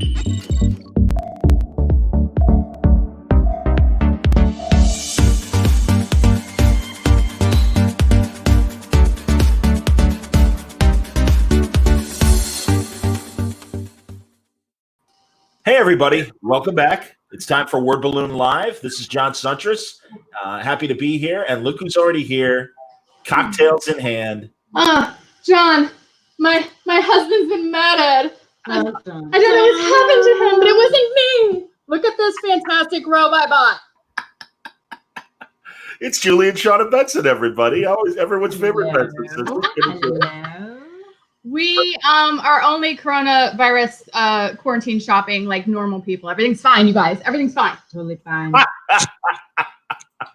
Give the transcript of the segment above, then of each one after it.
Hey, everybody. Welcome back. It's time for Word Balloon Live. This is John Suntress. Happy to be here. And look who's already here. Cocktails in hand. John, my husband's been murdered. I don't know what's happened to him, but it wasn't me. Look at this fantastic robe I bought. It's Julie and Shawna Benson, everybody. Everyone's favorite Benson sister. We are only coronavirus quarantine shopping like normal people. Everything's fine, you guys. Everything's fine. Totally fine.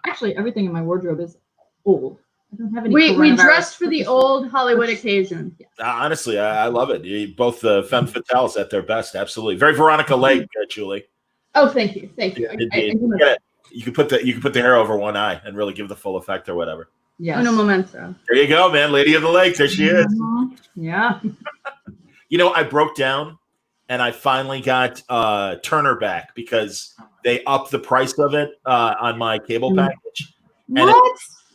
Actually, everything in my wardrobe is old. I don't have any. We dressed for the old Hollywood occasion. Yes. Honestly, I love it. Both femme fatales at their best. Absolutely. Very Veronica Lake, Julie. Oh, thank you. Thank you. You could put the hair over one eye and really give the full effect or whatever. Yeah. Uno momento. There you go, man. Lady of the Lake. There she is. Yeah. I broke down and I finally got Turner back because they upped the price of it on my cable package.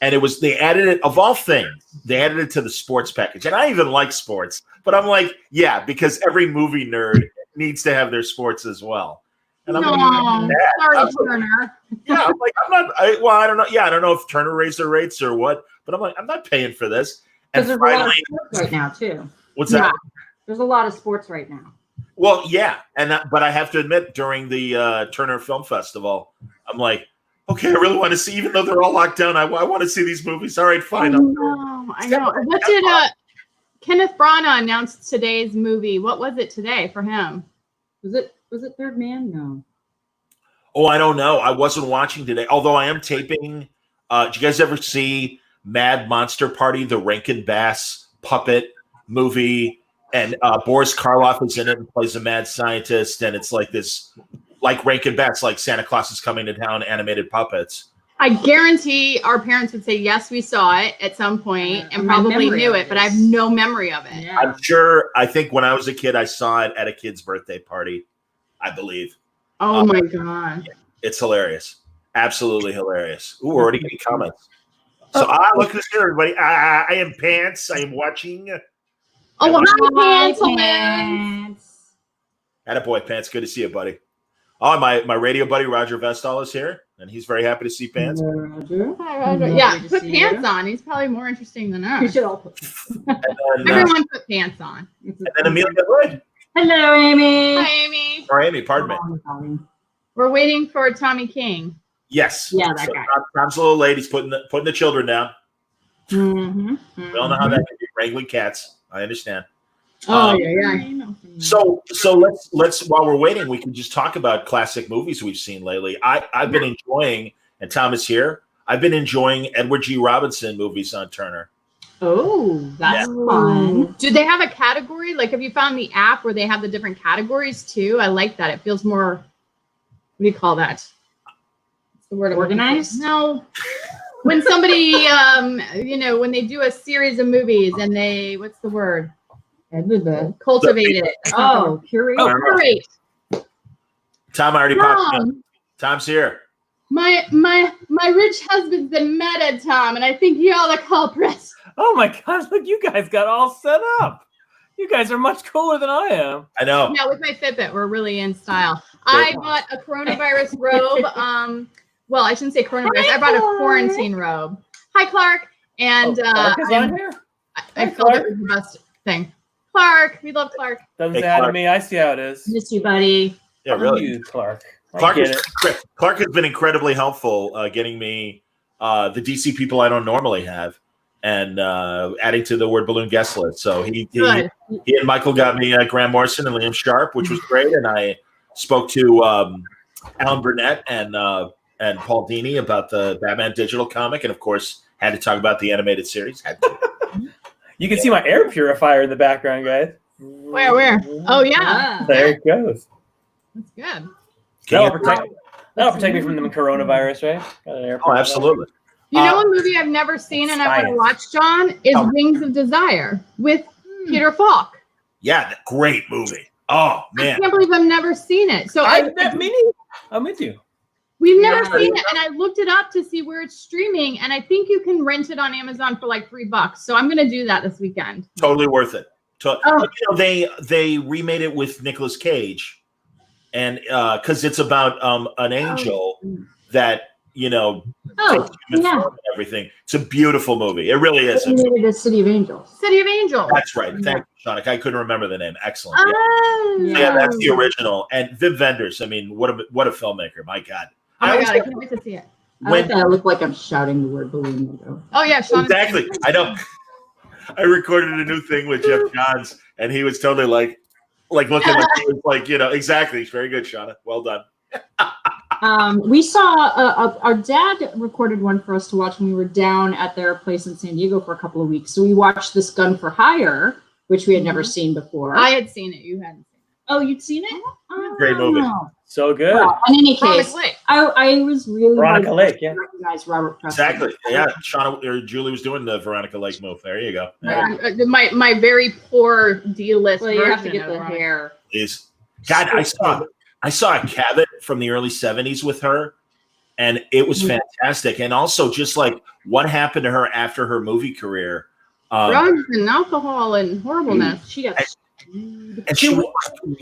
And they added it, of all things, they added it to the sports package. And I even like sports, but I'm like, yeah, because every movie nerd needs to have their sports as well. And I'm sorry, Turner. Yeah, I'm like, I don't know. Yeah, I don't know if Turner raised their rates or what, but I'm like, I'm not paying for this. And there's finally, a lot of sports right now too. What's that? There's a lot of sports right now. Well, yeah, but I have to admit, during the Turner Film Festival, I'm like, okay, I really want to see, even though they're all locked down, I want to see these movies. All right, fine. I know. What did Kenneth Branagh announced today's movie? What was it today for him? Was it Third Man? No. Oh, I don't know. I wasn't watching today, although I am taping. Did you guys ever see Mad Monster Party, the Rankin Bass puppet movie? And Boris Karloff is in it and plays a mad scientist. And it's like this, like Rankin Bass, like Santa Claus is coming to town, animated puppets. I guarantee our parents would say, yes, we saw it at some point and probably knew it, but I have no memory of it. Yeah. I'm sure. I think when I was a kid, I saw it at a kid's birthday party, I believe. Oh, my God. Yeah, it's hilarious. Absolutely hilarious. Ooh, we're already getting comments. So, look who's here, everybody. I am Pants. I am watching. Oh, hi, Pants. Attaboy, Pants. Good to see you, buddy. Oh, my radio buddy, Roger Vestall, is here, and he's very happy to see Pants. Roger. Hi, Roger. Yeah, put Pants on. He's probably more interesting than us. We should all put Everyone put Pants on. And then Amelia Lloyd. Hello, Amy. Hi, Amy. Or Amy, pardon me. We're waiting for Tommy King. Yes. Yeah, that guy. Tom's a little late. He's putting the children down. Mm-hmm. We all know how that can be, wrangling cats. I understand. Yeah. So let's while we're waiting, we can just talk about classic movies we've seen lately. I've been enjoying, and Tom is here. I've been enjoying Edward G. Robinson movies on Turner. Oh, that's fun. Do they have a category? Like, have you found the app where they have the different categories too? I like that. It feels more. What do you call that? What's the word? Organized? No. When somebody, when they do a series of movies and they, what's the word? Cultivate it. Oh, curate. Oh, curate. Tom already popped in. Tom's here. My rich husband's been mad at Tom, and I think you're the culprit. Oh my gosh, look, you guys got all set up. You guys are much cooler than I am. I know. Yeah, with my Fitbit, we're really in style. I bought a coronavirus robe. Well, I shouldn't say coronavirus. I bought a quarantine robe. Hi, Clark. And Clark is on here? I felt it was the best thing. Clark, we love Clark. Doesn't say hi to me. I see how it is. Miss you, buddy. Yeah, really. You, Clark. Clark has been incredibly helpful getting me the DC people I don't normally have and adding to the Word Balloon guest list. So he and Michael got me Graham Morrison and Liam Sharp, which was great. And I spoke to Alan Burnett and Paul Dini about the Batman digital comic, and of course had to talk about the animated series. You can see my air purifier in the background, guys. Where? Oh, yeah. There it goes. That's good. That'll protect me from the coronavirus, right? Got an air Oh, absolutely. You know a movie I've never seen and I want to watch, John, is Wings of Desire with Peter Falk. Yeah, great movie. Oh I man, can't believe I've never seen it. So I'm with you. we've never seen it, and I looked it up to see where it's streaming, and I think you can rent it on Amazon for like $3. So I'm gonna do that this weekend. totally worth it. Oh. You know, they remade it with Nicolas Cage, and because it's about an angel that Oh, yeah. and everything. It's a beautiful movie. It really is. They made it a City of Angels. City of Angels. That's right. Thank you, Shawna. I couldn't remember the name. Excellent. Oh. Yeah, that's the original. And Viv Wenders. I mean, what a filmmaker. My God. Oh my God, I can't wait to see it. I look like I'm shouting the word balloon. Though. Oh yeah, Shawna. Exactly. I know. I recorded a new thing with Jeff Johns, and he was totally like looking like he was like, exactly. It's very good, Shawna. Well done. We saw our dad recorded one for us to watch when we were down at their place in San Diego for a couple of weeks. So we watched this Gun for Hire, which we had never seen before. I had seen it. You hadn't seen it. Oh, you'd seen it? Great movie. So good. Well, in any case, Lake. I was really Veronica Lake, yeah. recognize Robert Preston. Exactly. Yeah. Shawna or Julie was doing the Veronica Lake move. There you go. My very poor D-list. Well, you have to version get of the Veronica. hair. Is God, I saw a cabin from the early 70s with her, and it was fantastic. And also just like what happened to her after her movie career. Drugs and alcohol and horribleness. She got And she was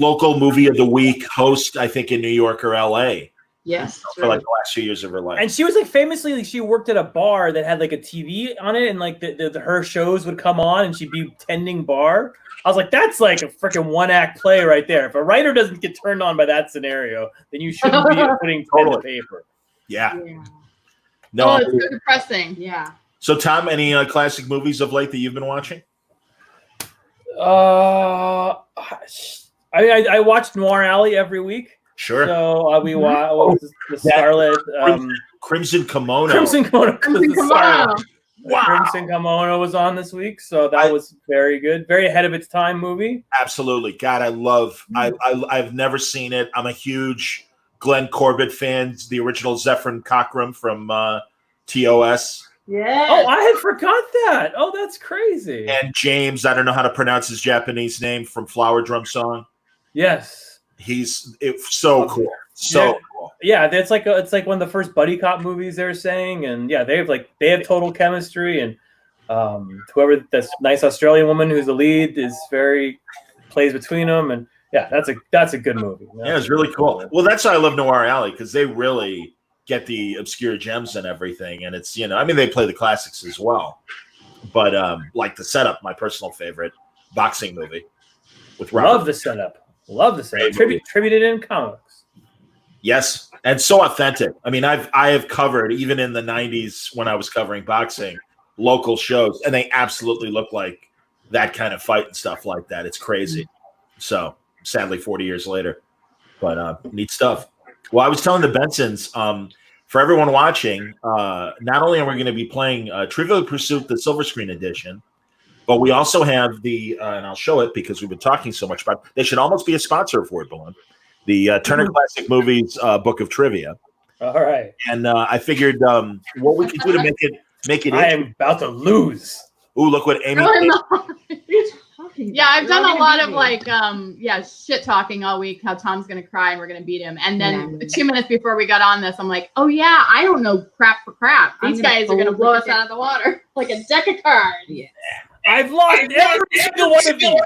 local movie of the week host, I think, in New York or LA. Yes. For like the last few years of her life. And she was like famously, like she worked at a bar that had like a TV on it, and like her shows would come on, and she'd be tending bar. I was like, that's like a freaking one-act play right there. If a writer doesn't get turned on by that scenario, then you shouldn't be putting pen to paper. Yeah. No. Oh, it's so depressing. Yeah. So, Tom, any classic movies of late that you've been watching? I watch Noir Alley every week. Sure. So we watch the Scarlet Crimson Kimono. Crimson Kimono. Wow. Crimson Kimono was on this week, so that was very good. Very ahead of its time movie. Absolutely. God, I love I've never seen it. I'm a huge Glenn Corbett fan, the original Zephyrin Cockrum from TOS. Yeah. Oh, I had forgot that. Oh, that's crazy. And James, I don't know how to pronounce his Japanese name, from Flower Drum Song. Yes. It's so cool. So cool. Yeah, it's like one of the first buddy cop movies they're saying, and yeah, they have total chemistry, and whoever this nice Australian woman who's the lead plays between them, and yeah, that's a good movie. Yeah, it's really cool. Well, that's why I love Noir Alley, because they really get the obscure gems and everything, and it's they play the classics as well, but like The Setup, my personal favorite boxing movie with Robert. Love The Setup. Tributed in comics. Yes, and so authentic. I mean, I have covered, even in the 90s when I was covering boxing, local shows, and they absolutely look like that kind of fight and stuff like that. It's crazy. So sadly, 40 years later, but neat stuff. Well, I was telling the Bensons, for everyone watching, not only are we going to be playing Trivial Pursuit, the Silver Screen Edition, but we also have the, and I'll show it because we've been talking so much about it. They should almost be a sponsor of Word Balloon, the Turner Classic Movies Book of Trivia. All right. And I figured what we could do to make it. I am about to lose. Ooh, look what Amy. Yeah, I've done a lot of shit talking all week. How Tom's gonna cry and we're gonna beat him. And then 2 minutes before we got on this, I'm like, oh yeah, I don't know crap for crap. These guys are gonna blow us out of the water like a deck of cards. Yeah. I've lost every single one of these.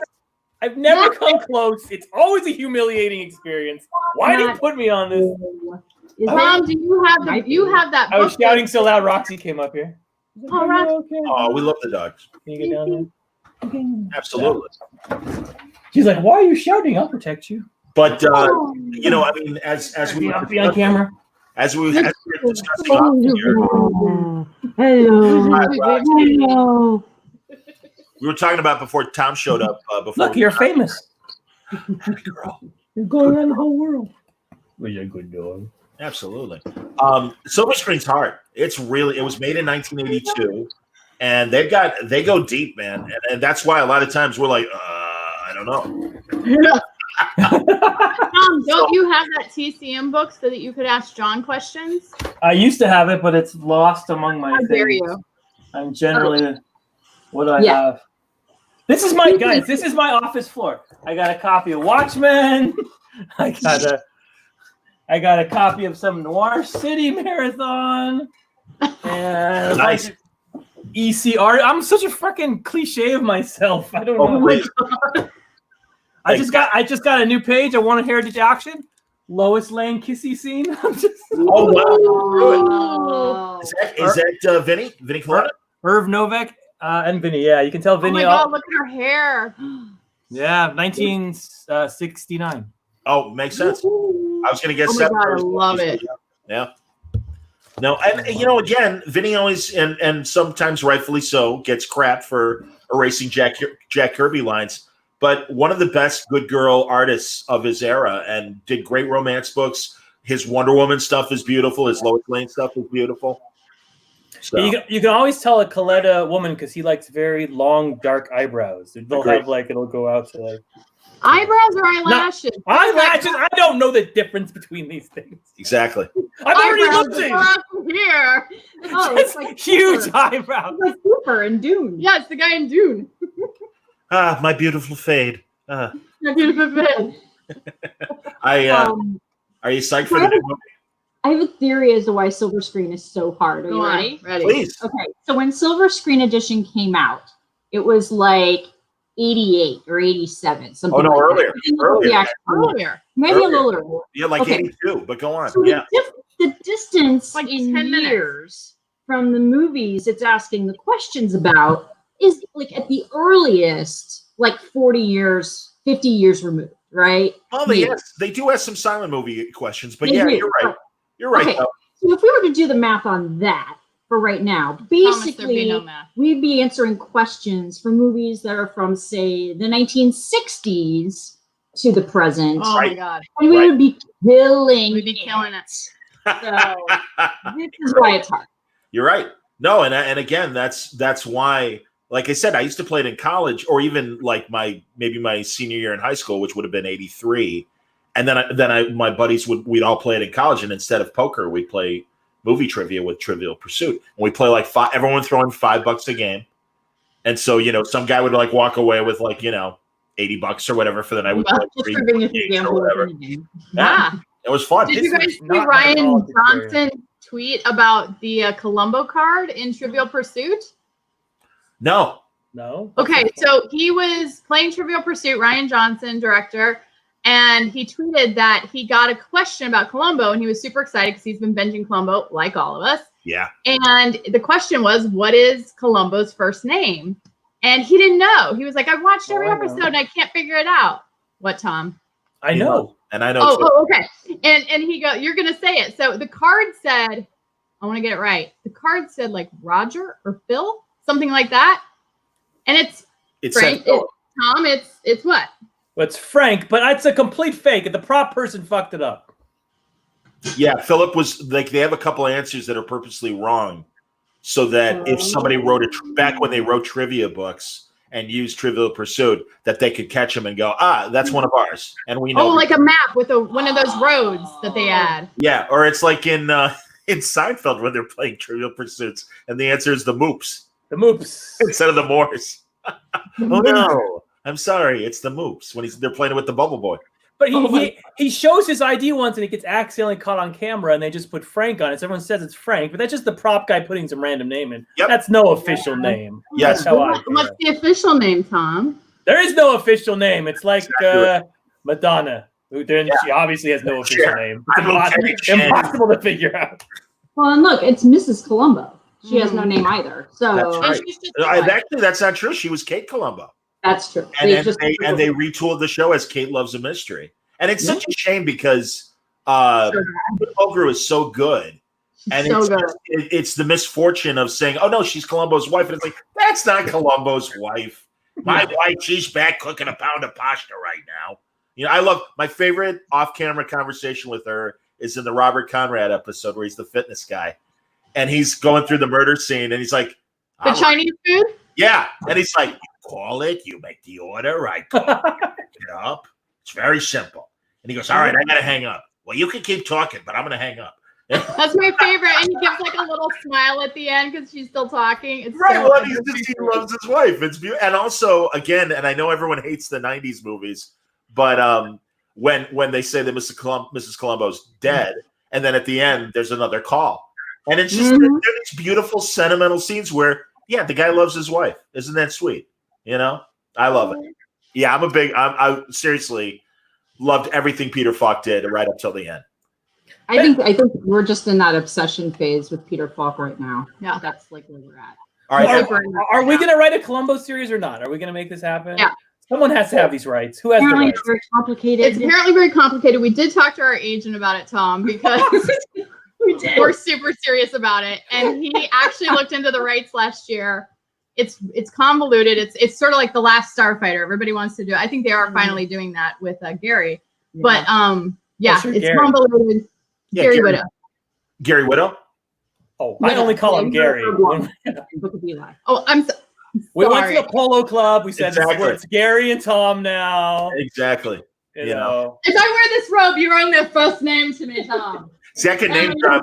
I've never come close. It's always a humiliating experience. Why do you put me on this? Tom, do you have that? I was shouting so loud. Roxy came up here. Oh, Roxy. Okay. Oh, we love the dogs. Can you get down there? Okay. Absolutely. She's like, "Why are you shouting? I'll protect you." But I mean, as we be on camera, as we were discussing off here, Hello. we were talking about before Tom showed up. Look, you're famous. Girl. You're going around the whole world. Well, you're a good dog. Absolutely. Silver Screen's hard. It was made in 1982, and they go deep, man. And that's why a lot of times we're like, I don't know. Tom, don't you have that TCM book so that you could ask John questions? I used to have it, but it's lost among my How things. dare you? I'm generally what do I have? This is my guys. This is my office floor. I got a copy of Watchmen. I got a copy of some Noir City Marathon. And Nice. ECR. I'm such a freaking cliche of myself. I don't know. Wait. I just got a new page. I want a heritage auction. Lois Lane kissy scene. I'm just. Oh wow! Oh. Is that Vinny? Vinny Coletta? Irv Novak and Vinny. Yeah, you can tell Oh Vinny. my God, look at her hair. Yeah, 1969. Oh, makes sense. I was going to get Oh my seven. God, I love it. Yeah. No, and again, Vinny always and sometimes rightfully so gets crap for erasing Jack Kirby lines, but one of the best good girl artists of his era, and did great romance books. His Wonder Woman stuff is beautiful. His Lois Lane stuff is beautiful. So. You can always tell a Coletta woman because he likes very long, dark eyebrows. They'll have it'll go out to like eyebrows or eyelashes? Eyelashes. I don't know the difference between these things. Exactly. I'm already Eyebrows looking. are up here. Oh, it's like Huge Cooper. eyebrows. It's like Cooper in Dune. Yeah, it's the guy in Dune. Ah, my beautiful fade. My beautiful bed. Are you psyched for the new movie? I have a theory as to why Silver Screen is so hard. Are Go you on. ready? Ready. Please. Okay, so when Silver Screen Edition came out, it was like 88 or 87, something Oh no, like earlier. that. Earlier. The actual year. Earlier. Maybe Earlier. a little earlier. Yeah, like Okay. 82, but go on. So Yeah. the distance Like in 10 minutes. years from the movies it's asking the questions about is like at the earliest, like 40 years, 50 years removed, right? Well, yes, they do have some silent movie questions, but They yeah, do. you're right. You're right. Okay. Though. So if we were to do the math on that for right now, Promise there'd be basically no math. we'd be answering questions for movies that are from, say, the 1960s to the present. Oh my Right. God. And we Right. would be killing We'd be killing it. So this is why it's hard. You're right. No, and again, that's why. Like I said, I used to play it in college, or even like my senior year in high school, which would have been '83. And then my buddies we'd all play it in college, and instead of poker, we'd play movie trivia with Trivial Pursuit. And we play like everyone would throw in $5 a game, and so some guy would like walk away with like $80 or whatever for the night. Just for being a gamble within the game. Yeah. It was fun. Did you guys see not Ryan at all Johnson tweet about the Columbo card in Trivial Pursuit? No. Okay, so he was playing Trivial Pursuit, Ryan Johnson, director, and he tweeted that he got a question about Columbo, and he was super excited because he's been binging Columbo like all of us. Yeah. And the question was, what is Columbo's first name? And he didn't know. He was like, I've watched every episode and I can't figure it out. What, Tom? I know. And I know. Oh, okay. And he goes, you're going to say it. So the card said, I want to get it right. The card said like Roger or Phil, something like that. And It's Frank. Tom, it's what? Well, it's Frank, but it's a complete fake. The prop person fucked it up. Yeah, Philip was like, they have a couple of answers that are purposely wrong, so that if somebody wrote back when they wrote trivia books and used Trivial Pursuit, that they could catch them and go, that's one of ours, and we know. Oh, like a map with one of those roads that they add. Yeah, or it's like in Seinfeld when they're playing Trivial Pursuits, and the answer is the Moops The Moops. instead of the Moors. Oh no, I'm sorry, it's the Moops when they're playing it with the Bubble Boy. But he shows his ID once and it gets accidentally caught on camera and they just put Frank on it. So everyone says it's Frank, but that's just the prop guy putting some random name in. Yep. That's no official name. Yes. That's how I What's the official name, Tom? There is no official name. It's like Exactly. Madonna. She obviously has no official name. It's I'm okay, Jen. impossible to figure out. Well, and look, it's Mrs. Columbo. She has no name either. So That's right. And she's just Actually, that's not true. She was Kate Columbo. that's true. And They then just- they retooled the show as Kate Loves a Mystery. And it's such a shame because Ogre is so good. And so good. it's the misfortune of saying, oh, no, she's Columbo's wife. And it's like, that's not Columbo's wife. My wife, she's back cooking a pound of pasta right now. I love my favorite off-camera conversation with her is in the Robert Conrad episode where he's the fitness guy. And he's going through the murder scene and he's like, The Chinese food? yeah. And he's like, you call it, you make the order, I call it, pick it up. It's very simple. And he goes, all right, I got to hang up. Well, you can keep talking, but I'm going to hang up. That's my favorite. And he gives like a little smile at the end because she's still talking. It's right. so Well, he loves his wife. It's beautiful. And also, again, and I know everyone hates the 90s movies, but when they say that Mrs. Columbo's dead, and then at the end, there's another call. And it's just these beautiful, sentimental scenes where, yeah, the guy loves his wife. Isn't that sweet? You know? I love it. Yeah, I seriously loved everything Peter Falk did right up till the end. I think we're just in that obsession phase with Peter Falk right now. Yeah, that's like where we're at. All right, are we going to write a Columbo series or not? Are we going to make this happen? Yeah. Someone has to have these rights. Who has the rights? It's very complicated. It's apparently very complicated. We did talk to our agent about it, Tom, because we're super serious about it. And he actually looked into the rights last year. It's convoluted. It's sort of like The Last Starfighter. Everybody wants to do it. I think they are finally doing that with Gary. Yeah. But it's Gary? Convoluted. Yeah, Gary Widow. Gary Widow? Oh, I only call him Gary. Oh, I'm sorry. We went to the Polo Club. We said it's Gary and Tom now. Exactly. You know. If I wear this robe, you're on their first name to me, Tom. See, I can name drop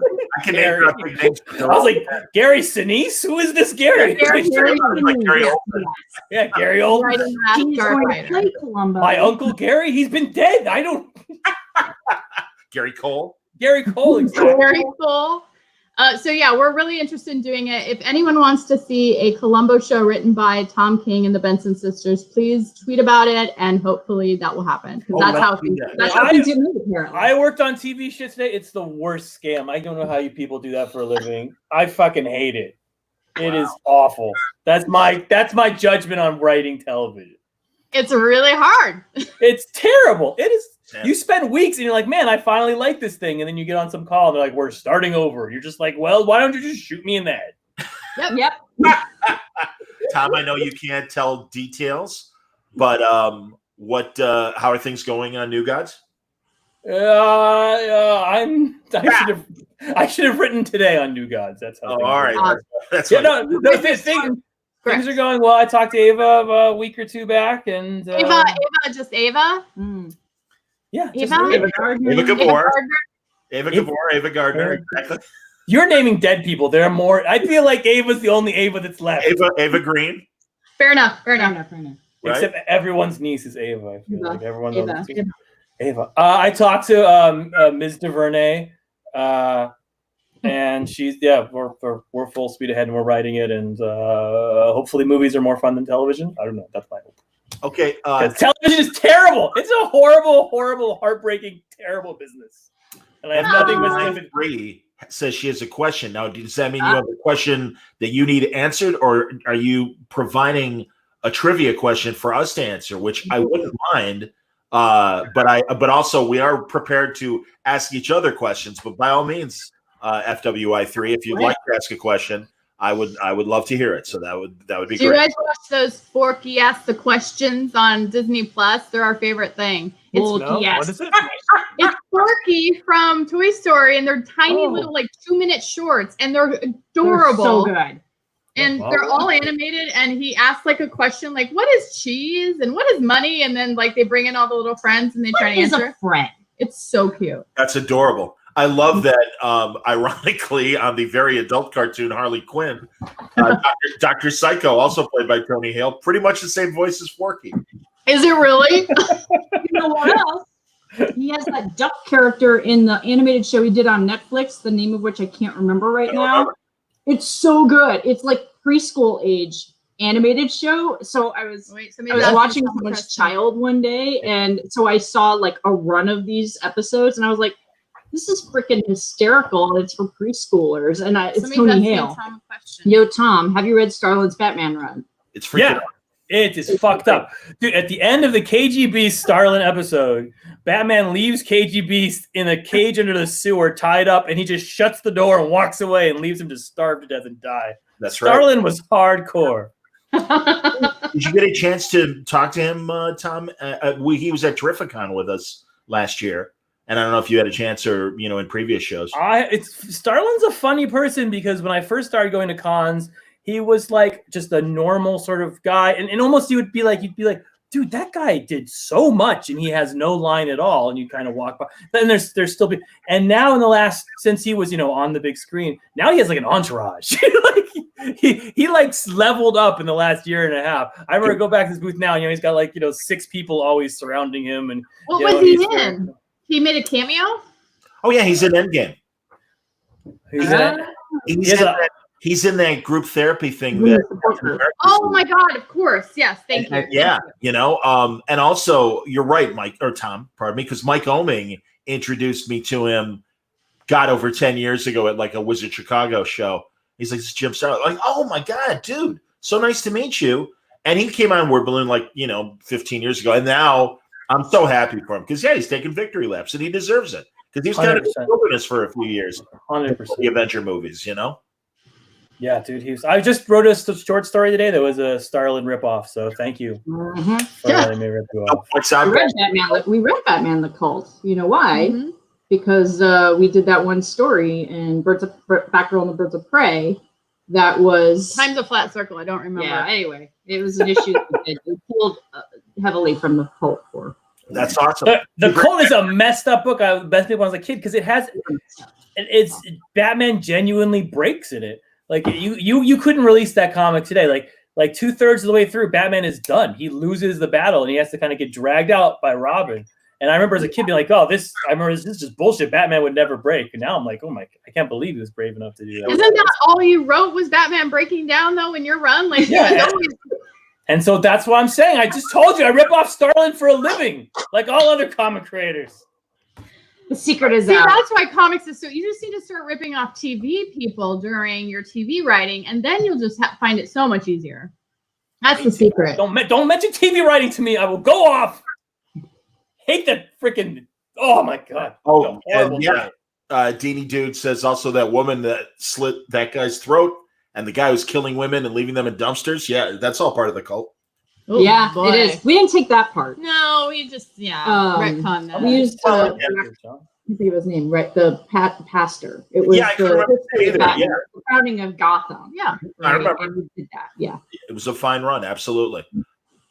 big names. I was like, Gary Sinise? Who is this Gary? Gary Oldman. Yeah, Gary Oldman. He's going to play Columbo. My uncle Gary, he's been dead. I don't. Gary Cole. Gary Cole. Exactly. Gary Cole. So yeah, we're really interested in doing it. If anyone wants to see a Columbo show written by Tom King and the Benson sisters, please tweet about it, and hopefully that will happen. That's how things apparently. I worked on TV shit today. It's the worst scam. I don't know how you people do that for a living. I fucking hate it. It is awful. That's my judgment on writing television. It's really hard. It's terrible. It is. You spend weeks and you're like, man, I finally like this thing. And then you get on some call and they're like, we're starting over. You're just like, well, why don't you just shoot me in the head? Yep. Tom, I know you can't tell details, but how are things going on New Gods? I should have written today on New Gods. That's how. All right. That's things are going well. I talked to Ava a week or two back, and Ava. Mm. Yeah, Ava Gabor. Ava Gardner. Exactly. You're naming dead people. There are more. I feel like Ava's the only Ava that's left. Ava Green. Fair enough. Except everyone's niece is Ava. I feel like everyone knows Ava. I talked to Ms. DuVernay, and she's we're full speed ahead and we're writing it, and hopefully movies are more fun than television. I don't know. That's my hope. Okay. Television is terrible. It's a horrible, horrible, heartbreaking, terrible business. And I have nothing but Bree says she has a question. Now, does that mean you have a question that you need answered, or are you providing a trivia question for us to answer, which I wouldn't mind. But also we are prepared to ask each other questions. But by all means, FWI3, if you'd like to ask a question, I would love to hear it. So that would be great. Do you guys watch those Forky Ask the Questions on Disney Plus? They're our favorite thing. It's what is it? It's Forky from Toy Story, and they're tiny little 2-minute shorts, and they're adorable. They're so good. And they're all animated, and he asks a question like, what is cheese and what is money? And then they bring in all the little friends and they try to answer. A friend? It's so cute. That's adorable. I love that. Ironically, on the very adult cartoon Harley Quinn, Dr. Psycho, also played by Tony Hale, pretty much the same voice as Forky. Is it really? You know what else? He has that duck character in the animated show he did on Netflix, the name of which I can't remember right now. It's so good. It's like preschool age animated show. So I was watching someone's child one day, and so I saw a run of these episodes, and I was like, this is freaking hysterical, and it's for preschoolers. And it's Tony Hale. Yo, Tom, have you read Starlin's Batman run? It's freaking it is fucked up. Dude, at the end of the KGB Starlin episode, Batman leaves KGB in a cage under the sewer, tied up, and he just shuts the door and walks away and leaves him to starve to death and die. That's right. Starlin was hardcore. Did you get a chance to talk to him, Tom? He was at Terrificon with us last year. And I don't know if you had a chance or, in previous shows. Starlin's a funny person because when I first started going to cons, he was just a normal sort of guy. And almost you'd be like, dude, that guy did so much, and he has no line at all. And you kind of walk by. Then there's still, and now in the last, since he was, you know, on the big screen, now he has like an entourage. Like he like leveled up in the last year and a half. I remember go back to his booth now. You know, he's got like, you know, 6 people always surrounding him. And what was he in? He made a cameo. Oh yeah, he's in Endgame. He's in that group therapy thing. Oh my God! Of course, yes. Thank you. Yeah, you know, and also you're right, Mike or Tom. Pardon me, because Mike Oming introduced me to him. God, over 10 years ago at like a Wizard Chicago show. He's like, "This is Jim Starlin." Like, oh my God, dude, so nice to meet you. And he came on Word Balloon like 15 years ago, and now I'm so happy for him because he's taking victory laps and he deserves it because he's kind of in the wilderness for a few years. 100%. The Avenger movies, you know. Yeah, dude. I just wrote a short story today that was a Starlin ripoff. So thank you for letting me rip you off. We read Batman the Cult. You know why? Mm-hmm. Because we did that one story in Batgirl and the Birds of Prey. That was Time's a Flat Circle. I don't remember. Yeah. Anyway, it was an issue that we pulled heavily from the Cult for. That's awesome. The Cult is a messed up book. I best when I was a kid because it's Batman genuinely breaks in it. Like you couldn't release that comic today. Like 2/3 of the way through, Batman is done. He loses the battle and he has to kind of get dragged out by Robin. And I remember as a kid being like, this is just bullshit. Batman would never break. And now I'm like, oh my, I can't believe he was brave enough to do that. Isn't that all you wrote was Batman breaking down though in your run? Like And so that's what I'm saying. I just told you I rip off Starlin for a living, like all other comic creators. The secret is out. That's why comics is so. You just need to start ripping off TV people during your TV writing, and then you'll just find it so much easier. That's the secret. Don't mention TV writing to me. I will go off. Hate that freaking. Oh my God. Oh, and yeah. Deanie Dude says also that woman that slit that guy's throat, and the guy who's killing women and leaving them in dumpsters. Yeah, that's all part of the cult. Oh, yeah, boy. It is. We didn't take that part. No, we just retcon that. We used I can't think of his name, right? The pastor. It was the founding of Gotham. Yeah, I remember. And we did that. Yeah, it was a fine run, absolutely.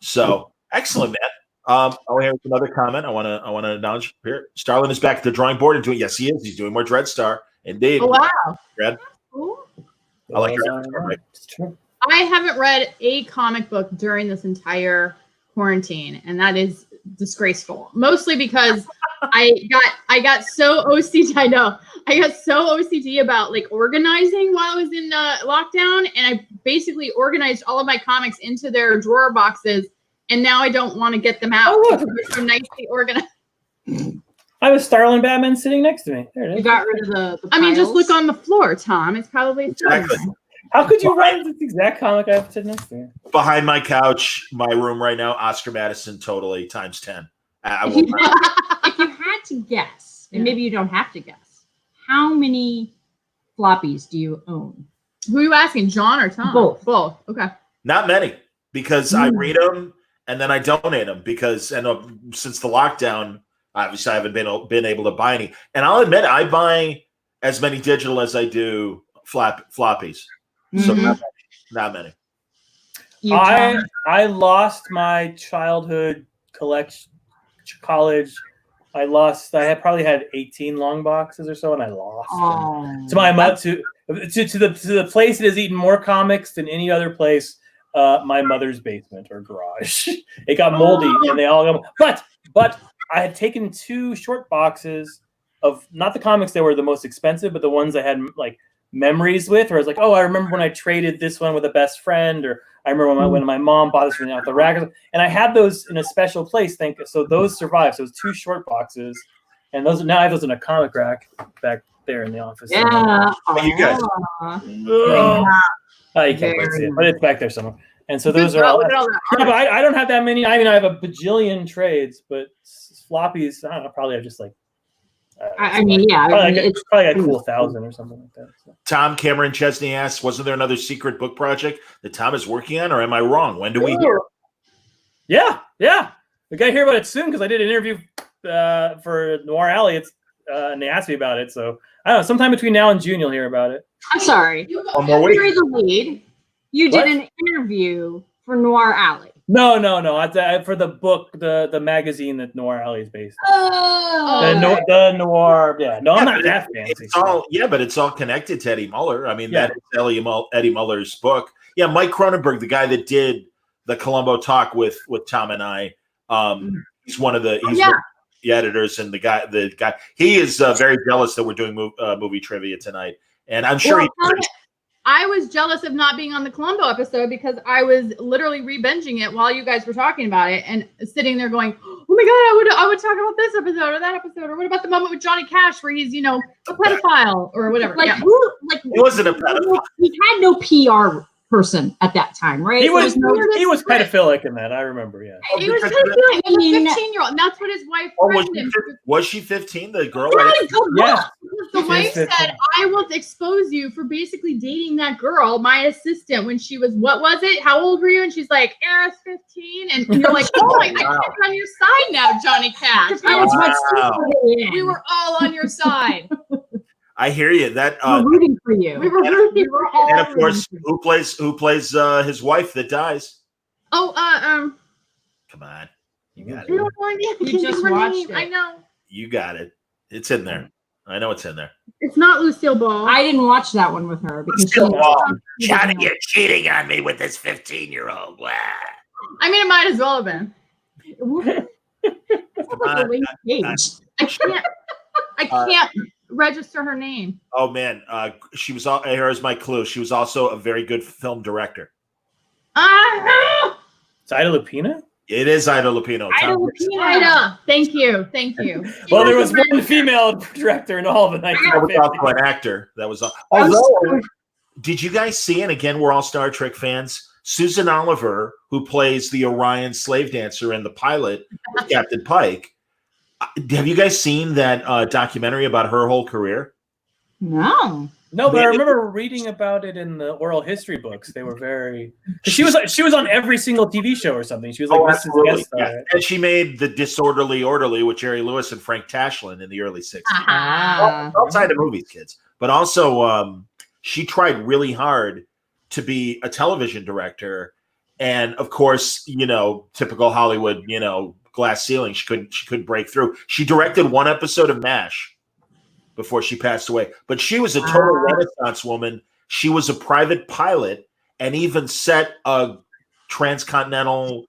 So excellent, man. Here's another comment. I want to acknowledge here. Starlin is back at the drawing board and doing. Yes, he is. He's doing more Dreadstar. Indeed. Oh, wow. Dread. Cool. I like your right? It's true. I haven't read a comic book during this entire quarantine, and that is disgraceful. Mostly because I got so OCD. I know I got so OCD about like organizing while I was in lockdown, and I basically organized all of my comics into their drawer boxes, and now I don't want to get them out. Oh, because they're so nicely organized. I have a Starlin Batman sitting next to me. There it is. You got rid of the I mean, just look on the floor, Tom. It's probably exactly. How could you write this exact comic I have sitting next to me? Behind my couch, my room right now, Oscar Madison, totally times 10. If you had to guess, and maybe you don't have to guess, how many floppies do you own? Who are you asking, John or Tom? Both. Okay. Not many, because I read them and then I donate them because since the lockdown, obviously I haven't been able to buy any. And I'll admit, I buy as many digital as I do floppies. So not many. I lost my childhood college. I probably had 18 long boxes or so, and I lost them. To my mother, to the place that has eaten more comics than any other place, my mother's basement or garage. It got moldy, and they all got. But I had taken 2 short boxes of not the comics that were the most expensive, but the ones I had like memories with, or I was like, I remember when I traded this one with a best friend, or I remember when my mom bought this one out the rack, and I had those in a special place. So those survived. So it was 2 short boxes, and those now I have those in a comic rack back there in the office. Yeah, you guys. You can't quite see it, but it's back there somewhere. And so those are all. Yeah, but I don't have that many. I mean, I have a bajillion trades, but floppies, I don't know. Probably have just like. It's probably a cool 1,000 or something like that. So. Tom Cameron Chesney asks, wasn't there another secret book project that Tom is working on, or am I wrong? When do we hear? Yeah. We got to hear about it soon because I did an interview for Noir Alley. And they asked me about it. So I don't know. Sometime between now and June, you'll hear about it. I'm sorry. One more week. You're the lead. You did an interview for Noir Alley. No. For the book, the magazine that Noir Alley is based on. Oh, The Noir. Yeah. No, I'm not that fancy. But it's all connected to Eddie Muller. I mean, that is Eddie Muller's book. Yeah, Mike Cronenberg, the guy that did the Columbo talk with Tom and I. He's one of the editors, and the guy. He is very jealous that we're doing movie trivia tonight, and I'm sure I was jealous of not being on the Columbo episode because I was literally re-binging it while you guys were talking about it and sitting there going, "Oh my god, I would talk about this episode or that episode, or what about the moment with Johnny Cash where he's a pedophile or whatever." Like it wasn't a pedophile. He had no PR person at that time, right? He was pedophilic in that. I remember. Yeah, he was pedophilic. He was a 15-year-old, and that's what his wife. Was she 15? The girl. Yeah. The wife said, "I will expose you for basically dating that girl, my assistant, when she was, what was it? How old were you?" And she's like, "I was 15." And you're like, "Oh my, I can't be on your side now, Johnny Cash." We were all on your side. I hear you. That we're rooting for you. We were all. And of course, who plays his wife that dies? Oh, come on, you got it. You just watched it. I know. You got it. It's in there. I know it's in there. It's not Lucille Ball. I didn't watch that one with her because Johnny, you're cheating on me with this 15-year-old. Wow. I mean, it might as well have been. I can't register her name. Oh man, she was. Here's my clue. She was also a very good film director. It's Ida Lupino. It is Ida Lupino. Ida, thank you. Well, there was one female director in all of the 1950s. That was also an actor. That was. Although, did you guys see? And again, we're all Star Trek fans. Susan Oliver, who plays the Orion slave dancer in the pilot, Captain Pike. Have you guys seen that documentary about her whole career? No, but I remember reading about it in the oral history books. They were very. She was on every single TV show or something. She was like Mrs. Guest Star. Yeah. And she made The Disorderly Orderly with Jerry Lewis and Frank Tashlin in the early 60s. Outside of movies, kids. But also, she tried really hard to be a television director, and of course, typical Hollywood, glass ceiling. She couldn't break through. She directed one episode of MASH before she passed away. But she was a total Renaissance woman. She was a private pilot and even set a transcontinental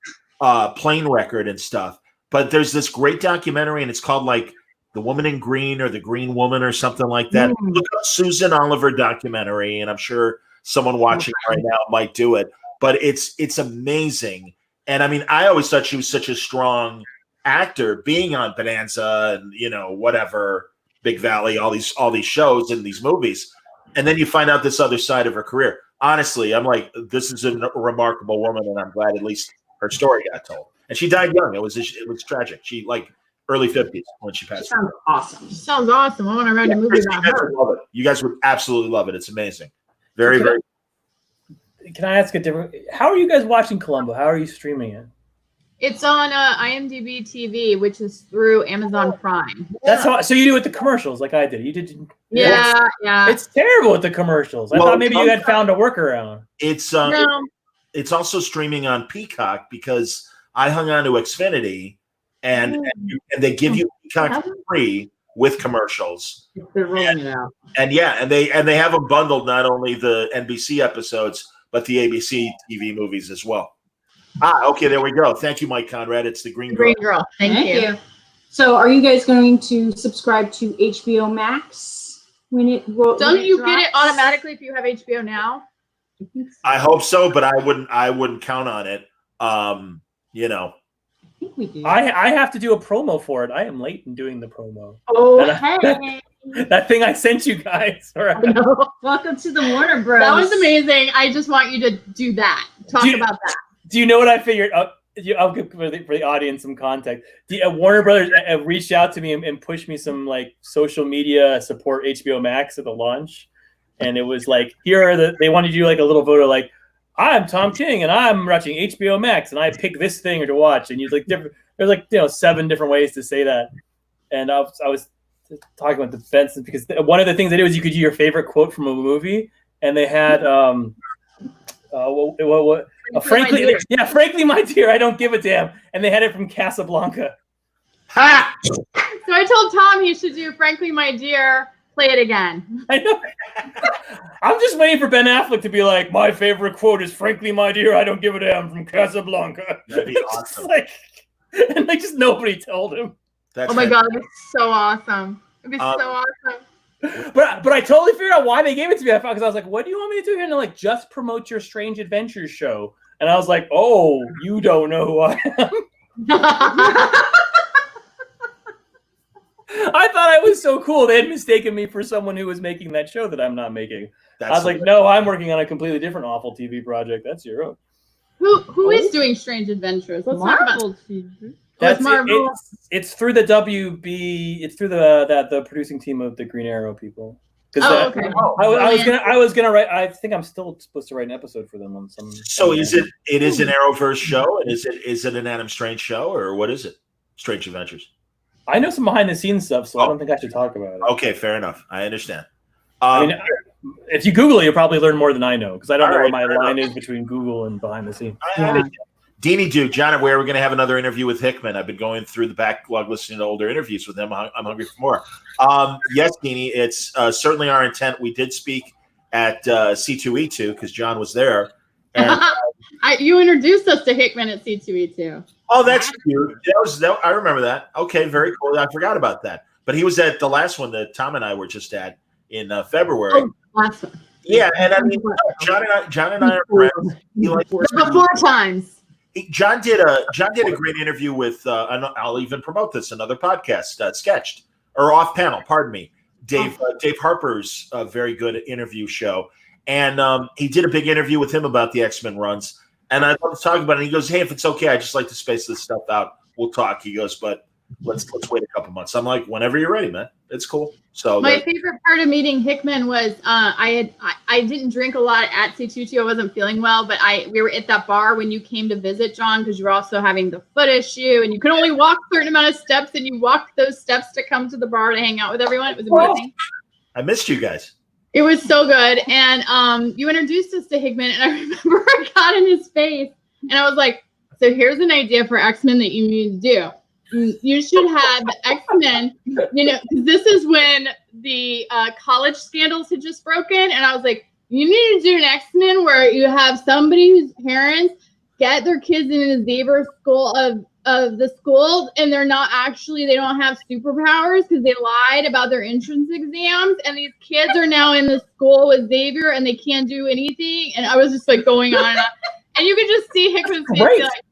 plane record and stuff. But there's this great documentary, and it's called like The Woman in Green or The Green Woman or something like that. Look up Susan Oliver documentary, and I'm sure someone watching right now might do it. But it's amazing. And I mean, I always thought she was such a strong actor, being on Bonanza and whatever, Big Valley, all these shows and these movies, and then you find out this other side of her career. Honestly, I'm like, this is a remarkable woman, and I'm glad at least her story got told. And she died young. It was tragic. She early 50s when she passed. Sounds awesome. Sounds awesome. I want to write a movie about her. Love it. You guys would absolutely love it. It's amazing. Very, very. Can I ask a different? How are you guys watching Columbo? How are you streaming it? It's on IMDb TV, which is through Amazon Prime. That's how. So you do it with the commercials, like I did. You did. Yeah. It's terrible with the commercials. I thought maybe you had found a workaround. It's also streaming on Peacock because I hung on to Xfinity, and they give you Peacock for free with commercials. They're rolling it out. And they have them bundled, not only the NBC episodes but the ABC TV movies as well. Okay, there we go. Thank you, Mike Conrad. It's the Green Girl. Thank you. So, are you guys going to subscribe to HBO Max when it drops? Get it automatically if you have HBO now? I hope so, but I wouldn't count on it. I think we do. I have to do a promo for it. I am late in doing the promo. Oh, hey. That thing I sent you guys. Welcome to the Warner Bros. That was amazing. I just want you to do that. Talk about that. Do you know what I figured? I'll give for the audience some context. Warner Brothers reached out to me and pushed me some social media support HBO Max at the launch, and it was like, they wanted you to do like a little vote of I'm Tom King and I'm watching HBO Max and I pick this thing to watch, and there's 7 different ways to say that, and I was talking with the Benson because one of the things they did was you could do your favorite quote from a movie, and they had Frankly, yeah, frankly, my dear, I don't give a damn. And they had it from Casablanca. Ha! So I told Tom he should do "Frankly, My Dear." Play it again. I know. I'm just waiting for Ben Affleck to be like, my favorite quote is "Frankly, my dear, I don't give a damn" from Casablanca. That'd be awesome. And just nobody told him. Oh my god, it's so awesome. It'd be so awesome. But I totally figured out why they gave it to me. Because I was like, what do you want me to do here? And they're like, just promote your Strange Adventures show. And I was like, oh, you don't know who I am. I thought I was so cool. They had mistaken me for someone who was making that show that I'm not making. I was like, no, I'm working on a completely different awful TV project. That's your own. Who is doing Strange Adventures? Let's talk about TV. That's Marvel. It's through the WB. It's through the producing team of the Green Arrow people. Okay. I was gonna write. I think I'm still supposed to write an episode for them on some. So is it? It is an Arrowverse show, and is it an Adam Strange show, or what is it? Strange Adventures. I know some behind the scenes stuff, so I don't think I should talk about it. Okay, fair enough. I understand. I mean, if you Google it, you'll probably learn more than I know because I don't know where my line is between Google and behind the scenes. Deanie Duke, John, we're going to have another interview with Hickman. I've been going through the backlog listening to older interviews with him. I'm hungry for more. Yes, Deanie, it's certainly our intent. We did speak at C2E2 because John was there. And, you introduced us to Hickman at C2E2. Oh, that's cute. I remember that. Okay, very cool. I forgot about that. But he was at the last one that Tom and I were just at in February. Oh, last one. Yeah, and I mean, John and I are friends. Four times. John did a great interview with I'll even promote this, another podcast, Sketched or Off Panel, pardon me. Dave Harper's very good interview show, and he did a big interview with him about the X-Men runs, and I'd love to talk about it. And he goes, "Hey, if it's okay, I just like to space this stuff out. We'll talk." He goes, "But let's wait a couple months." I'm like, "Whenever you're ready, man. It's cool." So my favorite part of meeting Hickman was I didn't drink a lot at C2E2. I wasn't feeling well, but we were at that bar when you came to visit, John, because you were also having the foot issue and you could only walk a certain amount of steps, and you walked those steps to come to the bar to hang out with everyone. It was amazing. I missed you guys. It was so good. And you introduced us to Hickman, and I remember I got in his face and I was like, so here's an idea for X-Men that you need to do. You should have the X-Men, this is when the college scandals had just broken. And I was like, you need to do an X-Men where you have somebody whose parents get their kids into the Xavier school of the school, and they don't have superpowers because they lied about their entrance exams. And these kids are now in the school with Xavier and they can't do anything. And I was just like going on and on. And you could just see Hickman's face like,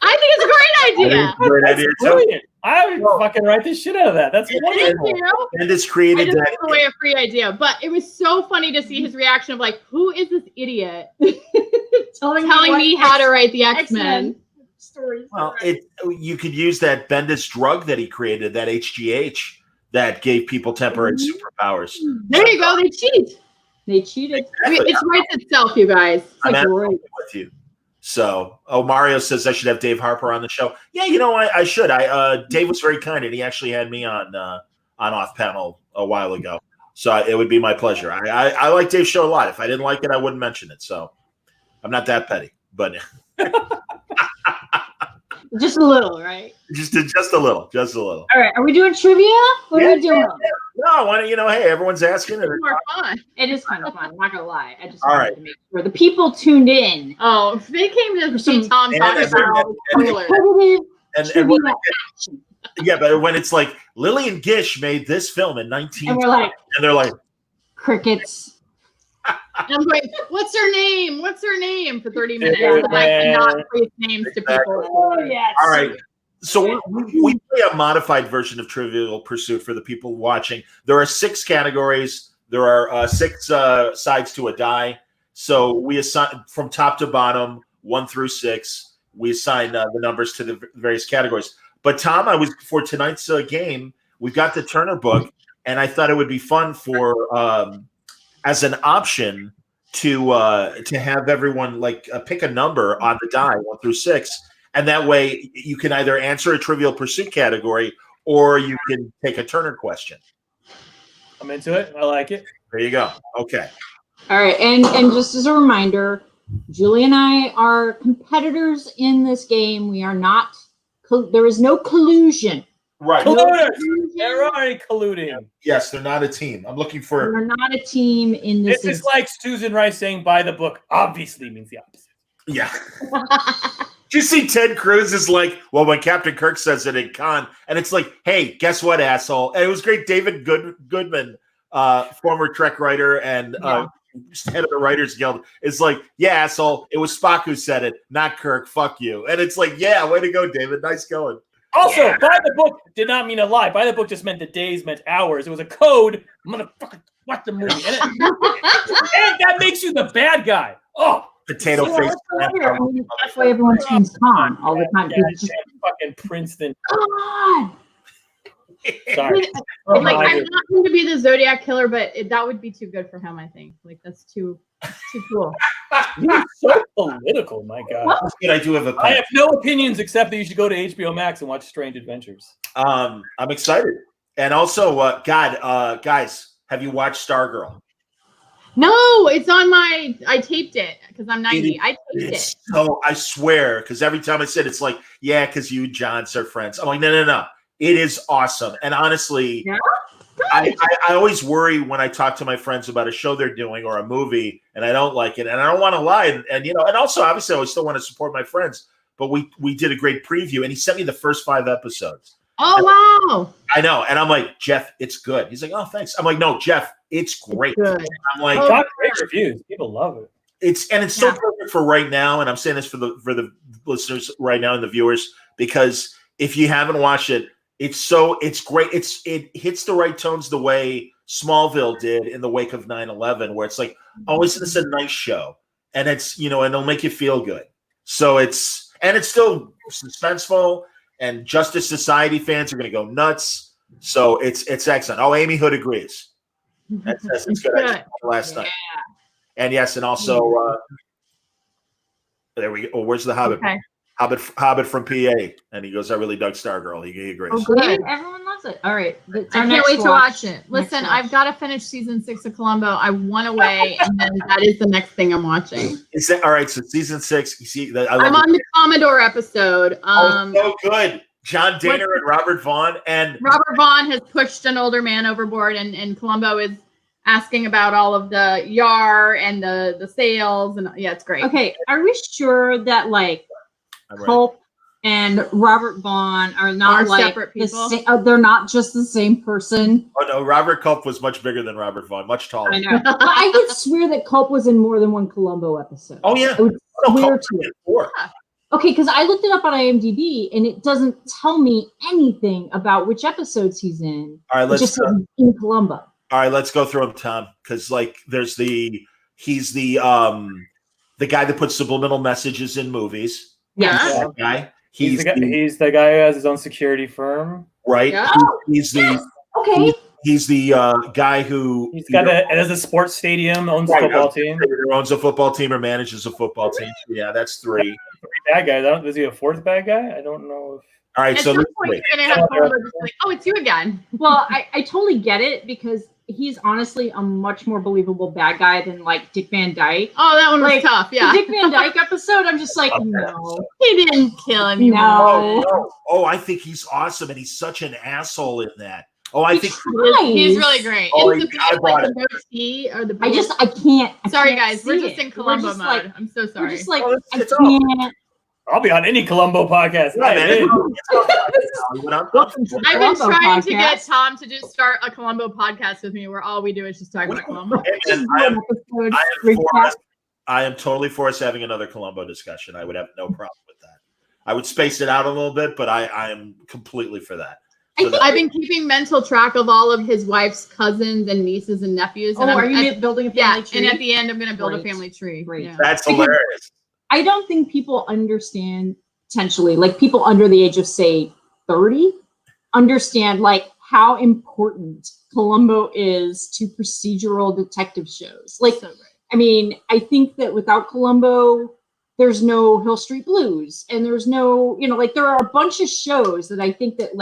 I think it's a great idea. Great idea. Brilliant. I would fucking write this shit out of that. That's wonderful. And it's created that. It's a free idea, but it was so funny to see his reaction of like, who is this idiot telling me how to write the X-Men stories? Well, you could use that Bendis drug that he created, that HGH, that gave people temporary superpowers. There you go. They cheat. They cheated. Exactly. It writes itself, you guys. I'm with you. So, Mario says I should have Dave Harper on the show. Yeah, I should. Dave was very kind, and he actually had me on Off Panel a while ago. So it would be my pleasure. I like Dave's show a lot. If I didn't like it, I wouldn't mention it. So I'm not that petty, but just a little, right? Just a little. All right, are we doing trivia? What are we doing? No, hey, everyone's asking. It's more fun. It is kind of fun. I'm not gonna lie. I just all wanted right to make sure the people tuned in. Oh, they came to see Tom talk about all the yeah, but when it's like Lillian Gish made this film in 19, and we're like, and they're like crickets. I'm going, what's her name? What's her name for 30 minutes? And I cannot place names to people. Oh, yes. All right. So we play a modified version of Trivial Pursuit for the people watching. There are 6 categories. There are 6 sides to a die. So we assign from top to bottom, 1 through 6. We assign the numbers to the various categories. But Tom, for tonight's game, we've got the Turner book, and I thought it would be fun for as an option to have everyone pick a number on the die, 1 through 6. And that way you can either answer a Trivial Pursuit category or you can take a Turner question. I'm into it. I like it. There you go. Okay. All right, and just as a reminder, Julie and I are competitors in this game. We are not. There is no collusion. Right. They're already colluding. Yes, they're not a team. I'm looking for. We're not a team in this. This is like Susan Rice saying "buy the book." Obviously means the opposite. Yeah. Did you see Ted Cruz is like, well, when Captain Kirk says it in Khan, and it's like, hey, guess what, asshole? And it was great. David Goodman, former Trek writer and head of the Writers Guild, is like, yeah, asshole. It was Spock who said it, not Kirk. Fuck you. And it's like, yeah, way to go, David. Nice going. Also, buy the book did not mean a lie. Buy the book just meant the days meant hours. It was a code. Motherfucker, watch the movie. And that makes you the bad guy. Oh. Potato face. That's why everyone screams Khan all the time. Just fucking Princeton. God. Sorry. I'm not going to be the Zodiac killer, but that would be too good for him. I think. Like that's too cool. You're so political, my God. That's good. I do have I have no opinions except that you should go to HBO Max and watch Strange Adventures. I'm excited, and also, guys, have you watched Stargirl? No, it's on I taped it because I'm 90. I taped it. So I swear, because every time I said it's like, yeah, because you and John are friends. I'm like, no. It is awesome. And honestly, I always worry when I talk to my friends about a show they're doing or a movie and I don't like it. And I don't want to lie. And also, obviously, I still want to support my friends. But we did a great preview and he sent me the first 5 episodes. Oh, wow. I know. And I'm like, Jeff, it's good. He's like, oh, thanks. I'm like, no, Jeff, it's great. Good. I'm like, got great reviews. People love it. It's so perfect for right now. And I'm saying this for the listeners right now and the viewers, because if you haven't watched it, it's great. It hits the right tones the way Smallville did in the wake of 9/11, where it's like, oh, isn't this a nice show? And it's, and it'll make you feel good. So it's still suspenseful, and Justice Society fans are going to go nuts. So it's excellent. Oh, Amy Hood agrees. It's good. Last night. And yes, and also there we go. Oh, where's the Hobbit? Okay. Hobbit from PA, and he goes, I really dug Stargirl. He agrees. Oh, good. Everyone loves it. All right. I can't wait to watch it. Listen, I've got to finish season 6 of Columbo. I went away, and then that is the next thing I'm watching. Is that all right? So season 6, you see, I'm on the Commodore episode. So good. John Daner and Robert Vaughn. And Robert Vaughn has pushed an older man overboard, and Columbo is asking about all of the YAR and the sales, and it's great. Okay, are we sure that Culp and Robert Vaughn are not separate people? They're not just the same person. Oh no, Robert Culp was much bigger than Robert Vaughn, much taller. I know. But I would swear that Culp was in more than one Columbo episode. Oh yeah. I would swear to it. Okay, because I looked it up on IMDb and it doesn't tell me anything about which episodes he's in. All right, let's in Columbo. All right, let's go through them, Tom. Because he's the guy that puts subliminal messages in movies. Yeah. That guy. He's the guy who has his own security firm. Right. Yeah. He's the He's the guy who has a sports stadium, owns a football team. Owns a football team or manages a football team. Yeah, that's 3. 3 bad guys. Is he a 4th bad guy? I don't know. All right, so you're gonna have oh, it's you again. Well, I totally get it because he's honestly a much more believable bad guy than Dick Van Dyke. Oh, that one was tough. Yeah, the Dick Van Dyke episode. I'm just like, no, he didn't kill him. No. Oh, I think he's awesome, and he's such an asshole in that. Oh, I think he's really great. Oh, it's the goatee or the. I can't. Sorry, guys. We're just in Columbo mode. I'm so sorry. We're just I can't. I'll be on any Columbo podcast. Yeah, I've been trying to get Tom to just start a Columbo podcast with me where all we do is just talk about Columbo. I am totally for us having another Columbo discussion. I would have no problem with that. I would space it out a little bit, but I am completely for that. So I've been keeping mental track of all of his wife's cousins and nieces and nephews. And are you building a family tree? And at the end, I'm going to build a family tree. Great. Yeah. That's hilarious. I don't think people understand, potentially, people under the age of, say, 30, understand, how important Columbo is to procedural detective shows. So great. I mean, I think that without Columbo, there's no Hill Street Blues. And there's no, there are a bunch of shows that I think that,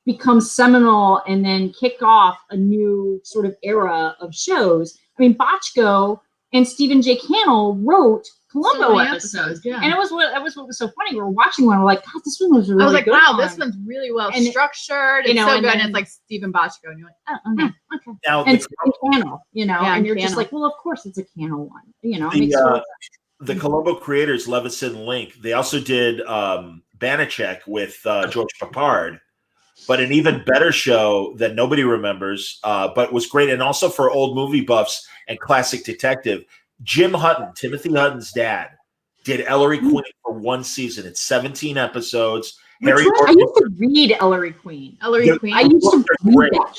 become seminal and then kick off a new sort of era of shows. I mean, Bochco and Stephen J. Cannell wrote Columbo many episodes. yeah. And it was what was so funny. We were watching one. We're like, God, this one was really good. I was like, wow, one. this one's really well And structured. It's so good. And it's like Stephen Bochco. And you're like, oh, okay. Okay. Now, And Cannell, and you're just Cannell. like, well, of course it's a Cannell one. The Columbo creators, Levinson and Link, they also did Banachek with George Papard, but an even better show that nobody remembers, but was great. And also for old movie buffs and classic detective, Jim Hutton, Timothy Hutton's dad, did Ellery Queen for one season. It's 17 episodes. I used to read Ellery Queen. Queen. I used to read that.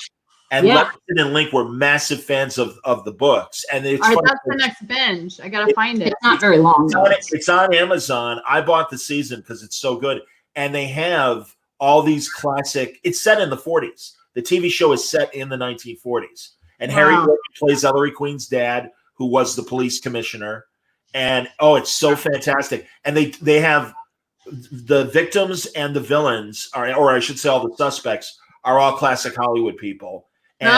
And Levinson and Link were massive fans of the books. And it's all right, that's the next binge. I gotta find it. It's not very long. It's on Amazon. I bought the season because it's so good. And they have all these classic. It's set in the 40s. The TV show is set in the 1940s. And Harry Rogan plays Ellery Queen's dad, who was the police commissioner. And it's so fantastic. And they have the victims and the villains, or I should say all the suspects, are all classic Hollywood people. And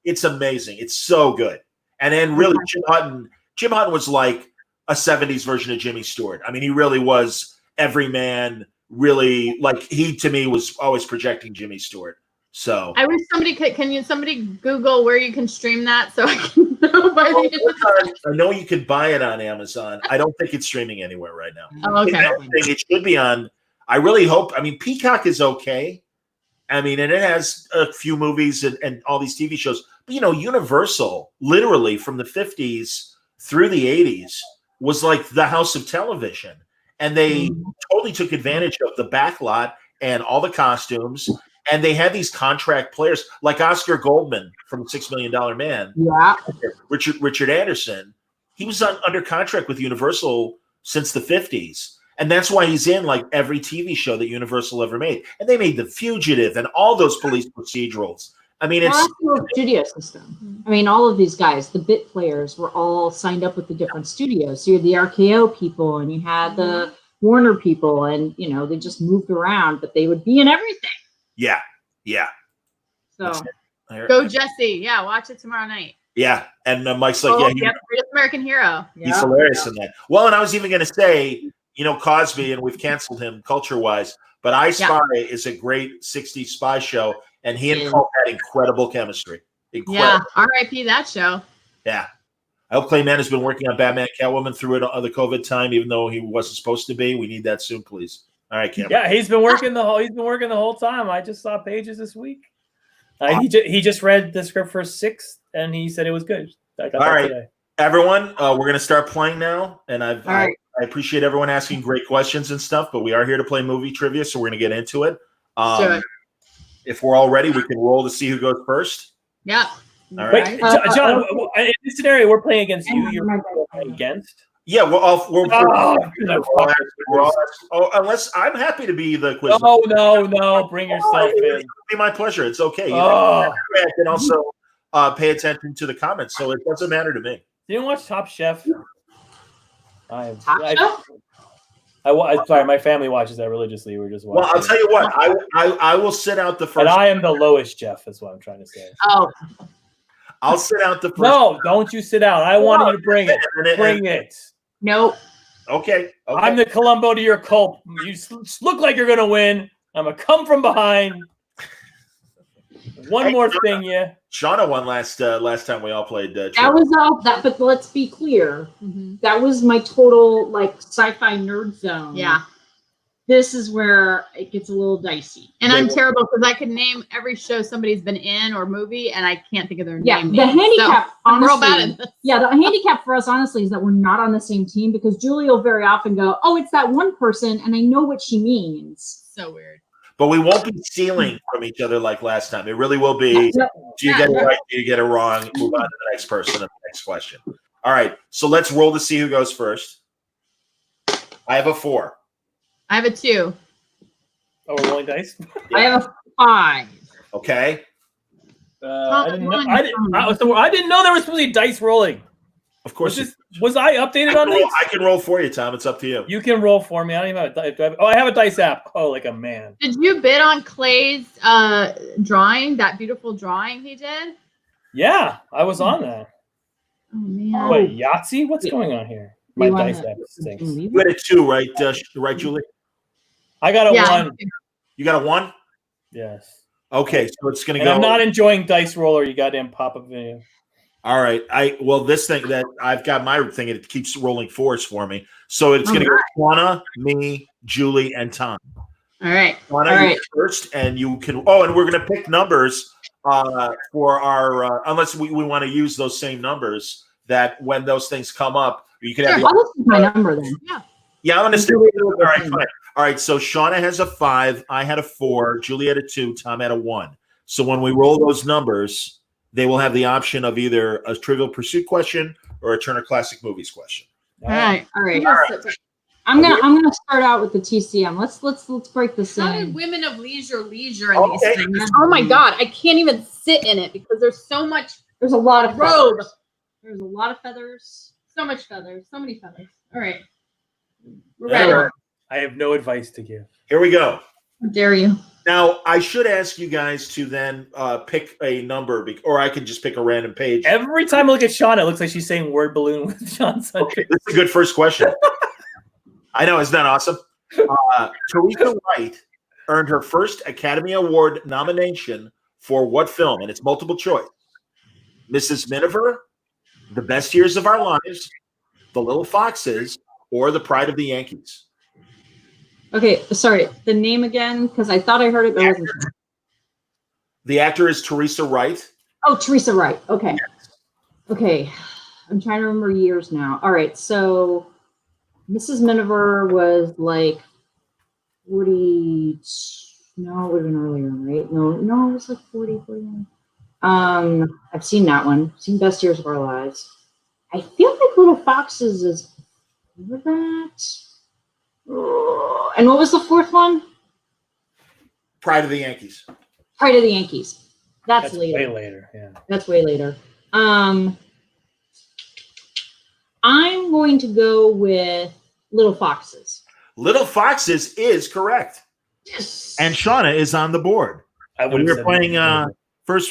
it's amazing. It's so good. And then really Jim Hutton was like a 70s version of Jimmy Stewart. I mean, he really was every man, really, like, he to me was always projecting Jimmy Stewart. So I wish somebody Google where you can stream that so I can know by the I know you can buy it on Amazon. I don't think it's streaming anywhere right now. Oh, okay. It should be on. I really hope. I mean, Peacock is okay. I mean, and it has a few movies and all these TV shows. But, Universal, literally from the 50s through the 80s, was like the house of television. And they totally took advantage of the backlot and all the costumes. And they had these contract players like Oscar Goldman from $6 Million Man. Yeah. Richard Anderson. He was under contract with Universal since the 50s. And that's why he's in like every TV show that Universal ever made. And they made The Fugitive and all those police procedurals. I mean, it's the studio system. I mean, all of these guys, the bit players, were all signed up with the different studios. So you had the RKO people and you had the Warner people, and they just moved around, but they would be in everything. Yeah. So go Jesse. Yeah, watch it tomorrow night. Yeah, and Mike's like, Greatest American Hero. He's hilarious in that. Well, and I was even going to say, Cosby, and we've canceled him culture-wise, but I Spy is a great 60s spy show, and he and Colt had incredible chemistry. Yeah, R.I.P. that show. Yeah. I hope Clayman has been working on Batman Catwoman through the COVID time, even though he wasn't supposed to be. We need that soon, please. All right, Cameron. Yeah, he's been working the whole time. I just saw pages this week. He just read the script for 6, and he said it was good. I got that today. Everyone, we're going to start playing now, and I appreciate everyone asking great questions and stuff, but we are here to play movie trivia, so we're going to get into it. If we're all ready, we can roll to see who goes first. Yeah. All right. Wait, John, in this scenario, we're playing against you. You're playing against? Yeah, unless I'm happy to be the quiz. No, bring yourself in. It'll be my pleasure. It's okay. I can also pay attention to the comments, so it doesn't matter to me. You didn't watch Top Chef? Chef? Sorry, my family watches that religiously. We're just watching. Well, I'll tell you what. I will sit out the first. And I am the lowest Jeff. Is what I'm trying to say. Oh. I'll sit out the first. No, don't you sit out. I want you to bring it. Bring it. Nope. Okay. I'm the Columbo to your cult. You look like you're gonna win. I'm gonna come from behind. One more thing, Shawna won last time we all played. That was all that, but let's be clear. That was my total like sci-fi nerd zone. Yeah. This is where it gets a little dicey. And I'm terrible because I could name every show somebody's been in or movie, and I can't think of their name. The handicap, honestly, the handicap for us, honestly, is that we're not on the same team because Julie will very often go, "Oh, it's that one person," and I know what she means. So weird. But we won't be stealing from each other like last time. It really will be. Do you get it right? Do you get it wrong? Move on to the next person and the next question. All right. So let's roll to see who goes first. I have a 4. I have a 2. Oh, we're rolling dice? I have a 5. Okay. I didn't know there was supposed to be dice rolling. Of course. Was I updated on this? I can roll for you, Tom. It's up to you. You can roll for me. I don't even have a dice. I have a dice app. Oh, like a man. Did you bid on Clay's drawing, that beautiful drawing he did? Yeah, I was on that. Oh man. Wait, Yahtzee? What's going on here? My dice app stinks. You had a 2, right? Right, Julie? I got a 1. You got a 1? Yes. Okay, so it's going to And go. I'm not enjoying Dice Roller, you goddamn pop-up video. All right. This thing that I've got my thing, it keeps rolling 4s for me. So it's going to go Shawna, me, Julie, and Tom. All right. Shawna, you first, and you can. Oh, and we're going to pick numbers for our unless we want to use those same numbers. That when those things come up, you can have. I'll my number then. Yeah, I understand. All right, fine. All right. So Shawna has a 5. I had a 4. Julie had a 2. Tom had a 1. So when we roll those numbers, they will have the option of either a Trivial Pursuit question or a Turner Classic Movies question. All right. I'm gonna start out with the TCM. Let's break this How in. did Women of Leisure in these things? Oh my god, I can't even sit in it because there's so much. There's a lot of robe. feathers. There's a lot of feathers. So much feathers. So many feathers. All right. We're ready. ready. I have no advice to give. Here we go. How dare you? Now, I should ask you guys to then pick a number, or I can just pick a random page. Every time I look at Shawna, it looks like she's saying word balloon with Johnson. Okay, this is a good first question. I know, isn't that awesome? Teresa Wright earned her first Academy Award nomination for what film? And it's multiple choice. Mrs. Miniver, The Best Years of Our Lives, The Little Foxes, or The Pride of the Yankees. Okay, sorry. The name again, because I thought I heard it, but I wasn't sure. The actor is Teresa Wright. Oh, Teresa Wright. Okay. Yes. Okay. I'm trying to remember years now. All right, so Mrs. Miniver was like 40. No, it would have been earlier, right? No, it was like 40, 41. I've seen that one. Seen Best Years of Our Lives. I feel like Little Foxes is over that. And what was the fourth one? Pride of the Yankees. Pride of the Yankees. That's way later. later. Yeah. That's way later. I'm going to go with Little Foxes. Little Foxes is correct. Yes. And Shawna is on the board. We're playing first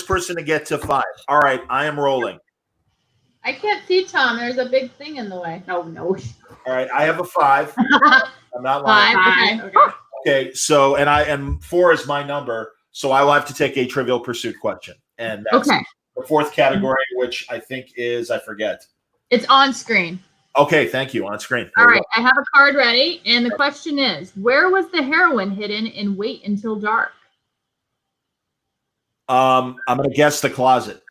person to get to 5. All right, I am rolling. I can't see Tom. There's a big thing in the way. Oh no. All right, I have a 5. I'm not lying. 5. Okay. Okay, so and 4 is my number, so I will have to take a Trivial Pursuit question, and that's the 4th category, which I think is I forget. It's on screen. Okay, thank you. On screen. All right, I have a card ready, and the question is: where was the heroine hidden in Wait Until Dark? I'm gonna guess the closet.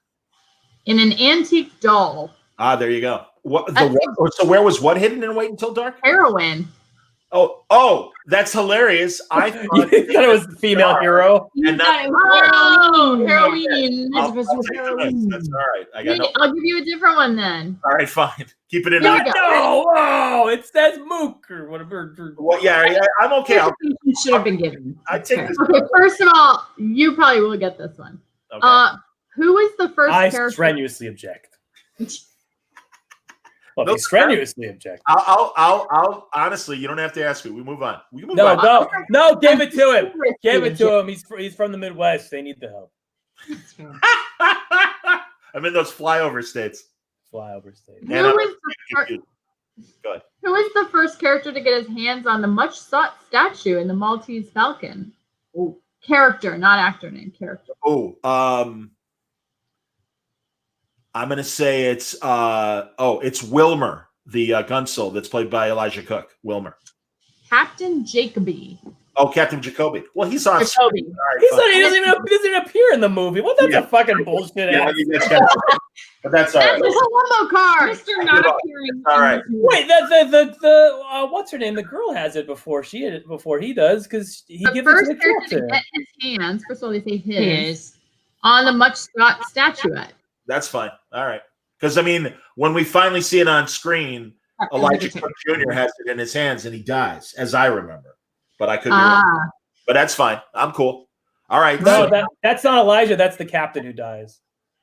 In an antique doll. Ah, there you go. So where was what hidden in Wait Until Dark? Heroine. Oh, that's hilarious. I thought it was the female hero. And heroine. That's all right. I'll give you a different one then. All right, fine. Keep it in. No, it says Mook or whatever. Well, yeah, I'm okay. You should have been given. I take this. Okay, first of all, you probably will get this one. Okay. Who is the first character? I strenuously object. Well, strenuously object. I'll honestly, you don't have to ask me. We move on. No, give it to him. Give it to him. He's from the Midwest. They need the help. I'm in those flyover states. Who is the first character to get his hands on the much sought statue in the Maltese Falcon? Oh, character, not actor name. Character. Oh, I'm gonna say it's Wilmer, the Gunsel that's played by Elijah Cook. Wilmer. Captain Jacoby. Oh, Captain Jacoby. Well, he's on. Jacoby. Right, he doesn't even appear in the movie. Well, that's a fucking bullshit. Yeah, but that's all right. That's a Columbo card. Mr. Not appearing. All right. Wait, the what's her name? The girl has it before he does because he gives it to the character. To get his hands. First of all, they say his on the much sought statuette. That's fine. All right. Because, I mean, when we finally see it on screen, Elijah Cook Jr. has it in his hands and he dies, as I remember. But I could be wrong. But that's fine. I'm cool. All right. No, that's not Elijah. That's the captain who dies.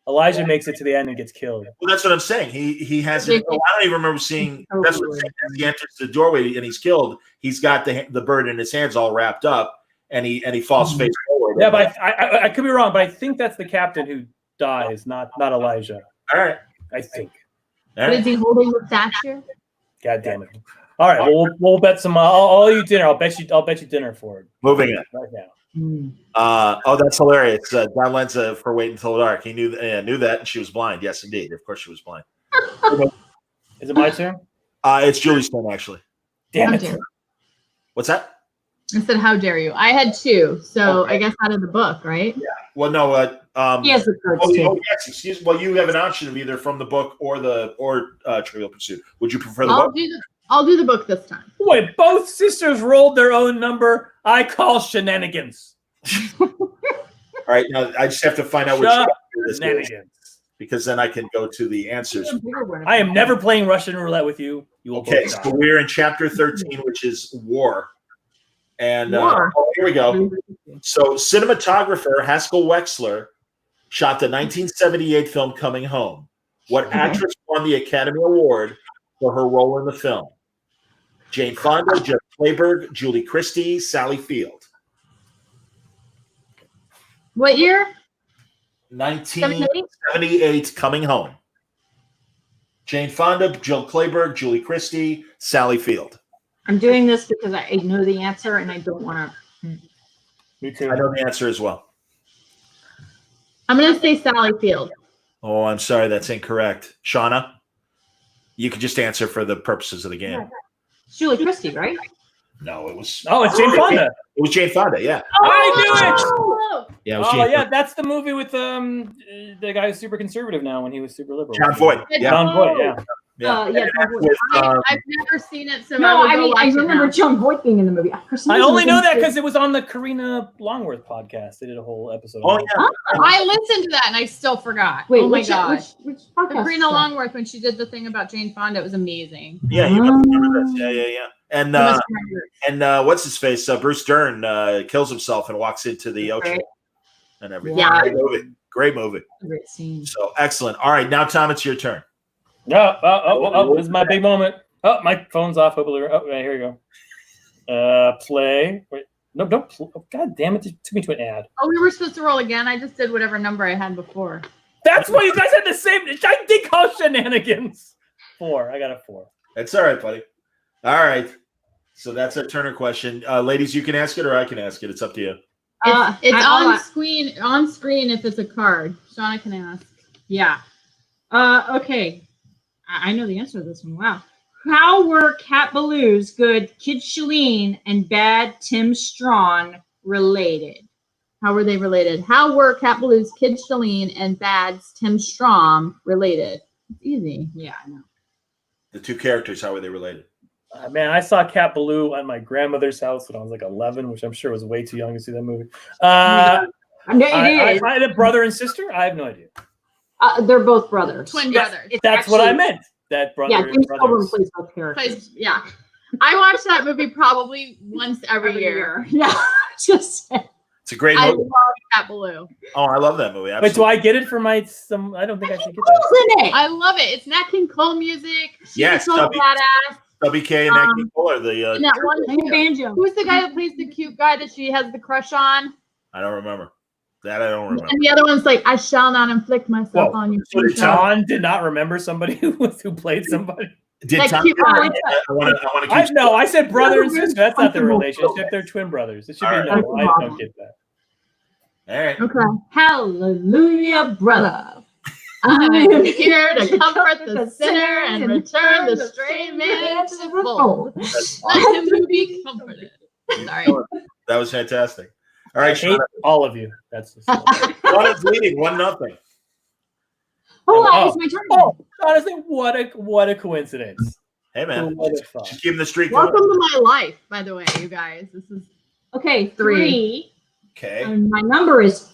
Elijah makes it to the end and gets killed. Well, that's what I'm saying. He has it. I don't even remember seeing. That's what I'm saying. As he enters the doorway and he's killed, he's got the bird in his hands all wrapped up and he falls face forward. Yeah, but I could be wrong, but I think that's the captain who dies, not Elijah. All right. I think. All What is right. he holding the statue? God damn it! All right, we'll bet some. I'll eat dinner. I'll bet you dinner for it. Moving it right now. That's hilarious. Don Lenza for Wait Until Dark. He knew that, and she was blind. Yes, indeed. Of course, she was blind. Is it my turn? It's Julie's turn, actually. Damn How it! dare you. What's that? I said, how dare you? I had 2, so I guess out of the book, right? Yeah. Well, no. He has the cards too. Yes. Excuse. Well, you have an option of either from the book or Trivial Pursuit. Would you prefer the book? I'll do the book this time. Wait, both sisters rolled their own number. I call shenanigans. All right. Now I just have to find out which chapter this is, Shenanigans. because then I can go to the answers. I am never playing Russian roulette with you. You will Okay, both so die. we're in chapter 13, which is War. And War. here we go. So cinematographer Haskell Wexler shot the 1978 film Coming Home. What actress won the Academy Award for her role in the film? Jane Fonda, Jeff Clayburgh, Julie Christie, Sally Field. What year? 1978 Coming Home. Jane Fonda, Jill Clayburgh, Julie Christie, Sally Field. I'm doing this because I know the answer and I don't want to. Me too. I know the answer as well. I'm going to say Sally Field. Oh, I'm sorry, that's incorrect. Shawna, you can just answer for the purposes of the game. It's Julie Christie, right? No, it was. Oh, it's Jane Fonda. It was Jane Fonda. Yeah. I knew it. Oh, Yeah. It was Oh Jane yeah, Fonda. that's the movie with the guy who's super conservative now when he was super liberal. John Voight. Yeah. John Voight, yeah. Yeah. Yeah. With, I've never seen it, so No, I I mean I remember John Voight being in the movie. I only know that because it was on the Karina Longworth podcast. They did a whole episode. Oh on it. yeah. I listened to that and I still forgot. Wait, oh my which gosh. which The podcast? Karina Longworth, when she did the thing about Jane Fonda, it was amazing. Yeah. You remember this. Yeah. And You must remember. and what's his face? Bruce Dern kills himself and walks into the ocean Right. and everything. Yeah. Great movie. Great scene. So excellent. All right, now Tom, it's your turn. Oh, this is my big moment. Oh, my phone's off. Oh, yeah, here you go. Play. Wait, no, don't. Oh, God damn it. It took me to an ad. Oh, we were supposed to roll again. I just did whatever number I had before. That's why you guys had the same. I did call shenanigans. 4. I got a 4. That's all right, buddy. All right. So that's a Turner question. Ladies, you can ask it or I can ask it. It's up to you. It's I'll on screen. On screen if it's a card. Shawna can ask. Yeah. Okay. I know the answer to this one. Wow. How were Cat Ballew's good Kid Shalene and bad Tim Strawn related? How were they related? How were Cat Ballew's Kid Shalene and Bad's Tim Strom related? It's easy. Yeah, I know. The two characters, how were they related? Man, I saw Cat Ballou at my grandmother's house when I was like 11, which I'm sure was way too young to see that movie. I I had a brother and sister. I have no idea. they're both brothers. Twin Yes, brothers. It's That's what I actually- meant. That brother Yeah, and James Coburn brothers. plays both characters. Plays- yeah. I watch that movie probably once every year. Yeah, just It's a great I movie. love Cat Ballou. Oh, I love that movie. Wait, Absolutely. do I get it for my some? I don't think I should get that. who's in it? I love it. It's Nat King Cole music. She's Yes, so Stubby. badass. WK and Nat King Cole are the. And that one, Like a banjo. who's the guy that plays the cute guy that she has the crush on? I don't remember. That I don't remember. And the other one's like, I shall not inflict myself Whoa. on you. So John did not remember somebody who played somebody. Did That Tom? cute guy. I want to I keep. no, I said brother and sister. That's not the relationship. They're twin brothers. It should be All no. I don't get that. All right. Okay. Hallelujah, brother. I am here to comfort the sinner and return the stray man to the fold. Let him be comforted. Sorry. That was fantastic. All I right, hate Shawna. all of you. That's the Shawna's leading 1-0. Oh, it's my turn. Oh, honestly, what a coincidence. Hey man, Who would have thought? just keeping the streak going. Welcome to my life, by the way, you guys. This is Okay, 3. Okay. And my number is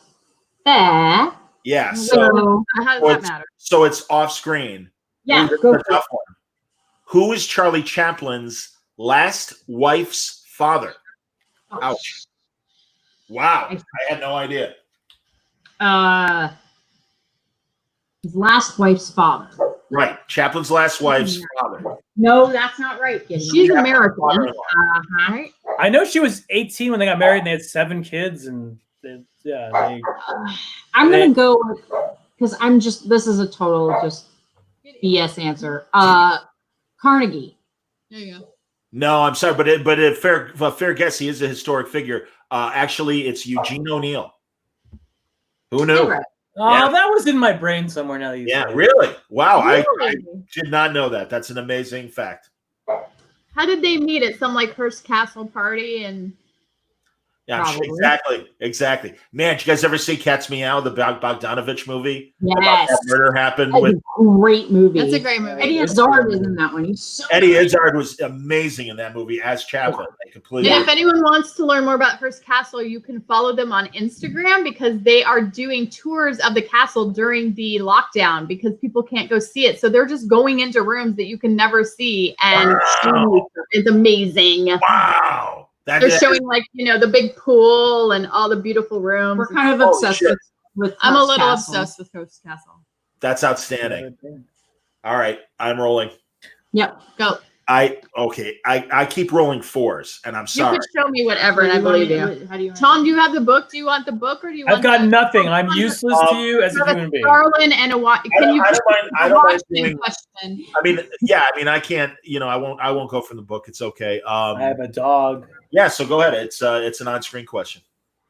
fair. Yeah. So So, how does Well, that matter? so it's off screen. yeah, This is go a for it. tough one. Who is Charlie Chaplin's last wife's father? Oh, Ouch. Wow. I had no idea. His last wife's father. Right. Chaplin's last wife's father. No, that's not right. Gideon. She's American. Father-in-law. Right? I know she was 18 when they got married and they had 7 kids and they, I'm They- gonna go with because this is a total just BS answer. Carnegie. There you go. No, I'm sorry, but a fair guess. He is a historic figure. Actually, it's Eugene O'Neill. Who knew? Right. Oh, Yeah. that was in my brain somewhere now. That you Yeah, say it. really? Wow, Really? I did not know that. That's an amazing fact. How did they meet at some like Hearst Castle party? And Yeah, I'm sure, exactly. Man, did you guys ever see Cat's Meow, the Bogdanovich movie? Yes. About that murder happened That's with a great movie. that's a great movie. Eddie Izzard is in that one. He's so Eddie good. Izzard was amazing in that movie as Chaplin. They completely. And if anyone wants to learn more about Hearst Castle, you can follow them on Instagram because they are doing tours of the castle during the lockdown because people can't go see it. So they're just going into rooms that you can never see, and it's amazing. Wow. They're showing like the big pool and all the beautiful rooms. We're kind of obsessed with I'm a Hearst little Castle. obsessed with Hearst Castle. That's outstanding. All right, I'm rolling. Yep. Go. I keep rolling 4s, and I'm You sorry. could show me whatever, and I believe you. How do you? Tom, do you have the book? Do you want the book, or do you want? I've got nothing. I'm useless to you as a human being. Garland and a can you? I don't mind doing. Question. I mean, I can't. I won't go from the book. It's okay. I have a dog. Yeah, so go ahead. It's an on-screen question.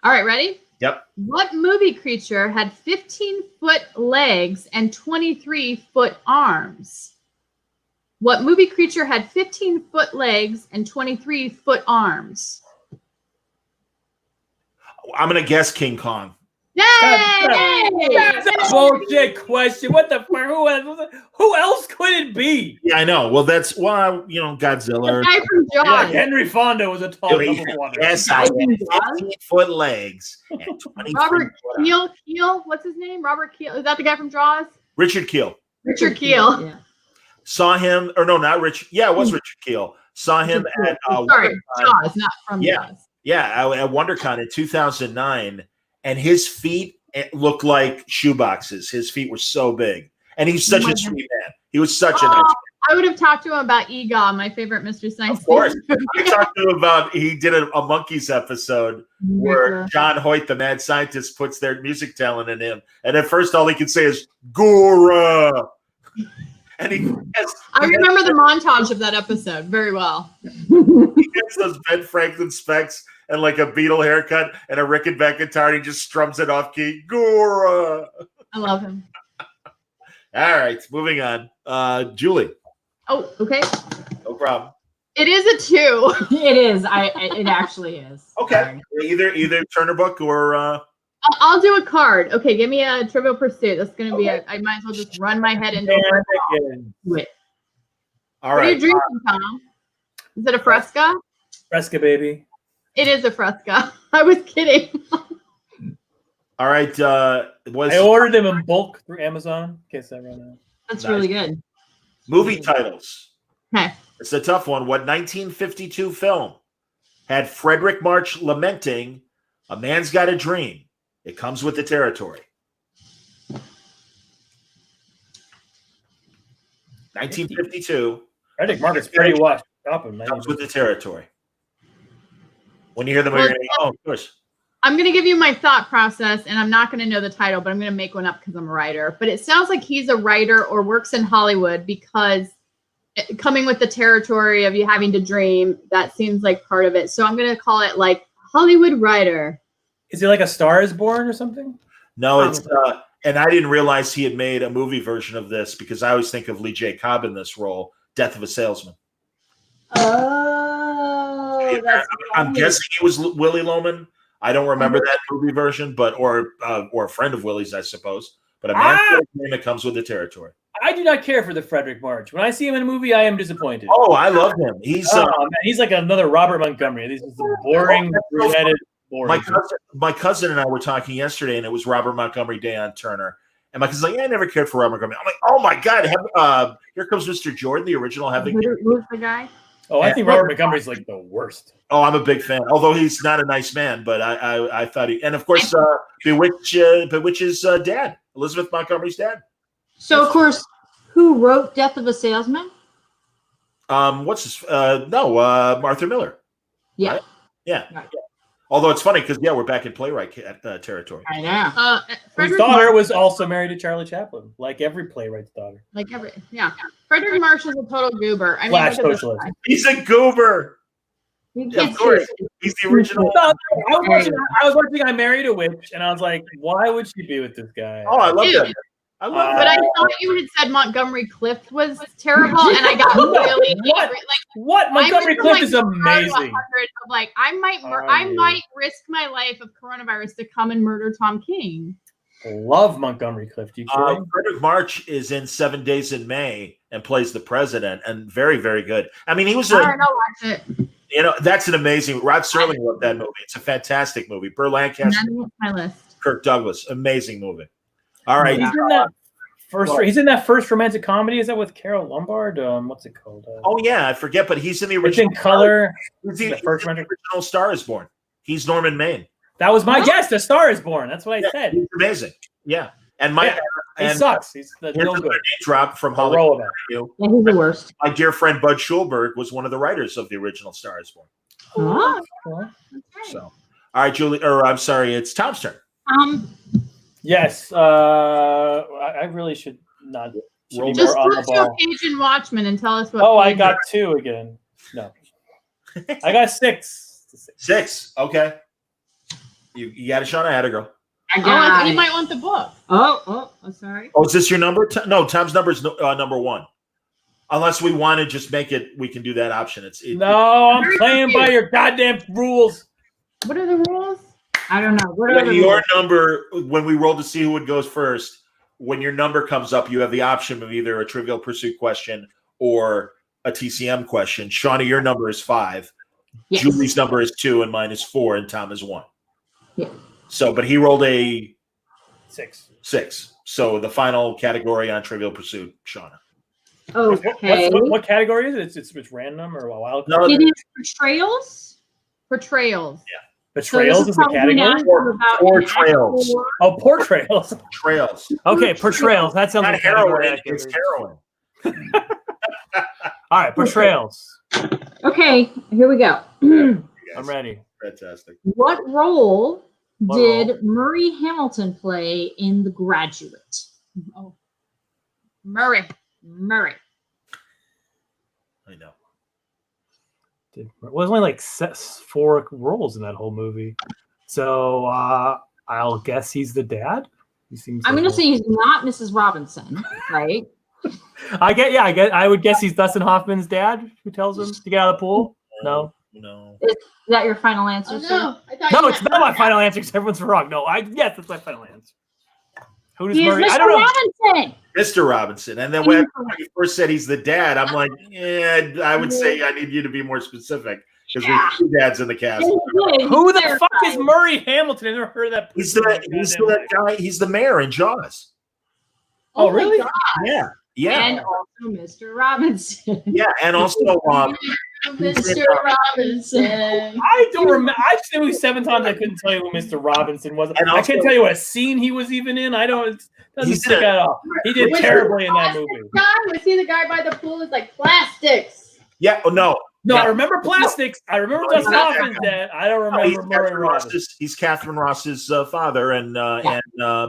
All right, ready? Yep. What movie creature had 15-foot legs and 23-foot arms? What movie creature had 15-foot legs and 23-foot arms? I'm gonna guess King Kong. Yay! That's a bullshit question. What the fuck? Who else could it be? Yeah, I know. Well, that's Godzilla. The guy from Yeah, Jaws. Henry Fonda was a tall cup of water. Yes, I had 15-foot legs and 23 Robert foot arms. Keel. What's his name? Robert Keel. Is that the guy from Jaws? Richard Keel. Richard Keel. Yeah. Saw him, or no, not Richard. Yeah, it was Richard Keel. Saw him at Sorry, WonderCon. Jaws, not from Yeah. Jaws. Yeah, at WonderCon in 2009, and his feet looked like shoeboxes. His feet were so big, and he's such a sweet man. He was such a nice man. I would have talked to him about Egon, my favorite Mystery Science. Of course. I talked to him about, he did a Monkeys episode where John Hoyt, the mad scientist, puts their music talent in him. And at first, all he can say is, Gora. And I remember the montage of that episode very well. He gets those Ben Franklin specs and like a Beatle haircut and a Rickenbacker guitar, and he just strums it off key. Gora. I love him. All right, moving on. Julie. Oh, okay. No problem. It is a 2. It is. It actually is. Okay. Either Turner book or I'll do a card. Okay, give me a Trivial Pursuit. That's gonna be I might as well just run my head into it. All What are right. you drinking, Tom? Is it a Fresca? Fresca, baby. It is a Fresca. I was kidding. All right. I ordered them in bulk through Amazon in case I run out. That's really good. Movie titles. Okay. It's a tough one. What 1952 film had Frederick March lamenting, "A man's got a dream. It comes with the territory." 1952. Frederick Marcus pretty washed up him. Comes with the territory. When you hear the movie, you're gonna go, oh, of course. I'm going to give you my thought process, and I'm not going to know the title, but I'm going to make one up because I'm a writer. But it sounds like he's a writer or works in Hollywood because coming with the territory of you having to dream, that seems like part of it. So I'm going to call it like Hollywood writer. Is he like A Star is Born or something? No, it's and I didn't realize he had made a movie version of this because I always think of Lee J. Cobb in this role, Death of a Salesman. Oh, that's I'm guessing it was Willie Loman. I don't remember that movie version, but or a friend of Willie's, I suppose. But a man's name that comes with the territory. I do not care for the Frederick March. When I see him in a movie, I am disappointed. Oh, I love him. He's man, he's like another Robert Montgomery. This is the boring, brunetted, boring. My cousin and I were talking yesterday, and it was Robert Montgomery Day on Turner. And my cousin's like, "Yeah, I never cared for Robert Montgomery." I'm like, "Oh my God, Here Comes Mr. Jordan, the original." Who's the guy? Oh, I think Robert Montgomery's like the worst. Oh, I'm a big fan. Although he's not a nice man, but I thought he, and of course, Bewitch's dad, Elizabeth Montgomery's dad. So, of course, who wrote Death of a Salesman? What's his? Arthur Miller. Yeah. Right? Yeah. Right. Although it's funny because we're back in playwright territory. I know. Whose daughter was also married to Charlie Chaplin, like every playwright's daughter. Frederick Marsh is a total goober. I mean, Flash socialist. He's a goober. Of course, he's the original. I was watching I Married a Witch, and I was like, why would she be with this guy? Oh, I love that. I love but I thought you had said Montgomery Clift was terrible, and I got really angry. What? Montgomery Clift is amazing. I might risk my life of coronavirus to come and murder Tom King. Love Montgomery Clift. You kidding? Frederick March is in 7 Days in May and plays the president, and very, very good. I mean, he was I don't know, watch it. That's an amazing. Rod Serling wrote that movie. It's a fantastic movie. Burr Lancaster, my list. Kirk Douglas, amazing movie. All right, he's in that first romantic comedy. Is that with Carol Lombard? What's it called? Oh yeah, I forget, but he's in the original. It's in color. He's the first original Star is Born. He's Norman Maine. That was my guess. The Star is Born. That's what I said. He's amazing. Yeah, and Mike. He sucks. He's no good. Drop from Hollywood. He's the worst. My dear friend Bud Schulberg was one of the writers of the original Star is Born. So, all right, Julie, or I'm sorry, it's Tom's turn. Yes, I really should not. Just flip to a page in Watchmen and tell us what. Oh, I got 2 again. No, I got 6. 6. Okay. You got a shot. I had a girl. You might want the book. I'm sorry. Oh, is this your number? No, Tom's number is number 1. Unless we want to just make it, we can do that option. No, I'm playing by your goddamn rules. What are the rules? I don't know. When we roll to see who goes first, when your number comes up, you have the option of either a Trivial Pursuit question or a TCM question. Shawna, your number is 5. Yes. Julie's number is 2, and mine is 4, and Tom is 1. Yeah. So, but he rolled a 6. So the final category on Trivial Pursuit, Shawna. Okay. What category is it? It's random or wild? No, it is portrayals. Portrayals. Yeah. Betrayals is the category? Portrayals. Oh, portrayals. Portrayals. Okay, portrayals. That sounds like heroin. It's heroin. All right, portrayals. Okay, here we go. I'm ready. Fantastic. What role did Murray Hamilton play in The Graduate? Oh, Murray. I know. There's only like 4 roles in that whole movie, so I'll guess he's the dad. He seems. I'm going to say he's not Mrs. Robinson, right? I would guess he's Dustin Hoffman's dad, who tells him to get out of the pool. No. Is that your final answer? No, no, it's not my final answer because everyone's wrong. No, yes, that's my final answer. Who does Murray? I don't know. Mr. Robinson. And then when you first said he's the dad, I'm like, I would say I need you to be more specific because there's 2 dads in the cast. Who the fuck is Murray Hamilton? I never heard of that. He's the guy. He's the mayor in Jaws. Oh, really? Yeah. And also Mr. Robinson. Yeah, and also Mr. Robinson. I don't remember. I've seen it 7 times. I couldn't tell you who Mr. Robinson was. And I can't tell you what scene he was even in. I don't. It doesn't stick at all. He did terribly in that movie. Was he the guy by the pool with like plastics? Yeah. Oh no. No, I remember plastics. I remember Dustin Hoffman's dad. I don't remember Murray Robinson. He's Catherine Ross's father and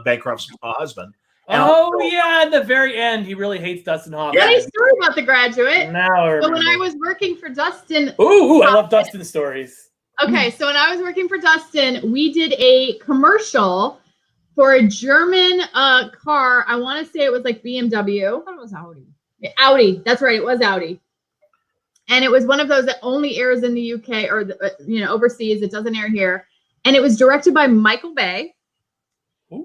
Bancroft's husband. At the very end, he really hates Dustin Hoffman. Funny story about The Graduate. So when I was working for Dustin. Ooh, I love Dustin stories. Okay, so when I was working for Dustin, we did a commercial for a German car. I want to say it was like BMW. I thought it was Audi. Audi. That's right. It was Audi. And it was one of those that only airs in the UK or overseas. It doesn't air here. And it was directed by Michael Bay.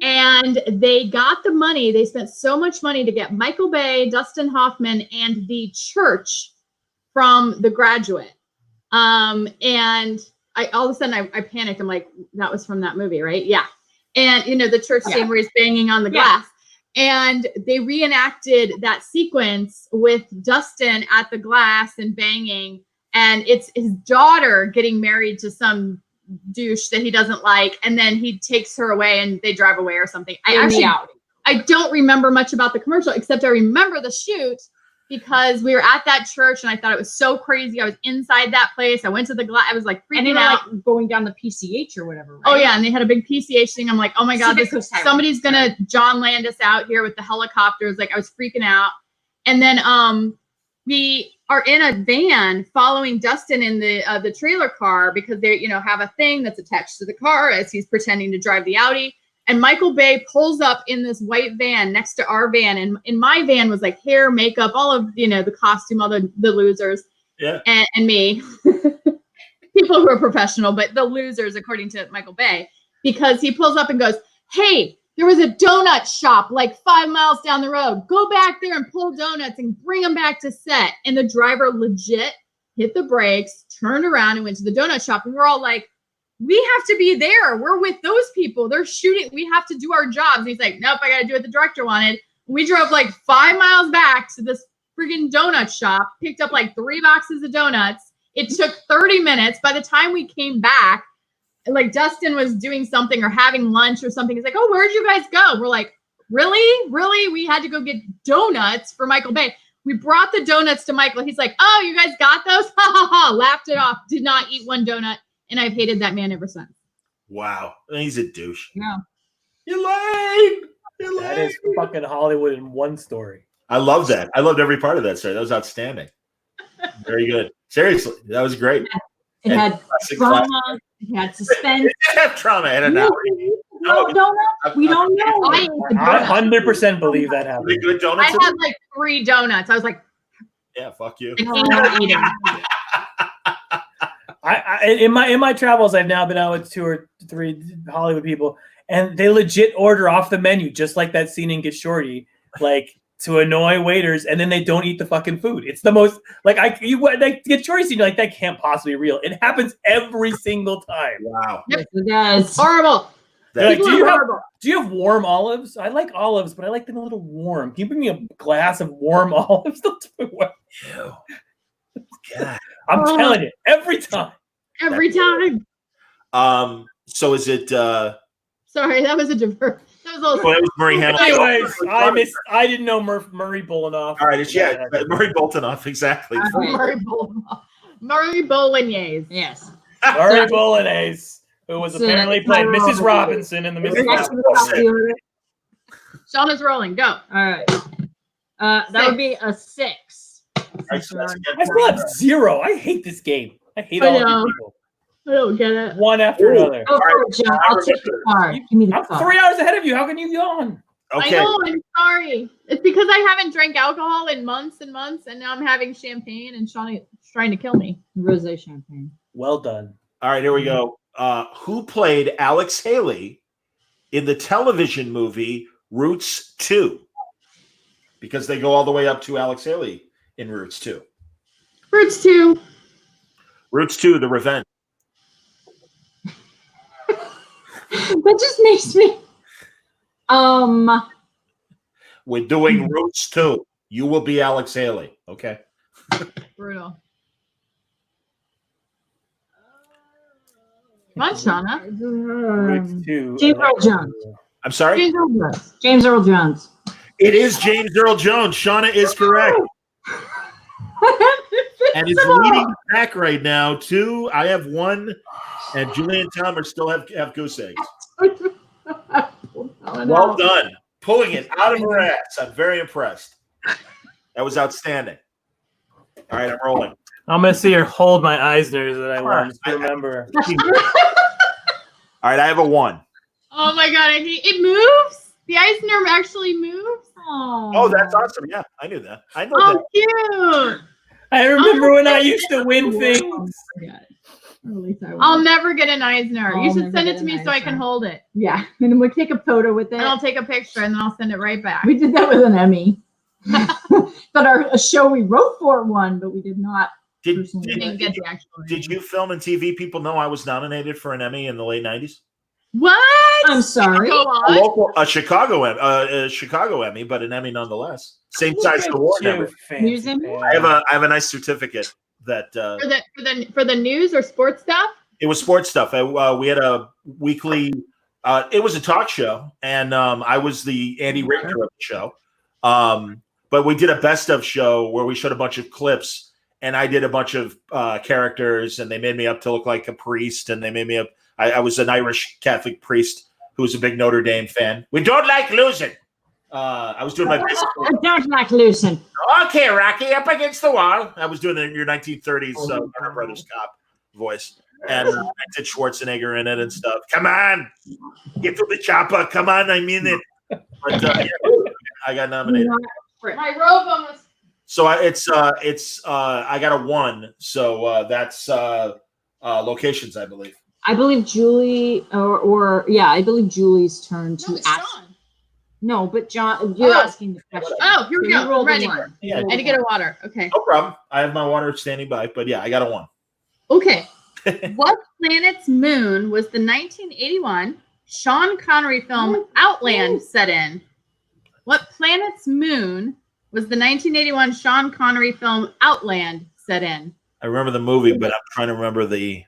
And they got the money. They spent so much money to get Michael Bay, Dustin Hoffman, and the church from The Graduate. And I all of a sudden I panicked. I'm like, that was from that movie, right? Yeah. And the church scene where he's banging on the glass. And they reenacted that sequence with Dustin at the glass and banging. And it's his daughter getting married to some douche that he doesn't like, and then he takes her away and they drive away or something. I don't remember much about the commercial except I remember the shoot because we were at that church and I thought it was so crazy. I was inside that place. I went to the glass. I was like freaking out. Like going down the PCH or whatever. Right? Oh yeah, and they had a big PCH thing. I'm like, oh my god, somebody's gonna John land us out here with the helicopters. Like I was freaking out. And then we are in a van following Dustin in the trailer car because they have a thing that's attached to the car as he's pretending to drive the Audi. And Michael Bay pulls up in this white van next to our van. And in my van was like hair, makeup, all of, the costume, all the losers. Yeah. And me. People who are professional, but the losers, according to Michael Bay. Because he pulls up and goes, hey, there was a donut shop like 5 miles down the road. Go back there and pull donuts and bring them back to set. And the driver legit hit the brakes, turned around and went to the donut shop. And we're all like, we have to be there. We're with those people. They're shooting. We have to do our jobs. And he's like, nope, I got to do what the director wanted. We drove like 5 miles back to this friggin' donut shop, picked up like 3 boxes of donuts. It took 30 minutes. By the time we came back, like Dustin was doing something or having lunch or something. He's like, oh, where'd you guys go? We're like, really? Really? We had to go get donuts for Michael Bay. We brought the donuts to Michael. He's like, oh, you guys got those? Ha ha ha. Laughed it off. Did not eat one donut. And I've hated that man ever since. Wow. He's a douche. Yeah. You're lame. That is fucking Hollywood in one story. I love that. I loved every part of that story. That was outstanding. Very good. Seriously, that was great. It had drama. It had suspense. It did have trauma. And No, we don't know. I 100% believe that happened. Good donuts. I had like 3 donuts. I was like, yeah, fuck you. In my travels, I've now been out with 2 or 3 Hollywood people, and they legit order off the menu, just like that scene in Get Shorty, like to annoy waiters, and then they don't eat the fucking food. It's the most Get Shorty scene, like that can't possibly be real. It happens every single time. Wow. Yes, it does. horrible. Like, do you have warm olives? I like olives, but I like them a little warm. Can you bring me a glass of warm olives? Ew. God. I'm telling you, every time. Every time. So is it Sorry, that was a divert. That was a little. well, it was Murray Hamilton. Anyways, I didn't know Murray Bolinoff. All right, it's Murray Boltonoff, exactly. Murray Bolognese. Yes. Murray Bolognese, who was apparently playing Mrs. Robinson in the Mrs. Robinson. Shawna's rolling. Go. All right. That would be a 6. I still have 0. I hate this game. I hate all of you people. I don't get it. One after another. Go for it, John. I'll take the car. Give me the I'm car. 3 hours ahead of you. How can you yawn? Okay. I know. I'm sorry. It's because I haven't drank alcohol in months and months, and now I'm having champagne, and Shawna's trying to kill me. Rosé champagne. Well done. All right, here we go. Who played Alex Haley in the television movie Roots 2? Because they go all the way up to Alex Haley in Roots 2. Roots 2. Roots 2, The Revenge. That just makes me. We're doing Roots 2. You will be Alex Haley. Okay. Brutal. Come on, Shawna. Roots 2. James Earl Jones. I'm sorry? James Earl Jones. It is James Earl Jones. Shawna is correct. And is leading the pack right now. 2. I have 1. And Julie and Tom still have goose eggs. Well done. Pulling it out of her ass. I'm very impressed. That was outstanding. All right, I'm rolling. I'm going to see her hold my Eisners that I want to remember. All right, I have a 1. Oh my god, it moves. The Eisner actually moves. Oh, that's awesome. Yeah, I knew that. I know Oh, that. cute. I remember when I used to win things. I'll never get an Eisner. You should send it to me so I can hold it. Yeah, and then we'll take a photo with it. And I'll take a picture and then I'll send it right back. We did that with an Emmy. But a show we wrote for won, but we did not. Did you film and TV people know I was nominated for an Emmy in the late 90s? What? I'm sorry. Go on. A Chicago Emmy, but an Emmy nonetheless. Same size award number. I have a nice certificate that for the news or sports stuff. It was sports stuff. We had a weekly. It was a talk show, and I was the Andy Richter of the show. but we did a best of show where we showed a bunch of clips, and I did a bunch of characters, and they made me up to look like a priest, and they made me up. I was an Irish Catholic priest who was a big Notre Dame fan. We don't like losing. I was doing my best. I don't like losing. Okay, Rocky, up against the wall. I was doing your 1930s Warner Brothers cop voice. And I did Schwarzenegger in it and stuff. Come on, get to the chopper. Come on, I mean it. But yeah, I got nominated. My robe almost. So I got a 1. So that's locations, I believe. I believe Julie, I believe Julie's turn to ask. No, but John, you're asking the question. Oh, here we go. I'm ready. Yeah, I had to get a water. Okay. No problem. I have my water standing by. But yeah, I got a 1. Okay. What planet's moon was the 1981 Sean Connery film Outland set in? What planet's moon was the 1981 Sean Connery film Outland set in? I remember the movie, but I'm trying to remember the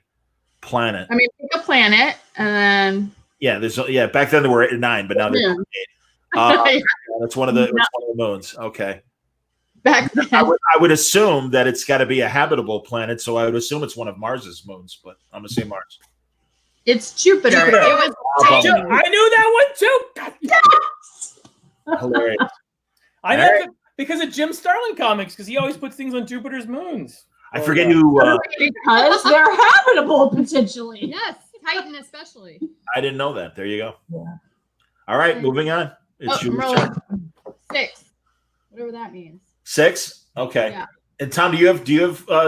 planet. I mean, pick a planet, and then back then there were 8 or 9, but now there's 8. That's one of the moons. Okay. Back then. I would assume that it's got to be a habitable planet, so I would assume it's one of Mars's moons, but I'm gonna say Mars. It's Jupiter. It was. I knew that one too. Hilarious. I know that because of Jim Starlin comics, because he always puts things on Jupiter's moons. I forget who. Because they're habitable potentially. Yes, Titan especially. I didn't know that. There you go. Yeah. All right, moving on. It's I'm rolling. 6. Whatever that means. 6. Okay. Yeah. And Tom, do you have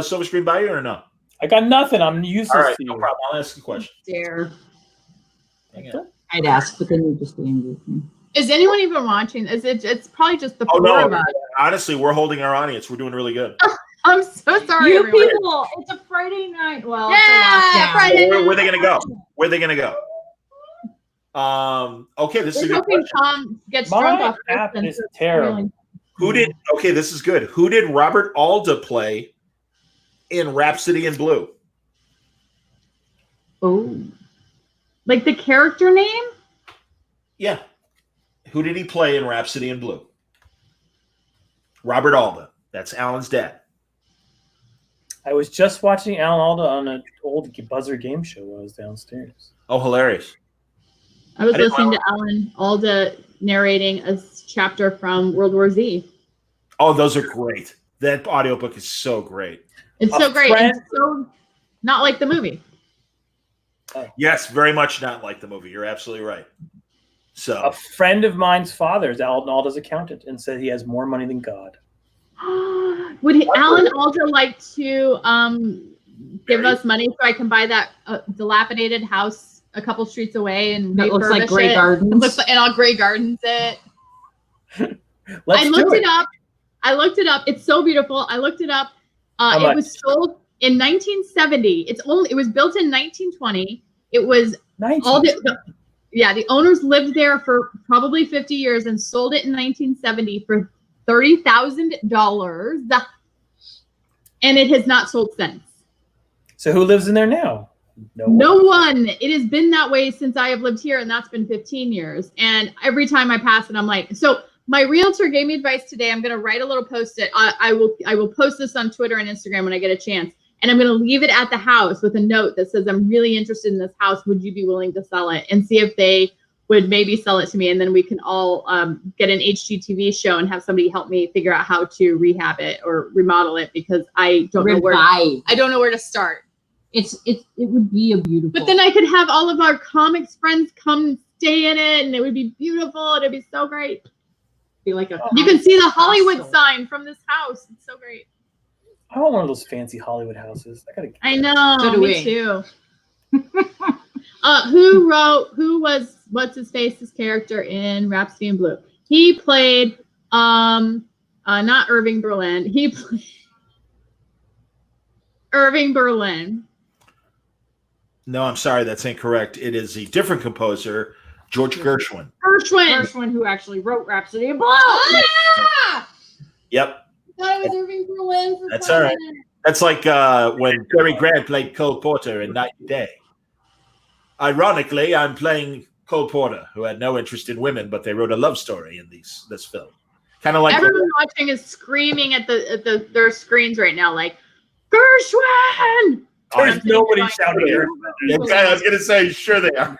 Silver Screen by you or no? I got nothing. I'm useless. All right, to you. no problem. I'll ask a question. Dare. I'd ask, but then you'd just be angry with me. Is anyone even watching? It's probably just the 4 no! of us. Honestly, we're holding our audience. We're doing really good. I'm so sorry, You everyone. people, it's a Friday night. Well, Yeah, it's a lockdown. Friday Where are they gonna go? Where are they gonna go? Okay, this is a We're good hoping question. Tom gets drunk My off app this. is terrible. Okay, this is good. Who did Robert Alda play in Rhapsody in Blue? Oh, like the character name? Yeah. Who did he play in Rhapsody in Blue? Robert Alda. That's Alan's dad. I was just watching Alan Alda on an old buzzer game show while I was downstairs. Oh, hilarious. I was listening to Alan Alda narrating a chapter from World War Z. Oh, those are great. That audiobook is so great. It's so great. It's so not like the movie. Yes, very much not like the movie. You're absolutely right. So a friend of mine's father is Alan Alda's accountant and said he has more money than God. Would Alan Alda like to give us money so I can buy that dilapidated house a couple streets away and that looks like Grey it? Gardens? And I'll Grey Gardens it. I looked it up. It's so beautiful. I looked it up. It was sold in 1970. It was built in 1920. It was all the owners lived there for probably 50 years and sold it in 1970 for $30,000, and it has not sold since. So who lives in there now? No one. It has been that way since I have lived here, and that's been 15 years. And every time I pass it, I'm like, so my realtor gave me advice today. I'm going to write a little post-it. I will post this on Twitter and Instagram when I get a chance. And I'm going to leave it at the house with a note that says, I'm really interested in this house. Would you be willing to sell it? And see if they would maybe sell it to me. And then we can all get an HGTV show and have somebody help me figure out how to rehab it or remodel it, because I don't know where to start. It would be a beautiful. But then I could have all of our comics friends come and stay in it, and it would be beautiful. It'd be so great. Be like you can see the Hollywood sign from this house. It's so great. I want one of those fancy Hollywood houses. I know. So do me too. Who was what's his face's character in Rhapsody in Blue? He played not Irving Berlin. He played Irving Berlin. no, I'm sorry, that's incorrect. It is a different composer, George Gershwin. Gershwin, who actually wrote Rhapsody in Blue. Ah! Yep. I thought it was Irving Berlin. That's all right. That's like when Cary Grant played Cole Porter in Night and Day. Ironically, I'm playing Cole Porter, who had no interest in women, but they wrote a love story in this film. Kind of like everyone watching is screaming at their screens right now, like Gershwin. There's nobody shouting here. I was gonna say, sure they are.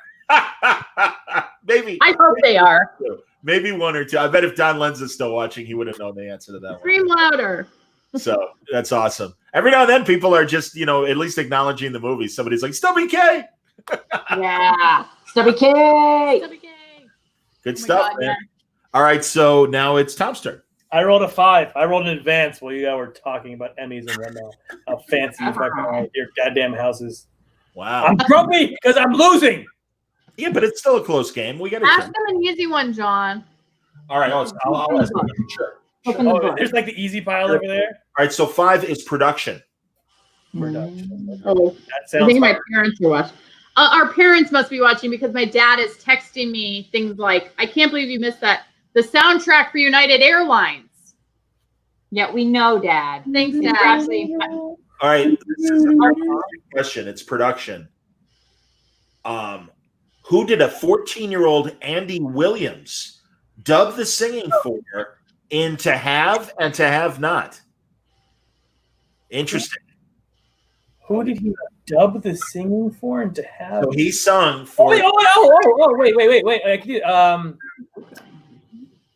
Maybe. I hope they are. Maybe one or two. I bet if Don Lenz is still watching, he would have known the answer to that Scream one. louder. So that's awesome. Every now and then, people are just, at least acknowledging the movie. Somebody's like, Stubby K. Yeah. Stubby K. Stubby K. Good stuff, man. Yeah. All right, so now it's Tom's turn. I rolled a 5. I rolled in advance while you guys were talking about Emmys and whatnot. How fancy fucking your goddamn houses. Wow. I'm grumpy because I'm losing. Yeah, but it's still a close game. We got to ask them an easy one, John. All right, I'll ask them. Sure. Oh, there's like the easy pile over there. All right, so 5 is production. Oh, I think my parents are watching. Our parents must be watching because my dad is texting me things like, I can't believe you missed that. The soundtrack for United Airlines. Yeah, we know, Dad. Thanks, Dad. All right, this is a question. It's production. Who did a 14-year-old Andy Williams dub the singing for in To Have and To Have Not? Interesting. Who did he dub the singing for and To Have? So he sung for. Wait! I can do.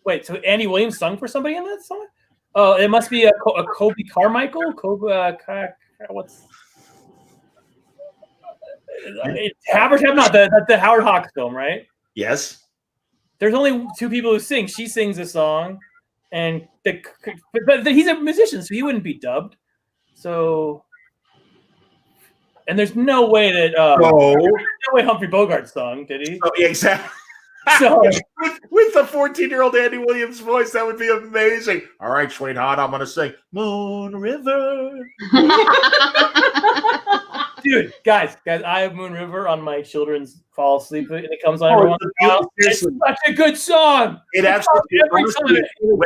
Wait. So Andy Williams sung for somebody in that song? Oh, it must be a Kobe Carmichael. What's? Have or Have Not, the Howard Hawks film, right? Yes. There's only 2 people who sing. She sings a song, and but he's a musician, so he wouldn't be dubbed. So, and there's no way that there's no way Humphrey Bogart sung, did he? Oh, yeah, exactly. So with the 14-year-old Andy Williams voice, that would be amazing. All right, sweetheart, I'm gonna sing Moon River. Dude, guys, I have Moon River on my children's fall asleep, and it comes on every once in a while. It's such a good song. It absolutely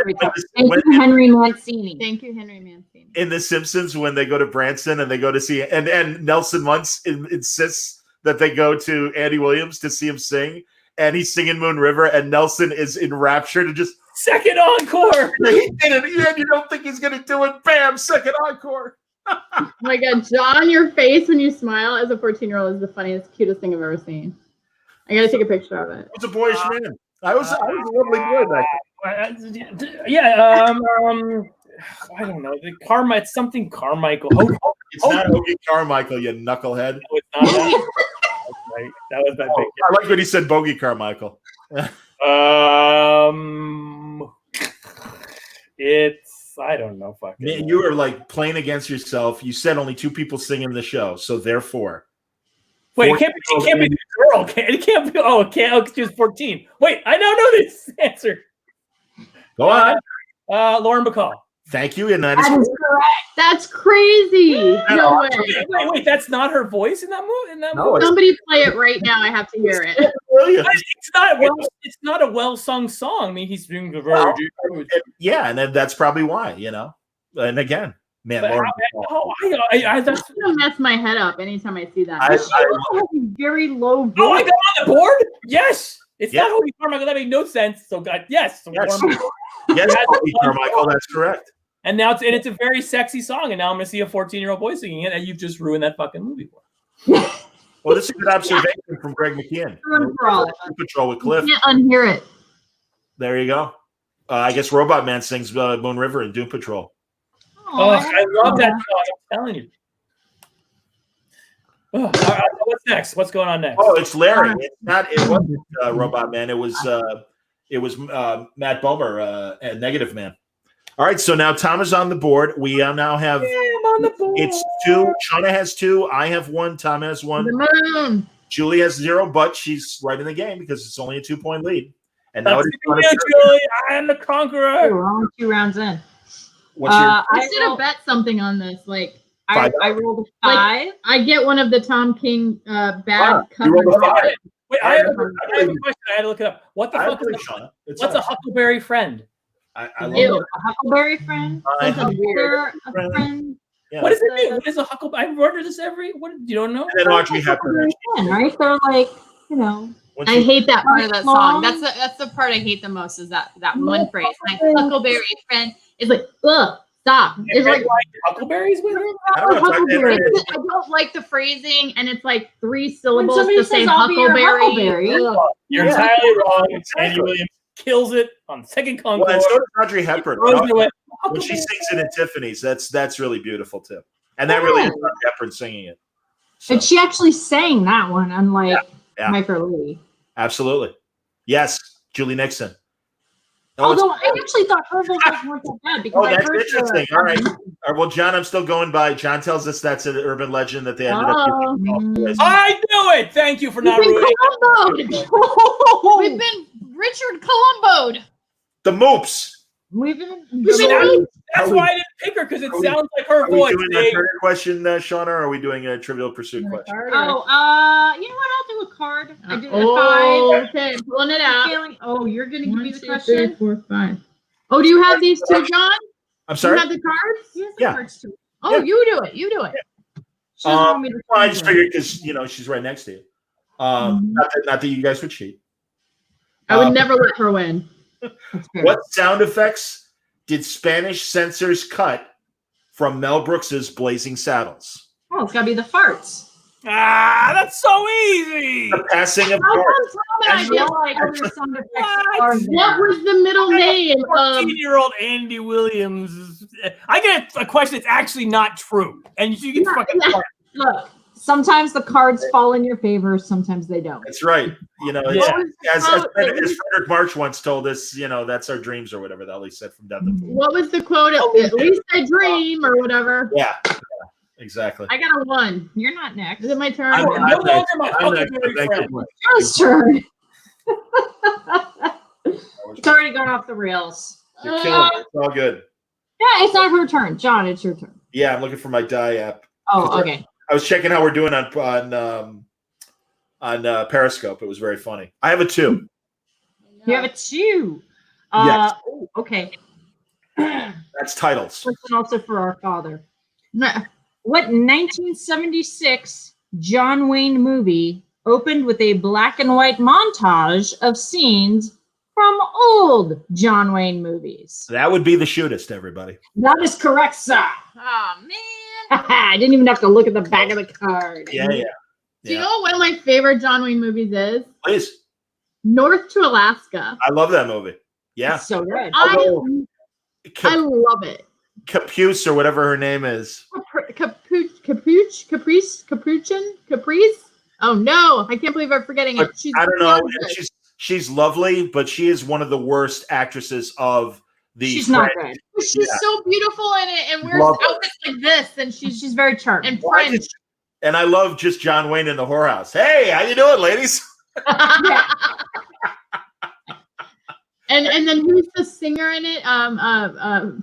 every time. Thank you, Henry Mancini. Thank you, Henry Mancini. In The Simpsons, when they go to Branson and they go to see, and Nelson Muntz insists that they go to Andy Williams to see him sing, and he's singing Moon River, and Nelson is enraptured and just second encore. He did it, and you don't think he's gonna do it? Bam! Second encore. Oh my God, John, your face when you smile as a 14-year-old is the funniest, cutest thing I've ever seen. I gotta take a picture of it. I was a boyish man. I was a lovely boy back then. Yeah. I don't know. It's something Carmichael. It's not Hoagie Carmichael, you knucklehead. No, it's not that. Right. That was that big. I like when he said Bogey Carmichael. It's I don't know. Man, you were like playing against yourself. You said only 2 people sing in the show, so therefore. Wait, it can't be the girl. It can't be. Oh, it can't. She was 14. Wait, I don't know this answer. Go on. Lauren Bacall. Thank you, and that is correct. That's crazy. No way. Wait, that's not her voice in that movie. No, somebody play it right now. I have to hear it. It's not a well-sung song. I mean, he's doing the very yeah, and then that's probably why, And again, man, Lauren that's gonna mess my head up anytime I see that. I very low voice. Oh, I got on the board. Yes, it's not Hoagie Carmichael. That made no sense. So, yes, yes, Hoagie Carmichael. That's correct. And now it's a very sexy song, and now I'm going to see a 14-year-old boy singing it, and you've just ruined that fucking movie for me. Well, this is a good observation from Greg McKeon. Patrol with Cliff. You can't unhear it. There you go. I guess Robot Man sings Moon River in Doom Patrol. Oh, I love that song. I'm telling you. Oh, all right, what's next? What's going on next? Oh, it's Larry. It wasn't Robot Man. It was Matt Bomer and Negative Man. All right, so now Tom is on the board. We now have I'm on the board. It's 2. Shauna has 2. I have 1. Tom has 1. The moon. Julie has 0, but she's right in the game because it's only a 2-point lead. And now it's Julie. I am the conqueror. We're only 2 rounds in. I should have bet something on this. Like I rolled a 5. Like, I get one of the Tom King bad you rolled a 5. Wait, I have a question. I had to look it up. What the fuck is what's a Huckleberry Friend? I love a Huckleberry Friend. A friend. Yeah. What does it mean? What is a Huckleberry? I wonder this every. What you don't know? And then Audrey Hepburn, right? They're like, I hate that part of that song. That's the part I hate the most is that one phrase. My huckleberry friend is like, ugh, stop. It's like huckleberries with it? I don't like the phrasing, and it's like 3 syllables to say huckleberry. You're entirely wrong. Andy Williams kills it on Second Concord. Well, and so does Audrey Hepburn. When she sings it in Tiffany's, that's really beautiful too. And that really is Audrey Hepburn singing it. So. And she actually sang that one, unlike My Fair Lady. Absolutely. Yes, Julie Nixon. Although I actually thought her vocals weren't that bad because that's interesting. All right. Well, John, I'm still going by. John tells us that's an urban legend that they ended up giving. I knew it. Thank you for not ruining it. We've been Richard Columbo'd. The Moops. That's why I didn't pick her, because it sounds like her voice. Are we doing a Turner question, Shawna, or are we doing a Trivial Pursuit question? You know what? I'll do a card. I did a 5. Okay, pulling it out. You're going to give me the question? 3, 4, 5. Oh, do you have these two, John? I'm sorry? You have the cards? He has the cards too. Oh, you do it. You do it. I just figured because, she's right next to you. Not that you guys would cheat. I would never let her win. What sound effects did Spanish censors cut from Mel Brooks's Blazing Saddles? Oh, it's got to be the farts. That's so easy. The passing of cards. What was the middle name of 14-year-old Andy Williams? I get a question that's actually not true, and you get fucking look. Sometimes the cards fall in your favor. Sometimes they don't. That's right. As Frederick March once told us, that's our dreams or whatever the hell he said from Death. What was the quote? At least I dream or whatever. Yeah, exactly. I got a 1. You're not next. Is it my turn? I'm next. John's turn. It's already gone off the rails. You're killing it. It's all good. Yeah, it's not her turn. John, it's your turn. Yeah, I'm looking for my die app. Oh, okay. I was checking how we're doing on Periscope. It was very funny. I have a 2. You have a 2. Yes. Okay. That's titles. And also for our father. What 1976 John Wayne movie opened with a black and white montage of scenes from old John Wayne movies? That would be The Shootist, everybody. That is correct, sir. Oh, man. I didn't even have to look at the back of the card. Yeah. Do you know what one of my favorite John Wayne movies is? Please. North to Alaska. I love that movie. Yeah. It's so good. I love it. Capuce or whatever her name is. Caprice? Oh no, I can't believe I'm forgetting it. I don't know. She's lovely, but she is one of the worst actresses of these. She's not good. She's so beautiful in it and wears outfits like this, and she's very charming and French. And I love just John Wayne in the whorehouse. Hey, how you doing, ladies? And then who's the singer in it?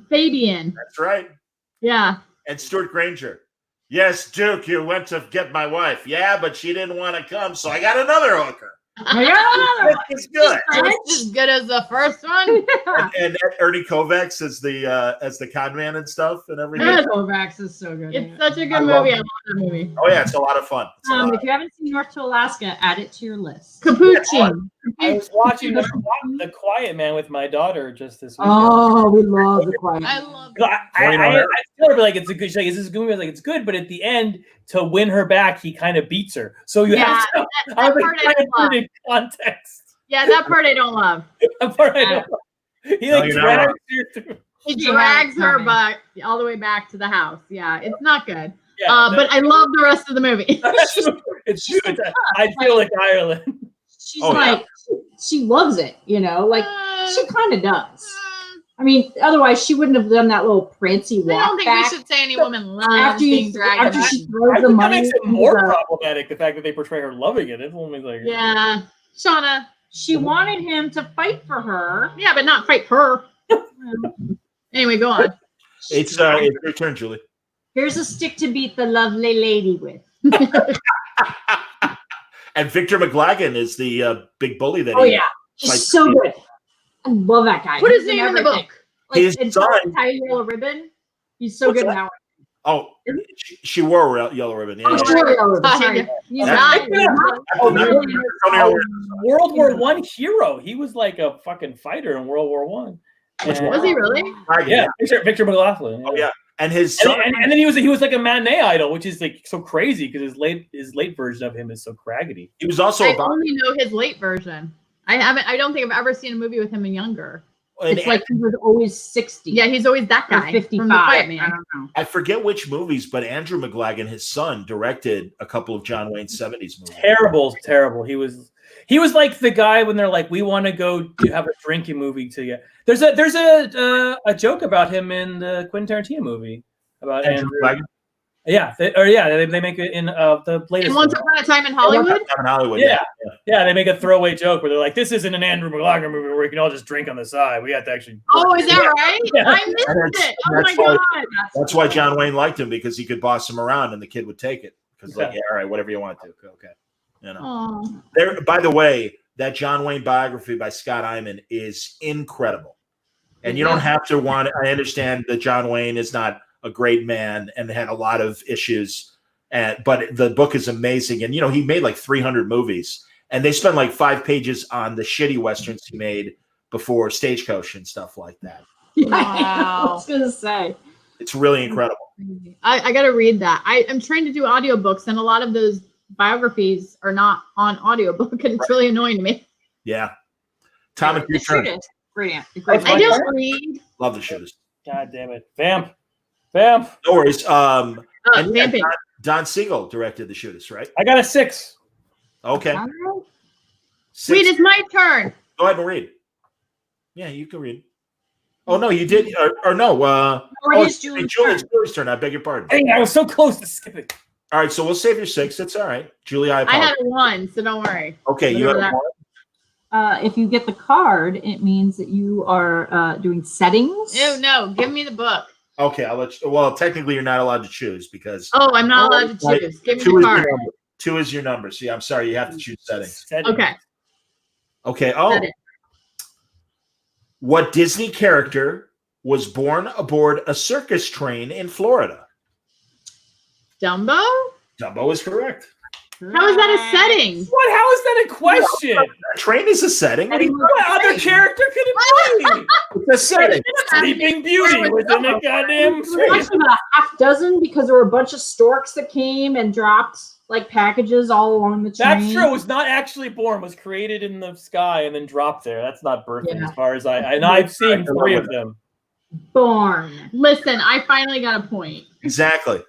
Fabian. That's right. Yeah. And Stuart Granger. Yes, Duke, you went to get my wife. Yeah, but she didn't want to come, so I got another hooker. It's good. Just as good as the first one. and Ernie Kovacs as the con man and stuff and everything. Ernie Kovacs is so good. It's such a good movie. I love that movie. Oh yeah, it's a lot of fun. If you haven't seen North to Alaska, add it to your list. Capuchin. I was watching The Quiet Man with my daughter just this week. Oh, we love The Quiet Man. I love it. I feel like it's a good. She's like, is this a good movie? I was like, it's good, but at the end, to win her back, he kind of beats her. So you have to. That part I don't love. Context. Yeah, that part I don't love. That part I don't love. He drags her through. He drags her back all the way back to the house. Yeah, it's not good. Yeah, but I love the rest of the movie. It's good. I feel like Ireland. She's she loves it, she kind of does. I mean, otherwise she wouldn't have done that little prancy walk. I don't think we should say any woman loves being dragged. After she throws the money, that makes it more problematic. The fact that they portray her loving it. It's only like Shawna. She wanted him to fight for her. Yeah, but not fight her. Anyway, go on. It's your turn, Julie. Here's a stick to beat the lovely lady with. And Victor McLagan is the big bully that. He's so good. I love that guy. Put his name in the book. His son. Tie Yellow Ribbon. He's so good in that one. Oh, she wore a yellow ribbon. Yeah, World War I hero. He was like a fucking fighter in World War I. Was he really? Yeah, Victor McLaughlin. Oh yeah, and his son, and then he was like a matinee idol, which is like so crazy because his late version of him is so craggedy. He was also. I only know his late version. I don't think I've ever seen a movie with him younger. It's like he was always 60. Yeah, he's always that guy. 55. I don't know. I forget which movies, but Andrew McLagan, his son, directed a couple of John Wayne 70s movies. Terrible. He was like the guy when they're like, we want to go to have a drinking movie together. There's a joke about him in the Quentin Tarantino movie about Andrew McLagan. Yeah, they make it in the latest. Once Upon a Time in Hollywood. Yeah, they make a throwaway joke where they're like, "This isn't an Andrew McLagan movie where we can all just drink on the side. We have to actually." Oh, is that right? Yeah. I missed it. Oh my god! That's why John Wayne liked him, because he could boss him around and the kid would take it. Because all right, whatever you want to. Okay, you know. There. By the way, that John Wayne biography by Scott Iman is incredible, and you don't have to want. I understand that John Wayne is not a great man and had a lot of issues, but the book is amazing. And he made like 300 movies, and they spent like 5 pages on the shitty westerns he made before Stagecoach and stuff like that. Wow. I was gonna say, it's really incredible. I gotta read that. I'm trying to do audiobooks, and a lot of those biographies are not on audiobook, and it's really annoying to me. Yeah. Tom, it's your turn. Great. I don't read. Love the shows. God damn it. Vamp. No worries. And Vamping. Don Siegel directed The Shootist, right? I got a 6. Okay. 6. Wait, it's my turn. Go ahead and read. Yeah, you can read. Oh, no, you did. Or no. It's Julie's turn. I beg your pardon. Dang, I was so close to skipping. All right, so we'll save your 6. It's all right. Julie, I apologize. I had a 1, so don't worry. Okay, you had a 1? If you get the card, it means that you are doing settings. Ew, no, give me the book. Okay, I'll let you. Well, technically, you're not allowed to choose because. Oh, I'm not allowed to choose. Give me the card. 2 is your number. See, I'm sorry, you have to choose settings. Okay. Okay. Oh. What Disney character was born aboard a circus train in Florida? Dumbo? Dumbo is correct. How is that a setting? What? How is that a question? A train is a setting. What other character could it be? It's a setting. Sleeping Beauty within a goddamn train. Actually about a half dozen because there were a bunch of storks that came and dropped like packages all along the train. That's true. It was not actually born. It was created in the sky and then dropped there. That's not birthing as far as I've seen 3 of them. Born. Listen, I finally got a point. Exactly.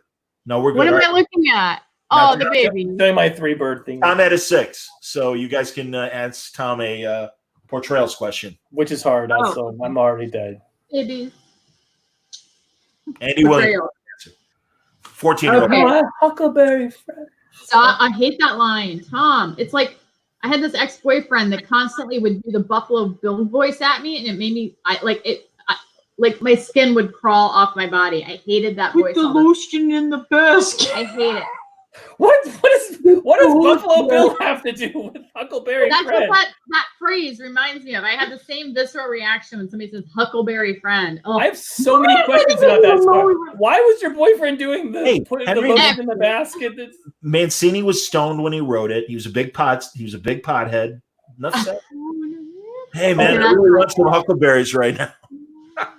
No, we're good. What am I looking at? Oh, the baby. Doing my 3 bird thing. Tom had a 6, so you guys can ask Tom a portrayals question, which is hard. Also, I'm already dead. Baby. Andy Williams. 14-year-old. Okay. Huckleberry friend. I hate that line, Tom. It's like I had this ex-boyfriend that constantly would do the Buffalo Bill voice at me, and it made me like my skin would crawl off my body. I hated that voice. Put the lotion in the basket. I hate it. What does Buffalo Bill have to do with Huckleberry That's Friend? what that phrase reminds me of. I had the same visceral reaction when somebody says Huckleberry Friend. Oh. I have so many questions about that stuff. Why was your boyfriend doing this? Putting the lotion in the basket? Mancini was stoned when he wrote it. He was a big pothead. Enough said. Hey man, I really want some huckleberries right now.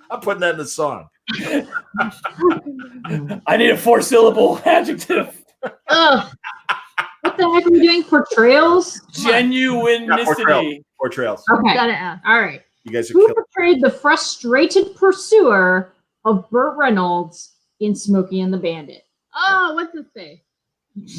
I'm putting that in the song. I need a 4-syllable adjective. Ugh. What the heck are we doing? Portrayals? Genuinicity. Portrayals. Okay. Gotta ask. All right. You guys are Who portrayed the frustrated pursuer of Burt Reynolds in Smokey and the Bandit? Oh, what's his face?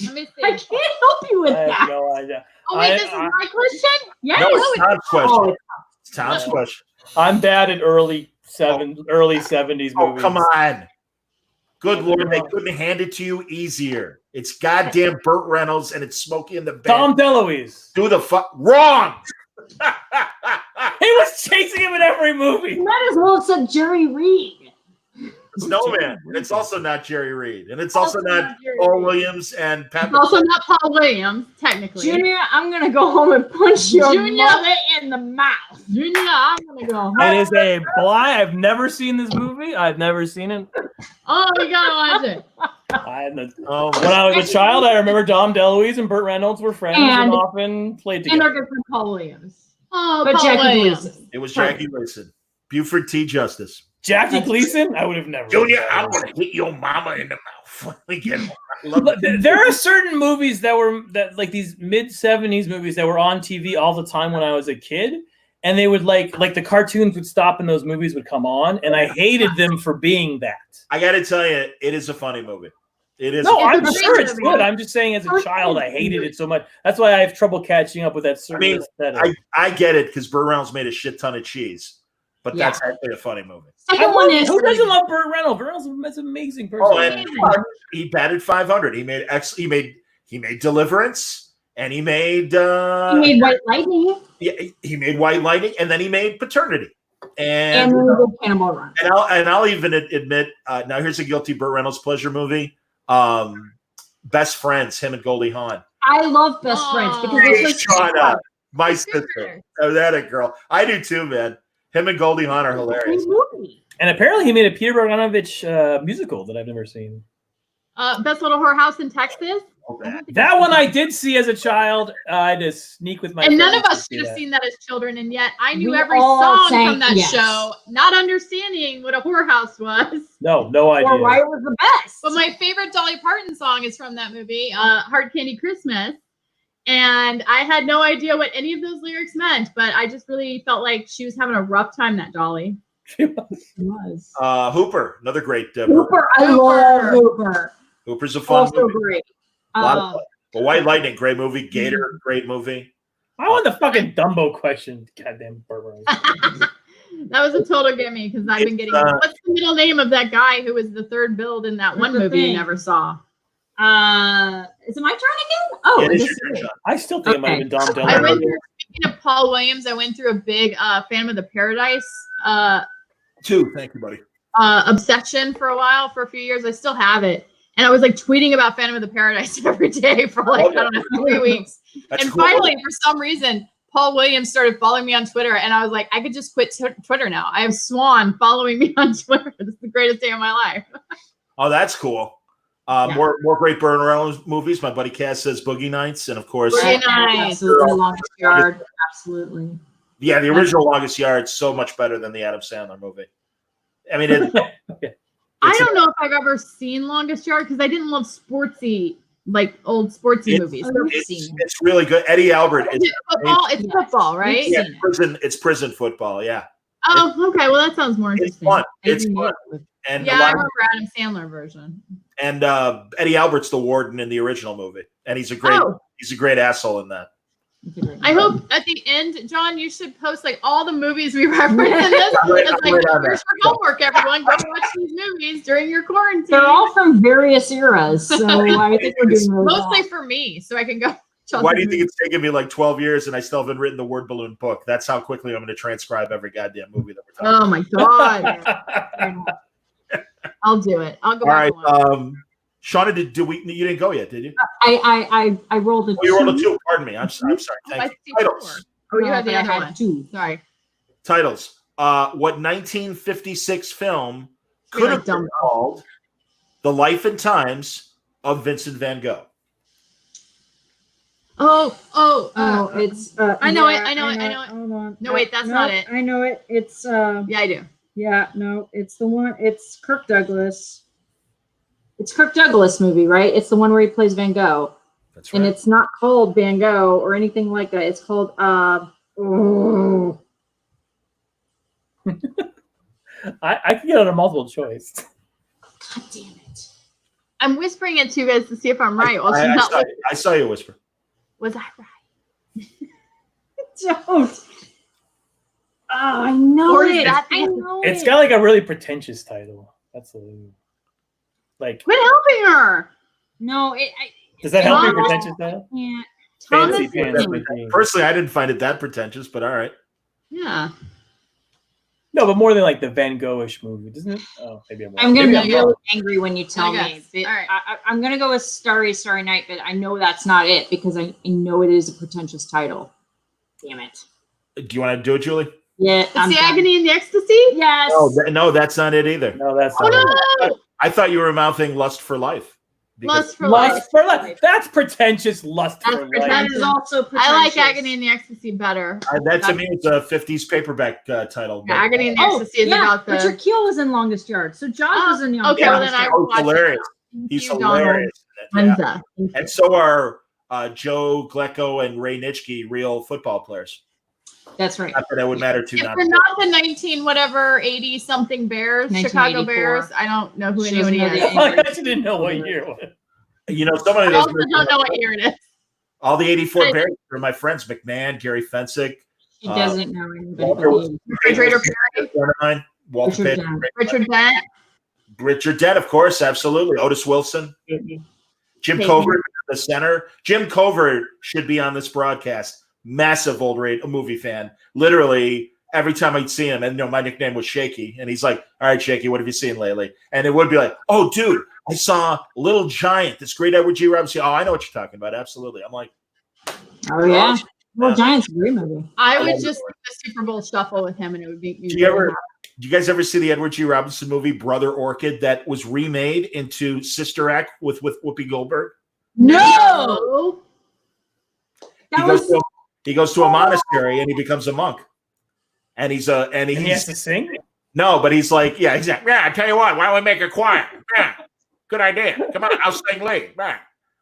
Let me see. I can't help you with I that. have no idea. Oh, wait, this is my question? Yes. No, it's Tom's question. Oh, It's Tom's question. I'm bad at early 70s movies. Oh, come on. Good Lord, they couldn't hand it to you easier. It's goddamn Burt Reynolds and it's Smokey and the Bandit. Tom DeLuise. Do the fuck wrong. He was chasing him in every movie. You might as well have said Jerry Reed. Snowman. It's also not Jerry Reed, and it's also not Paul Williams and Pat. It's also not Paul Williams, technically. Junior, I'm gonna go home and punch your mother in the mouth. Junior, I'm gonna go home. It is a lie. I've never seen this movie. I've never seen it. Oh, you gotta watch it. When I was a child, I remember Dom DeLuise and Burt Reynolds were friends and often played together. And our good friend Paul Williams. Oh, but Paul Jackie Williams. Gleason. It was Jackie Gleason. Buford T. Justice. Jackie Gleason? I would have never. Junior, I'm gonna hit your mama in the mouth. There are certain movies that like these mid-70s movies that were on TV all the time when I was a kid, and they would like the cartoons would stop and those movies would come on, and I hated them for being that. I got to tell you, it is a funny movie. It is. No, I'm sure it's good. I'm just saying, as a child, I hated it so much. That's why I have trouble catching up with that certain aesthetic. I get it because Burt Reynolds made a shit ton of cheese, but that's actually a funny movie. Second one is who doesn't love Burt Reynolds? Burt Reynolds is an amazing person. Oh, and he batted 500. He made Deliverance, and he made White Lightning. Yeah, he made White Lightning, and then he made Paternity, and Cannonball Run. And I'll even admit now here's a guilty Burt Reynolds pleasure movie. Best Friends, him and Goldie Hawn. I love Best Friends because it's Shawna, my sister. Oh, that a girl. I do too, man. Him and Goldie Hawn are hilarious. And apparently he made a Peter Bogdanovich musical that I've never seen. Best Little Whorehouse in Texas. That one I did see as a child. I had to sneak with my and friends. None of us should have seen that as children, and yet I knew every song from that show, not understanding what a whorehouse was. No idea. Or why it was the best. But my favorite Dolly Parton song is from that movie, Hard Candy Christmas. And I had no idea what any of those lyrics meant, but I just really felt like she was having a rough time, that Dolly. She was. Hooper, another great. Hooper, I love Hooper. Hooper's a fun movie. Great. A lot of fun. But White Lightning, great movie. Gator, great movie. I want the fucking Dumbo question. Goddamn Burt. That was a total gimme because I've been getting. What's the middle name of that guy who was the third build in that one movie you never saw? Is it my turn again? Oh, yeah, I still think it might have been Dom DeLuise. I went through, speaking of Paul Williams, I went through a big Phantom of the Paradise. Two, thank you, buddy. Obsession for a few years. I still have it. And I was like tweeting about Phantom of the Paradise every day for like, I don't know, 3 weeks. That's and cool. finally, for some reason, Paul Williams started following me on Twitter. And I was like, I could just quit Twitter now. I have Swan following me on Twitter. This is the greatest day of my life. Oh, that's cool. More great Burt Reynolds movies. My buddy Cass says Boogie Nights. And of course, Boogie Nights. Absolutely. Longest Yard. Absolutely. Yeah, the original Longest Yard is so much better than the Adam Sandler movie. I mean, I don't know if I've ever seen Longest Yard because I didn't love old sportsy movies. It's really good. Eddie Albert. It's football, right? Yeah, it's prison football. Yeah. Oh, okay. Well, that sounds more interesting. It's fun. And I remember Adam Sandler version. And Eddie Albert's the warden in the original movie, and he's a great asshole in that. I hope at the end, John, you should post like all the movies we reference in this. It's like, here's your homework, everyone. Go watch these movies during your quarantine. They're all from various eras, so I think we're doing really mostly for me, so I can go. Why do you think it's taken me like 12 years and I still haven't written the word balloon book? That's how quickly I'm going to transcribe every goddamn movie that we're talking about. Oh my god! I'll do it. I'll go. All right. Shawna, you didn't go yet, did you? I rolled a 2. You rolled a 2. Pardon me. I'm sorry. Thank you. Titles. Oh, you had the other one. 2. Sorry. Titles. What 1956 film could have been called The Life and Times of Vincent van Gogh? It's. I know it. Hold on. No, wait, that's not it. I know it. It's. Yeah, I do. Yeah, no, it's the one. It's Kirk Douglas. It's Kirk Douglas movie, right? It's the one where he plays Van Gogh. That's right. And it's not called Van Gogh or anything like that. It's called I can get on a multiple choice. God damn it. I'm whispering it to you guys to see if I'm right. I saw you whisper. Was I right? Don't. Oh, I know it. It's got like a really pretentious title. That's like. Quit helping her. No, does that help your pretentious title? Yeah. Personally, I didn't find it that pretentious, but all right. Yeah. No, but more than like the Van Gogh-ish movie, doesn't it? Oh, maybe I'm gonna maybe be really angry when you tell I me. guess. But All right. I'm gonna go with Starry Night, but I know that's not it because I know it is a pretentious title. Damn it. Do you want to do it, Julie? Yeah, It's the Agony and the Ecstasy? Yes. No, that's not it either. No, that's Oh, not it. no! I thought you were mouthing Lust for Life. Lust for Life. Lust for Life. That's pretentious. Lust That's for That Life. is also pretentious. I like Agony and the Ecstasy better. That to me is a 50s paperback title. Yeah, Agony and the Ecstasy is about the... Richard Keel was in Longest Yard, so Jaws was in Longest okay, Yard. well then I He's will watch hilarious. it. He's Thank you, hilarious. Donald Yeah. Menza. And so are Joe Glecko and Ray Nitschke, real football players. That's right. Not that it would matter to If not. they're not the 80 something Bears, Chicago 1984. Bears, I don't know who She doesn't anybody know is. the I actually didn't know what year it was. You know, somebody I those also don't know what year it is. all the 84 I- Bears are my friends. McMahon, Gary Fensick, She doesn't know anybody. Walter but he- Refrigerator Perry, friend of mine, Walter Richard Payton, Dent. Richard Dent. Richard Dent, of course, absolutely. Otis Wilson, Jim Peyton. Covert, the center. Jim Covert should be on this broadcast. Massive old movie fan. Literally, every time I'd see him, and my nickname was Shaky, and he's like, "All right, Shaky, what have you seen lately?" And it would be like, "Oh, dude, I saw Little Giant, this great Edward G. Robinson." Oh, I know what you're talking about. Absolutely. I'm like, Oh yeah. Well, Giants a great movie. I would love just do the Super Bowl shuffle with him, and it would be. do you guys ever see the Edward G. Robinson movie Brother Orchid that was remade into Sister Act with Whoopi Goldberg? No. That was He goes to a monastery and he becomes a monk. And he has to sing? No, but he's like, yeah, exactly. Yeah, I tell you what, why don't we make a choir? Yeah, good idea. Come on, I'll sing lead. Yeah.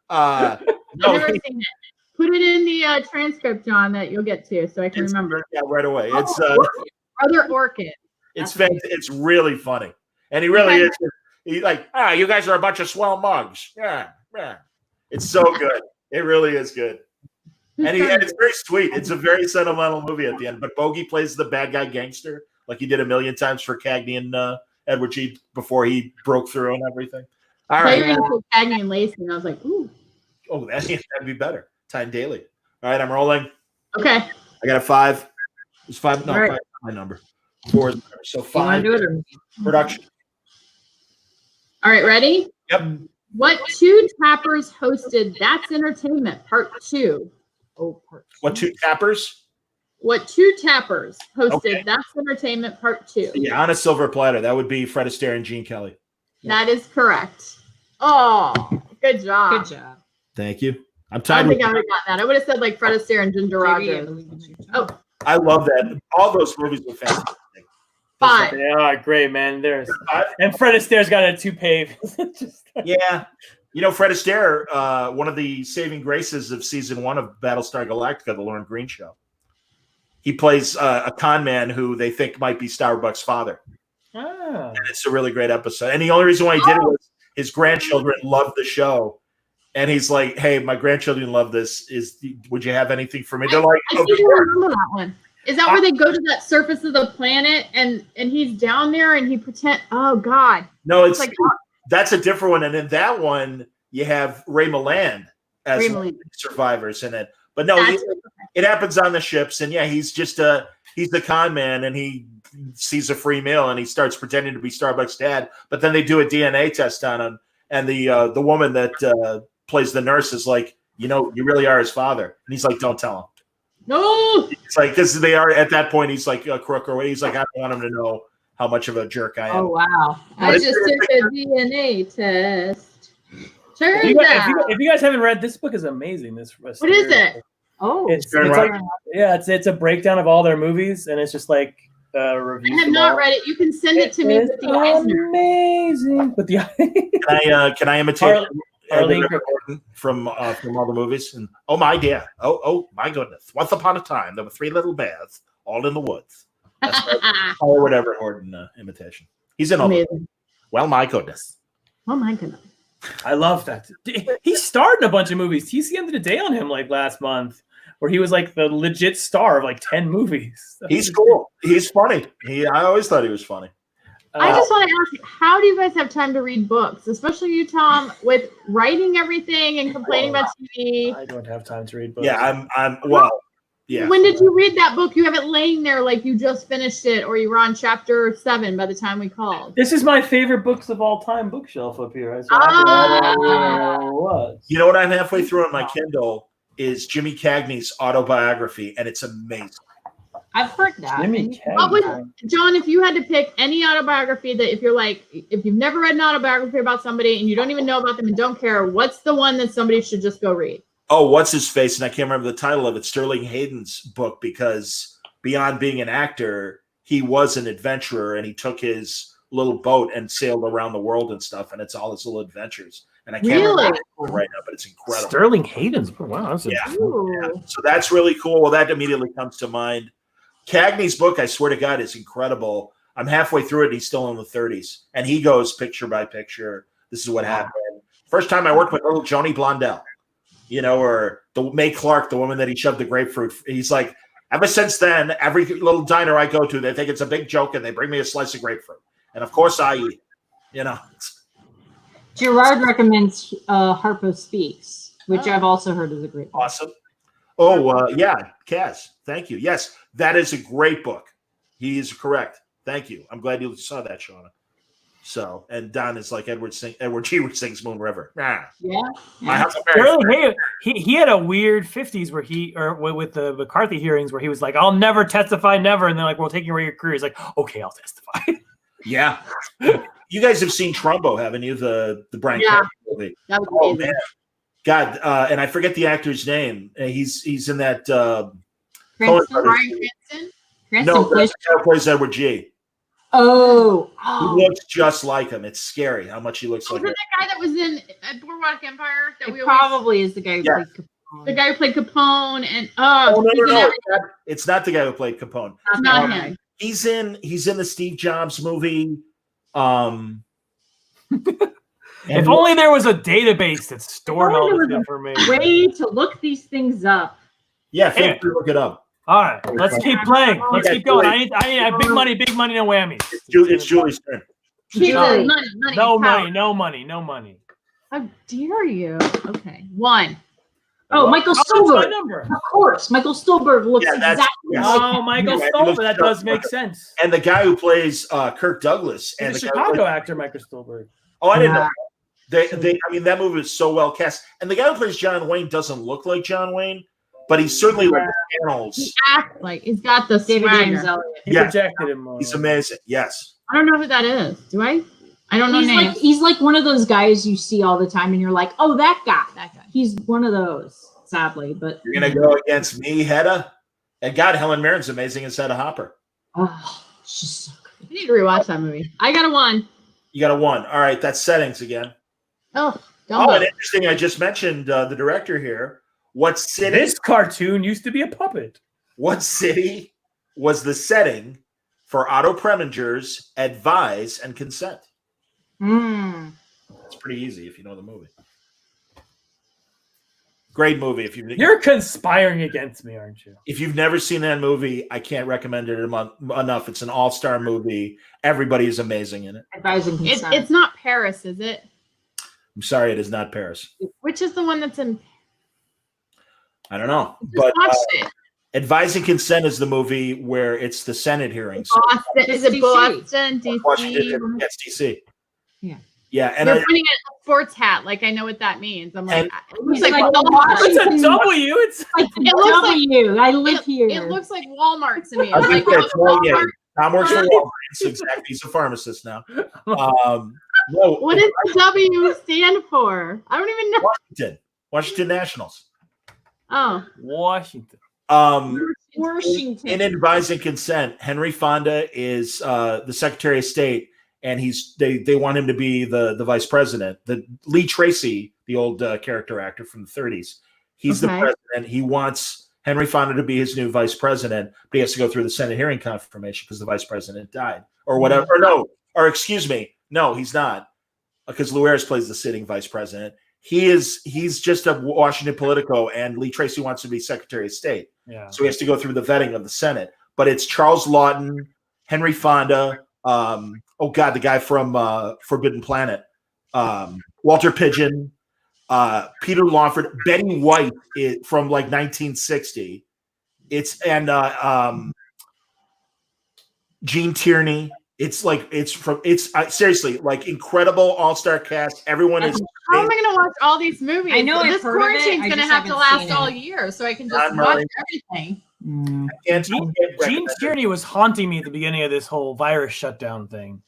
I've No, never seen it. Put it in the transcript, John, that you'll get to, so I can remember. yeah, right away. It's Brother Orchid. it's really funny, and he really is. He's like, you guys are a bunch of swell mugs. Yeah. It's so good. It really is good. And it's very sweet. It's a very sentimental movie at the end. But Bogey plays the bad guy gangster, like he did a million times for Cagney and Edward G. before he broke through and everything. All right. Cagney and Lacey, and I was like, ooh. Oh, that'd be better. Time Daily. All right, I'm rolling. Okay. I got a 5. It's 5. No, All right. 5 is my number. 4 is better. So 5. do it or- Production. All right, ready? Yep. What two tappers hosted That's Entertainment Part 2? Oh, Part 2. What 2 tappers? What two tappers hosted Okay. That's Entertainment Part 2? Yeah, on a silver platter. That would be Fred Astaire and Gene Kelly. That is correct. Oh, good job. Good job. Thank you. I'm I tied don't with think I would have got that. I would have said like Fred Astaire and Ginger Rogers. Oh, I love that. All those movies were fantastic. 5. They are great, man. There's 5? and Fred Astaire's got a toupee. Yeah. You know, Fred Astaire, one of the saving graces of season 1 of Battlestar Galactica, the Lauren Green show. He plays a con man who they think might be Starbuck's father. Ah. And it's a really great episode. And the only reason why he did it was his grandchildren loved the show. And he's like, "Hey, my grandchildren love this. Would you have anything for me?" They're like, I think I remember that one. Is that where they go to that surface of the planet and he's down there and he pretend? Oh God! "No, it's like that's a different one." And in that one, you have Ray Milland as Ray one of Milland. the survivors in it. But no, That's it happens on the ships, and yeah, he's the con man, and he sees a free meal, and he starts pretending to be Starbucks' dad. But then they do a DNA test on him, and the woman that plays the nurse is like, you really are his father, and he's like, "Don't tell him." No. It's like because they are at that point. He's like a crook, or he's like, "I don't want him to know how much of a jerk I am." Oh wow. I just took a DNA test. Turns out. If you guys haven't read this book, is amazing. What is it? Oh, It's like, it's a breakdown of all their movies, and it's just like reviews. I have not read it. You can send it to me with the Eisner. Amazing. But the Can I imitate Arlene Horton from all the movies? And oh my dear, oh my goodness! Once upon a time, there were 3 little bears, all in the woods. That's or whatever Horton imitation. He's in all. Amazing. Well, my goodness. Oh my goodness. I love that. He starred in a bunch of movies. TC ended a day on him like last month, where he was like the legit star of like 10 movies. He's cool. He's funny. I always thought he was funny. I just want to ask you, how do you guys have time to read books, especially you, Tom, with writing everything and complaining about TV? I don't have time to read books. Yeah, I'm well. Yeah. When did you read that book? You have it laying there like you just finished it, or you were on chapter 7 by the time we called. This is my favorite books of all time bookshelf up here. So you know what I'm halfway through on my Kindle is Jimmy Cagney's autobiography, and it's amazing. I've heard that. John, if you had to pick any autobiography that if you've never read an autobiography about somebody and you don't even know about them and don't care, what's the one that somebody should just go read? Oh, what's his face? And I can't remember the title of it. Sterling Hayden's book, because beyond being an actor, he was an adventurer, and he took his little boat and sailed around the world and stuff. And it's all his little adventures. And I can't remember right now, but it's incredible. Sterling Hayden's book. Wow, that's yeah. So that's really cool. Well, that immediately comes to mind. Cagney's book, I swear to God, is incredible. I'm halfway through it. And he's still in the 30s, and he goes picture by picture. This is what happened. First time I worked with little Joni Blondell. Or the May Clark, the woman that he shoved the grapefruit. He's like, ever since then, every little diner I go to, they think it's a big joke, and they bring me a slice of grapefruit. And of course I eat it, Gerard recommends Harpo Speaks, which I've also heard is a great book. Awesome. Oh, yeah, Kaz, thank you. Yes, that is a great book. He is correct. Thank you. I'm glad you saw that, Shawna. So, and Don is like Edward G. sings Moon River. Yeah. My house he had a weird 50s with the McCarthy hearings where he was like, I'll never testify, never. And they're like, we'll take away your career. He's like, okay, I'll testify. Yeah. You guys have seen Trumbo, haven't you? The Brian Kelly movie. Oh, man. God. And I forget the actor's name. He's in that. Brian Cranston? No, the guy plays Edward G. Oh, he looks just like him. It's scary how much he looks like him. Was it that guy that was in Boardwalk Empire? Probably is the guy who played Capone. The guy who played Capone, and no. It's not the guy who played Capone. It's not him. He's in the Steve Jobs movie. If only there was a database that stored all this information. Way to look these things up. Yeah, feel free to look it up. All right, let's keep playing. Let's keep going. I need big money, no whammies. It's Julie's turn. No money. How dare you? Okay, 1. Oh, Michael Stolberg. Of course, Michael Stolberg looks exactly like Oh, Michael Stolberg. That does make sense. And the guy who plays Kirk Douglas. And the Chicago actor, Michael Stolberg. Oh, I didn't know. That movie is so well cast. And the guy who plays John Wayne doesn't look like John Wayne, but he's certainly like the panels. He acts like he's got the David James Elliott. He projected him. He's amazing. Yes. I don't know who that is. Do I? I don't know names. He's like one of those guys you see all the time, and you're like, oh, that guy. He's one of those. Sadly, but you're gonna go against me, Hedda. And God, Helen Mirren's amazing as Hedda Hopper. Oh, she's so good. I need to rewatch that movie. I got a 1. You got a 1. All right, that's settings again. And interesting. I just mentioned the director here. What city? This cartoon used to be a puppet. What city was the setting for Otto Preminger's Advise and Consent? It's pretty easy if you know the movie. Great movie. You're conspiring against me, aren't you? If you've never seen that movie, I can't recommend it enough. It's an all-star movie. Everybody is amazing in it. It's not Paris, is it? I'm sorry, it is not Paris. Which is the one that's in? I don't know. But Advise and Consent is the movie where it's the Senate hearings. Boston. Is it Boston, DC? Washington, yes, DC. Yeah. Yeah, and you're putting a sports hat, like I know what that means. I'm like, it looks like it's a W. It's like W. I live here. It looks like Walmart to me. Tom works for Walmart. Exactly. He's a pharmacist now. What does the W stand for? I don't even know. Washington Nationals. Oh, Washington. Washington. In Advise and Consent, Henry Fonda is the Secretary of State. And they want him to be the vice president. The Lee Tracy, the old character actor from the 30s, he's the president. He wants Henry Fonda to be his new vice president, but he has to go through the Senate hearing confirmation because the vice president died or whatever. Excuse me, no, he's not, because Lou Ayres plays the sitting vice president. He's just a Washington Politico, and Lee Tracy wants to be Secretary of State. Yeah. So he has to go through the vetting of the Senate. But it's Charles Lawton, Henry Fonda. The guy from Forbidden Planet, Walter It's and Gene Tierney. It's seriously like incredible all-star cast. Everyone is. How am I going to watch all these movies? I know this quarantine's going to have to last all it. year, so I can just watch everything. Gene Tierney was haunting me at the beginning of this whole virus shutdown thing.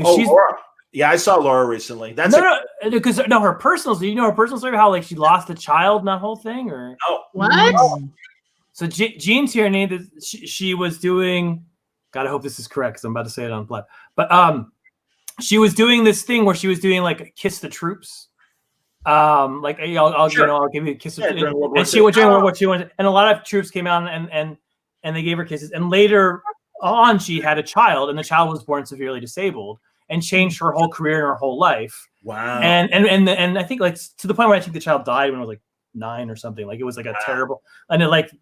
Oh, Laura. Yeah, I saw Laura recently. That's because her personal. Do you know her personal story? How like she lost a child in that whole thing, or what? So Gene Tierney, she was doing. God, I hope this is correct because I'm about to say it on live. But she was doing this thing where she was doing like Kiss the Troops. Like I'll give you a kiss. And she was doing what she wanted, and a lot of troops came out and they gave her kisses. And later on, she had a child, and the child was born severely disabled, and changed her whole career and her whole life. Wow. And I think like to the point where I think the child died when it was like 9 or something. Like it was like a terrible, and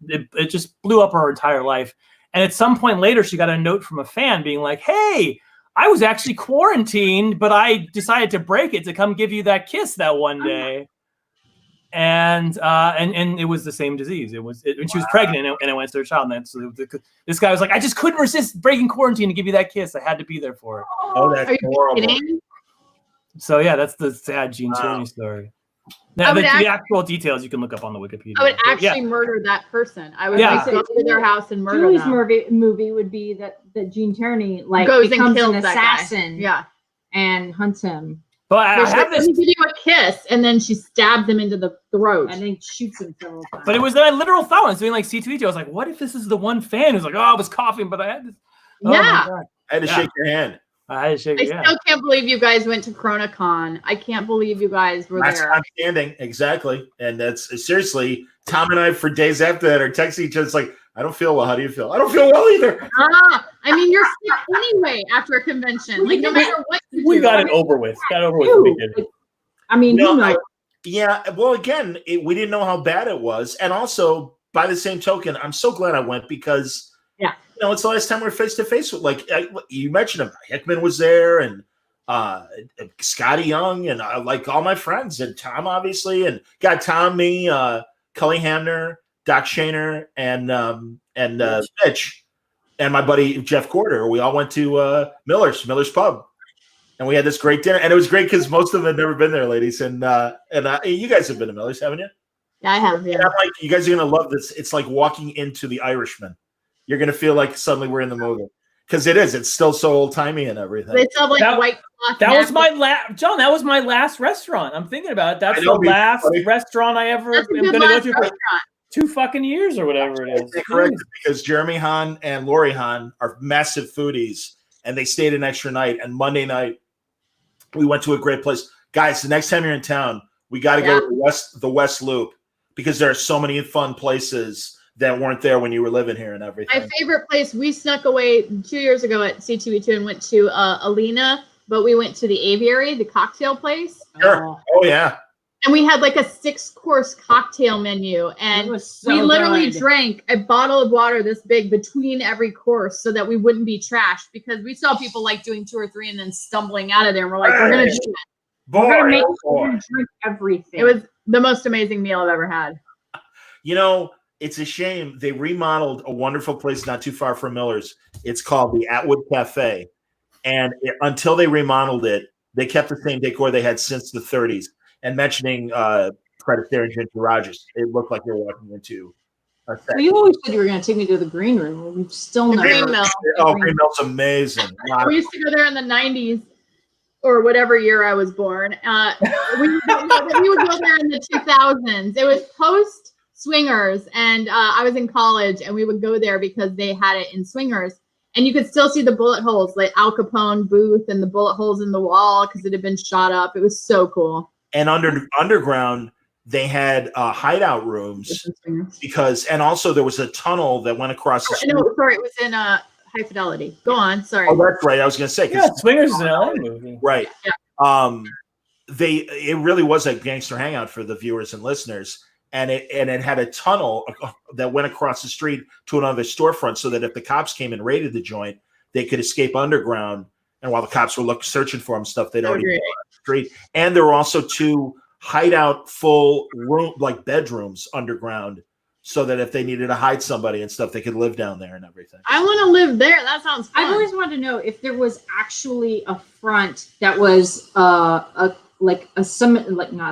it just blew up her entire life. And at some point later, she got a note from a fan being like, "Hey, I was actually quarantined, but I decided to break it to come give you that kiss that one day." And it was the same disease. And she was pregnant, and it went to her child. And so this guy was like, "I just couldn't resist breaking quarantine to give you that kiss. I had to be there for it." Oh, that's horrible. Kidding? So yeah, that's the sad Gene Tierney story. Now, the actual details you can look up on the Wikipedia. I would actually murder that person. I would go to their house and murder Julie's them. movie would be that Gene Tierney goes becomes and kills an that assassin, guy. and hunts him. But I have this. Let me give you a kiss, and then she stabs him into the throat, and then shoots him several times. But it was that literal thought when I was doing like C2E2. I was like, what if this is the one fan who's like, "Oh, I was coughing, but I had this." Yeah. I had to shake your hand. I still can't believe you guys went to CoronaCon. I can't believe you guys were Last there. time standing, exactly. And that's seriously, Tom and I for days after that are texting each other. It's like, I don't feel well. How do you feel? I don't feel well either. I mean, you're sick anyway after a convention. Like no matter what you we do. got it over with. We did. I mean, yeah. Well, again, we didn't know how bad it was, and also by the same token, I'm so glad I went because. It's the last time we're face to face with, like you mentioned him. Hickman was there, and Scotty Young, and like all my friends, and Tom obviously, and got Tom, me, Cully Hamner, Doc Shaner, and Mitch, and my buddy Jeff Corder. We all went to Miller's Pub, and we had this great dinner, and it was great because most of them had never been there, ladies, and you guys have been to Miller's, haven't you? Yeah, I have. Yeah, and I'm like, you guys are gonna love this. It's like walking into The Irishman. You're going to feel like suddenly we're in the movie because it is. It's still so old timey and everything. They still have like white cloth. That was my last, John. That was my last restaurant. I'm thinking about it. That's the last restaurant I ever am going to go to for 2 fucking years or whatever it is. That's correct, because Jeremy Hahn and Lori Hahn are massive foodies, and they stayed an extra night. And Monday night, we went to a great place. Guys, the next time you're in town, we got to go to the West Loop because there are so many fun places that weren't there when you were living here and everything. My favorite place, we snuck away 2 years ago at C2E2 and went to Alina, but we went to the Aviary, the cocktail place. Sure. Oh, yeah. And we had like a 6-course cocktail menu. And we literally drank a bottle of water this big between every course so that we wouldn't be trashed, because we saw people like doing 2 or 3 and then stumbling out of there. And we're like, we're going to do it. We're going to make you drink everything. It was the most amazing meal I've ever had. It's a shame. They remodeled a wonderful place not too far from Miller's. It's called the Atwood Cafe. And until they remodeled it, they kept the same decor they had since the 30s. And mentioning Fred Astaire and Ginger Rogers, it looked like they were walking into a set. Well, you always said you were going to take me to the green room. We've still never. Green Mill. Oh, Green Mill's amazing. We used to go there in the 90s or whatever year I was born. We would go there in the 2000s. It was post Swingers, and I was in college, and we would go there because they had it in Swingers, and you could still see the bullet holes, like Al Capone booth and the bullet holes in the wall because it had been shot up. It was so cool. And underground, they had hideout rooms and also there was a tunnel that went across the street. No, sorry, it was in High Fidelity. Go on, sorry. Oh, that's right. I was going to say, Swingers is an LA movie, right? Yeah. It really was a gangster hangout for the viewers and listeners. And it had a tunnel that went across the street to another storefront so that if the cops came and raided the joint, they could escape underground. And while the cops were searching for them, stuff they'd already put on the street. And there were also 2 hideout full room, like bedrooms underground so that if they needed to hide somebody and stuff, they could live down there and everything. I want to live there. That sounds fun. I've always wanted to know if there was actually a front that was not a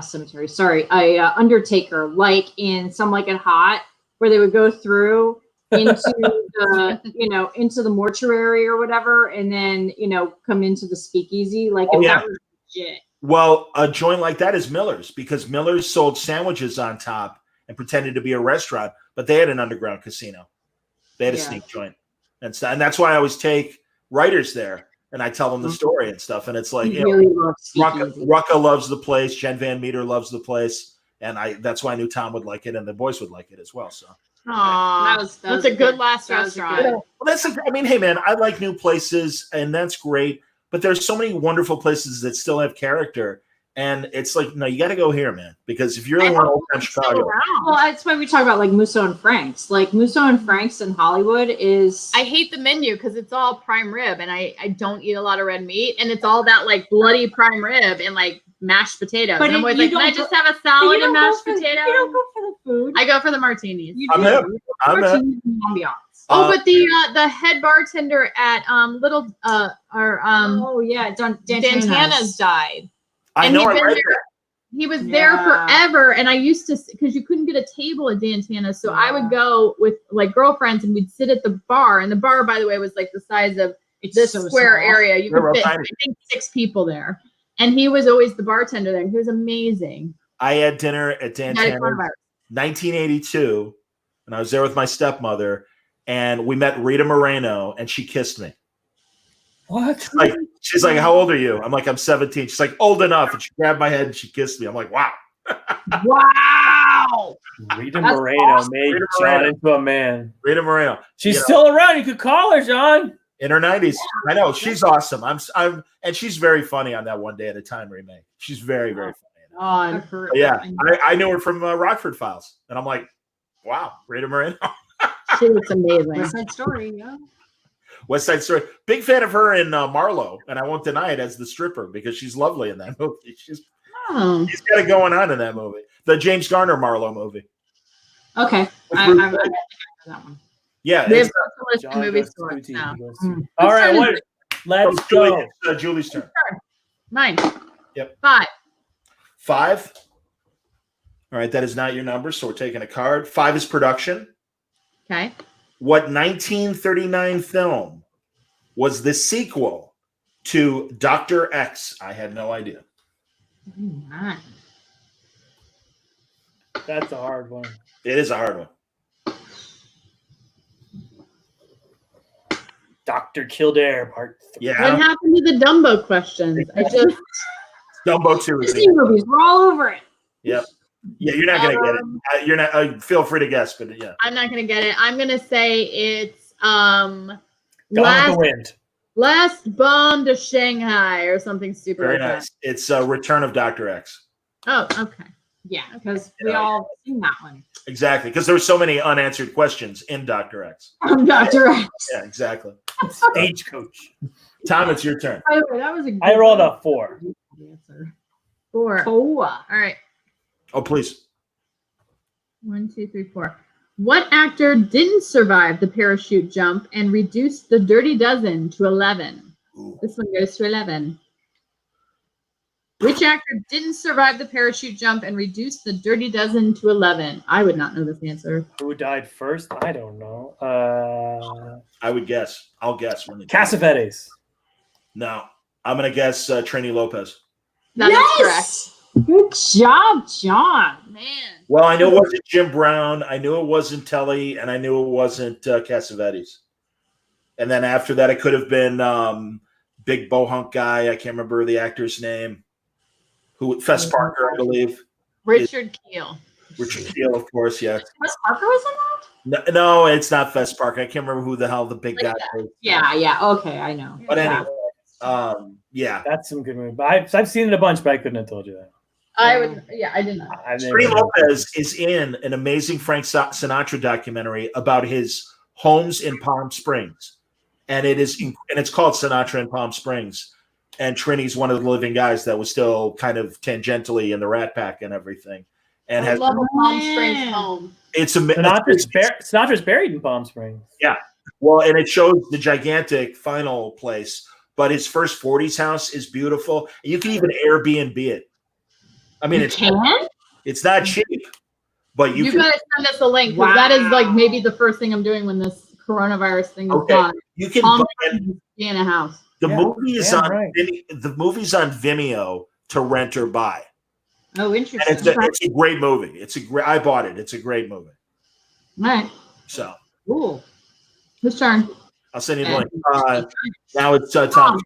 cemetery. Sorry, a undertaker, like in Some Like It Hot, where they would go through into the into the mortuary or whatever, and then come into the speakeasy. Like that was legit. Well, a joint like that is Miller's, because Miller's sold sandwiches on top and pretended to be a restaurant, but they had an underground casino. They had a sneak joint, and that's why I always take writers there and I tell them the story and stuff. And it's like, Rucka loves the place, Jen Van Meter loves the place, and that's why I knew Tom would like it and the boys would like it as well. So, that's a good last restaurant. Well, hey man, I like new places, and that's great. But there's so many wonderful places that still have character. And it's like, no, you got to go here, man. Because if you're in old time Chicago. Well, that's why we talk about like Musso and Frank's. Like Musso and Frank's in Hollywood is. I hate the menu because it's all prime rib, and I don't eat a lot of red meat, and it's all that like bloody prime rib and like mashed potatoes. But and I'm always like, can I just have a salad and mashed potato? You don't go for the food. I go for the martinis. I'm in. But the head bartender at Dantana's died. I know. He was there forever, and I used to, because you couldn't get a table at Dantana's, so I would go with like girlfriends, and we'd sit at the bar. And the bar, by the way, was like the size of this square area. You could fit, I think, 6 people there. And he was always the bartender there. And he was amazing. I had dinner at Dantana's 1982, and I was there with my stepmother, and we met Rita Moreno, and she kissed me. What? She's like, how old are you? I'm like, I'm 17. She's like, old enough. And she grabbed my head and she kissed me. I'm like, wow. Wow. Rita Moreno made John into a man. Rita Moreno. She's still around. You could call her, John. In her 90s. I know. She's awesome. And she's very funny on that One Day at a Time remake. She's very, very funny. I knew her from Rockford Files. And I'm like, wow, Rita Moreno. She looks amazing. West Side Story, yeah. West Side Story. Big fan of her in Marlowe, and I won't deny it, as the stripper, because she's lovely in that movie. She's got it going on in that movie. The James Garner Marlowe movie. Okay. I think I know that one. Yeah. We have to list the movie stores now. All right, let's go. Julie's turn. Mine. Yep. 5. 5. All right, that is not your number, so we're taking a card. 5 is production. Okay. What 1939 film was the sequel to Dr. X? I had no idea. That's a hard one. It is a hard one. Dr. Kildare, Part 3. Yeah. What happened to the Dumbo questions? Dumbo 2 is Disney movies. We're all over it. Yep. Yeah, you're not gonna get it. You're not. Feel free to guess, but yeah. I'm not gonna get it. I'm gonna say it's Gone with the Wind. Last Bomb to Shanghai or something stupid. Very like nice. It's Return of Dr. X. Oh, okay. Yeah, because we all seen that one. Exactly, because there were so many unanswered questions in Dr. X. Dr. X. Yeah, exactly. Stagecoach. Tom, it's your turn. By the way, that was a good I rolled a 4. answer. 4. All right. Oh, please. 1, 2, 3, 4. What actor didn't survive the parachute jump and reduced the Dirty Dozen to 11? Ooh. This one goes to 11. Which actor didn't survive the parachute jump and reduced the Dirty Dozen to 11? I would not know this answer. Who died first? I don't know. I would guess. I'll guess. Cassavetes. No. I'm going to guess Trini Lopez. That is correct. Good job, John. Man. Well, I knew it wasn't Jim Brown. I knew it wasn't Telly, and I knew it wasn't Cassavetes. And then after that, it could have been big bohunk guy. I can't remember the actor's name. Fess Parker, I believe. Richard Kiel. Richard Kiel, of course, yes. Fess Parker was in that? No, it's not Fess Parker. I can't remember who the hell the big guy is. Yeah. Okay, I know. But anyway, yeah. That's some good movie. But I've seen it a bunch, but I couldn't have told you that. I would, yeah, I did not. Trini Lopez is in an amazing Frank Sinatra documentary about his homes in Palm Springs, and it's called Sinatra in Palm Springs. And Trini's one of the living guys that was still kind of tangentially in the Rat Pack and everything. and I love a Palm Springs home. It's Sinatra's buried in Palm Springs. Yeah. Well, and it shows the gigantic final place, but his first 40s house is beautiful. You can even Airbnb it. I mean, it's not cheap, but you gotta send us a link because that is like maybe the first thing I'm doing when this coronavirus thing is gone. You can be in a house. The movie is the movie's on Vimeo to rent or buy. Oh, interesting. And it's a great movie. I bought it. It's a great movie. All right. So cool. Whose turn? I'll send you the link. Now it's Tom.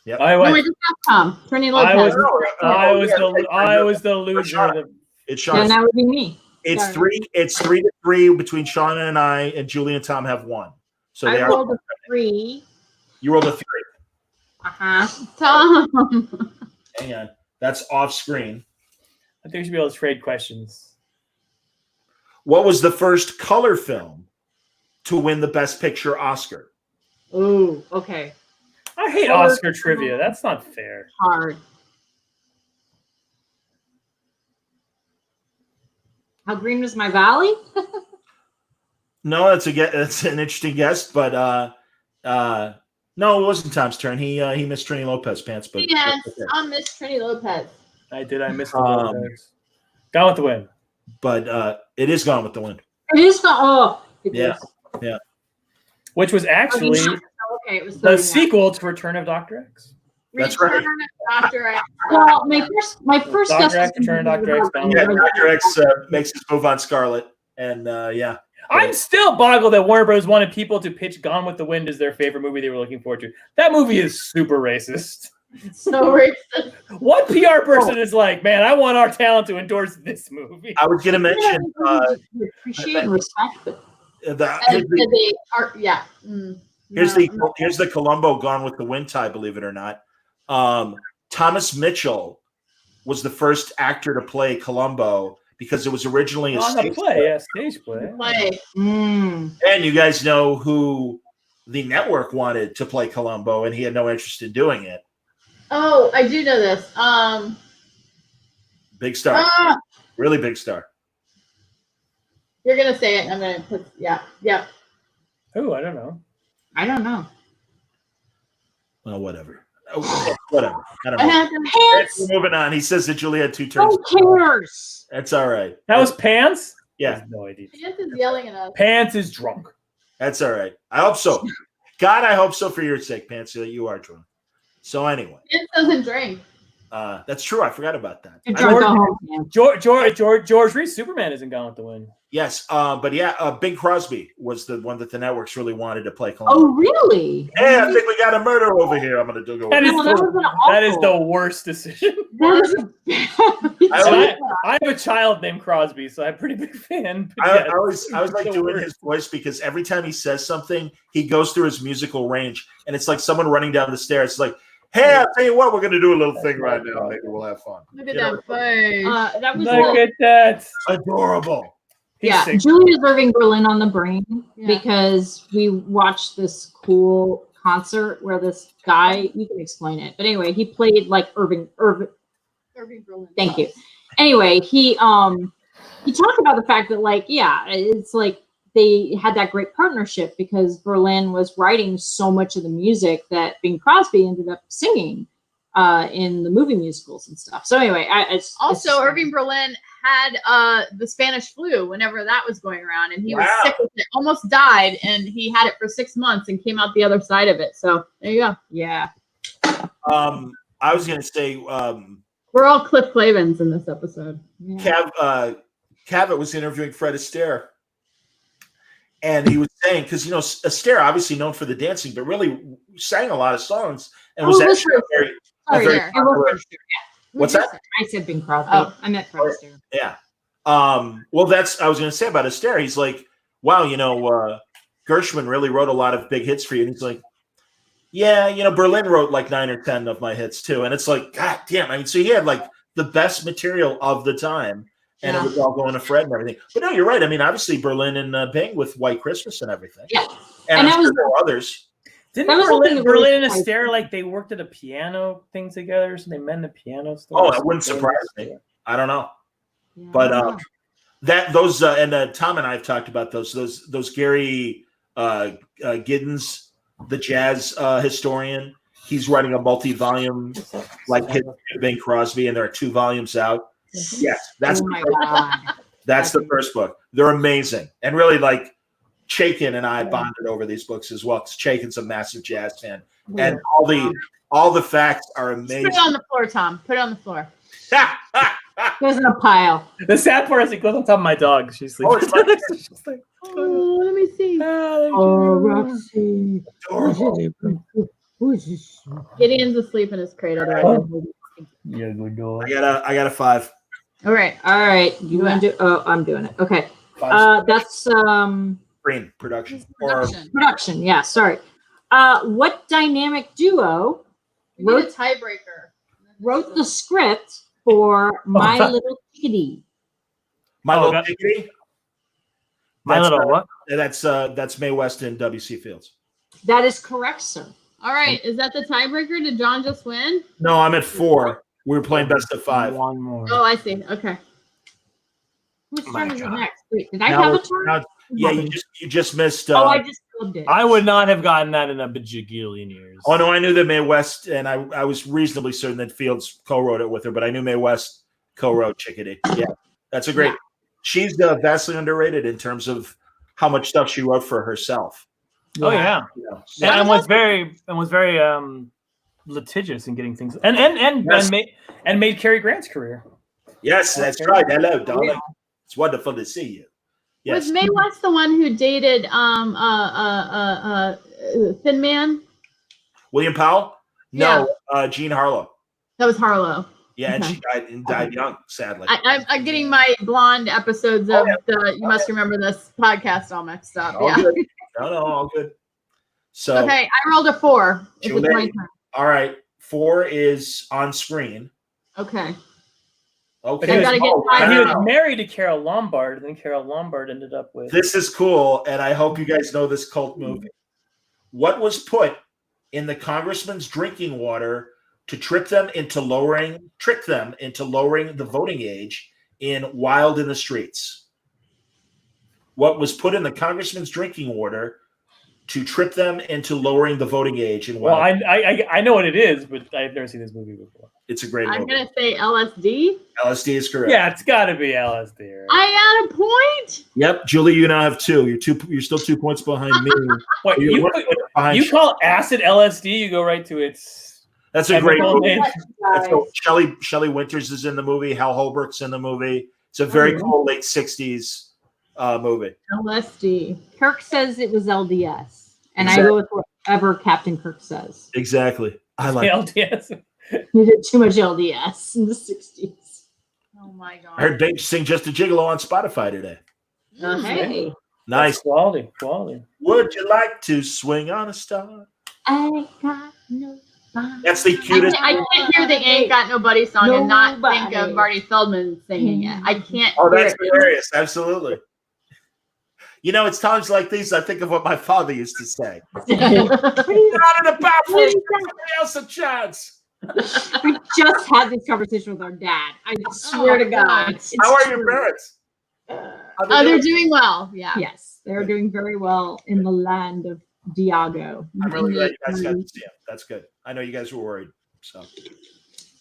Yep. No, we just have Tom. Trini Lopez. I was the loser. It's Shawna. And that would be me. It's 3-3 between Shawna and I, and Julie and Tom have one. So I rolled a 3. You rolled a 3. Tom. Hang on. That's off screen. I think we should be able to trade questions. What was the first color film to win the Best Picture Oscar? Oh, okay. I hate Oscar trivia. That's not fair. Hard. How green was my valley? No, that's an interesting guess, but no, it wasn't Tom's turn. He missed Trini Lopez pants, but yes, I missed Trini Lopez. I missed Lopez. Gone with the Wind. But it is Gone with the Wind. It is not. Oh, yeah. Which was actually it was the sequel to Return of Dr. X. That's right. Dr. X. Well, my first Dr. guess X, Return of Dr. X. Yeah, Dr. X makes his move on Scarlet, and yeah. I'm still boggled that Warner Bros. Wanted people to pitch Gone with the Wind as their favorite movie they were looking forward to. That movie is super racist. So racist. What PR person is like, man, I want our talent to endorse this movie? I was going to mention. Appreciate and respect it. Here's the Columbo Gone with the Wind tie, believe it or not. Thomas Mitchell was the first actor to play Columbo because it was originally a stage play. Stage play. And you guys know who the network wanted to play Columbo, and he had no interest in doing it. Oh, I do know this. Big star. Really big star. You're going to say it. I'm going to put, yeah. Oh, I don't know. Well, whatever. Whatever. I don't know. We're moving on. He says that Julie had 2 turns. Who cares? That's all right. That was Pants? Yeah. I have no idea. Pants is yelling at us. Pants is drunk. That's all right. I hope so. God, I hope so for your sake, Pants, that you are drunk. So anyway. Pants doesn't drink. That's true. I forgot about that. George Reese Superman isn't Gone with the Wind. Yes, but yeah, Bing Crosby was the one that the networks really wanted to play Columbo. Oh, really? Hey, I think we got a murder over here. I'm going to go. That is the worst decision. I have a child named Crosby, so I'm a pretty big fan. I was like doing his voice because every time he says something, he goes through his musical range, and it's like someone running down the stairs. It's like, hey, I'll tell you what, we're going to do a little thing right now. Maybe we'll have fun. Look at that face. Look at that. Adorable. Julie is Irving Berlin on the brain because we watched this cool concert where this guy, you can explain it, but anyway, he played like Irving Berlin. Thank you. Anyway, he talked about the fact that it's like they had that great partnership because Berlin was writing so much of the music that Bing Crosby ended up singing in the movie musicals and stuff. So anyway, Irving Berlin had the Spanish flu whenever that was going around, and he was sick with it, almost died, and he had it for 6 months and came out the other side of it. So there you go. Yeah. I was going to say we're all Cliff Clavins in this episode. Yeah. Cavett was interviewing Fred Astaire, and he was saying, because Astaire obviously known for the dancing, but really sang a lot of songs and was actually very popular. What's that? I said Bing Crosby. I meant Fred Astaire. Yeah. Well, that's I was going to say about Astaire. He's like, wow, Gershwin really wrote a lot of big hits for you. And he's like, yeah, Berlin wrote like 9 or 10 of my hits too. And it's like, God damn. I mean, so he had like the best material of the time, and it was all going to Fred and everything. But no, you're right. I mean, obviously Berlin and Bing with White Christmas and everything. Yeah. And I'm sure there were others. Didn't Berlin and Astaire, like, they worked at a piano thing together, so they met in a piano store? Oh, that wouldn't surprise me. I don't know. But those and Tom and I have talked about those Gary Giddens, the jazz historian. He's writing a multi-volume like Bing Crosby, and there are 2 volumes out. Yes, that's that's the first book. They're amazing, and really like Chaikin and I bonded over these books as well. Because Chaikin's a massive jazz fan, and all the facts are amazing. Put it on the floor, Tom. Put it on the floor. Goes in a pile. The sad part is it goes on top of my dog. She's sleeping. She's like, oh, let me see. Roxy. Gideon's asleep in his cradle right now. Yeah, good dog. I got a 5. All right. You want to do? Oh, I'm doing it. Okay. 5. That's Green production. production. Yeah. Sorry. What dynamic duo wrote a tiebreaker? Wrote the script for My Little Chickadee? My Little Chickadee. My Little what? That's Mae West and W.C. Fields. That is correct, sir. All right. Is that the tiebreaker? Did John just win? No, I'm at 4. We were playing best of 5. One more. Oh, I see. Okay. Whose turn is it next? Wait, did I have a turn? Yeah, you just missed. I just flipped it. I would not have gotten that in a bajillion years. Oh no, I knew that Mae West, and I was reasonably certain that Fields co-wrote it with her, but I knew Mae West co-wrote Chickadee. Yeah, that's a great. She's vastly underrated in terms of how much stuff she wrote for herself. Oh yeah, and was very litigious in getting things, and made Cary Grant's career. Yes, that's right. Hello, darling. It's wonderful to see you. Yes. Was Mae West the one who dated Thin Man? William Powell? No, Jean Harlow. That was Harlow. Yeah, and she died young, sadly. I'm getting my blonde episodes of the You Must Remember This podcast all mixed up. All good. No, all good. So okay, I rolled a 4. If it's my turn. All right, 4 is on screen. Okay. Okay. He was married to Carol Lombard, and then Carol Lombard ended up with. This is cool, and I hope you guys know this cult movie. What was put in the congressman's drinking water to trick them into lowering the voting age in Wild in the Streets? What was put in the congressman's drinking water to trip them into lowering the voting age in Wild? Well, I know what it is, but I've never seen this movie before. It's a great movie. I'm going to say LSD. LSD is correct. Yeah, it's got to be LSD. Right? I got a point. Yep, Julie, you now have 2. You're still 2 points behind me. What, you call acid LSD? You go right to its. That's a great movie. Shelley Winters is in the movie. Hal Holbrook's in the movie. It's a very cool late 60s movie. LSD. Kirk says it was LDS, and I go with whatever Captain Kirk says. Exactly. I like LDS. You did too much LDS in the 60s. Oh my god! I heard Dave sing "Just a Gigolo" on Spotify today. Hey, nice. That's quality. Would you like to swing on a star? I got no. That's the cutest. I can't hear the "Ain't Got Nobody" song and not think of Marty Feldman singing it. I can't. Oh, that's hilarious! Absolutely. You know, it's times like these I think of what my father used to say. He's not in the bathroom. Somebody else a chance. We just had this conversation with our dad. I swear to God. How are your parents? They're doing well. Yeah. Yes, they're doing very well in the land of Diago. I'm really glad you guys got to see him. That's good. I know you guys were worried. So.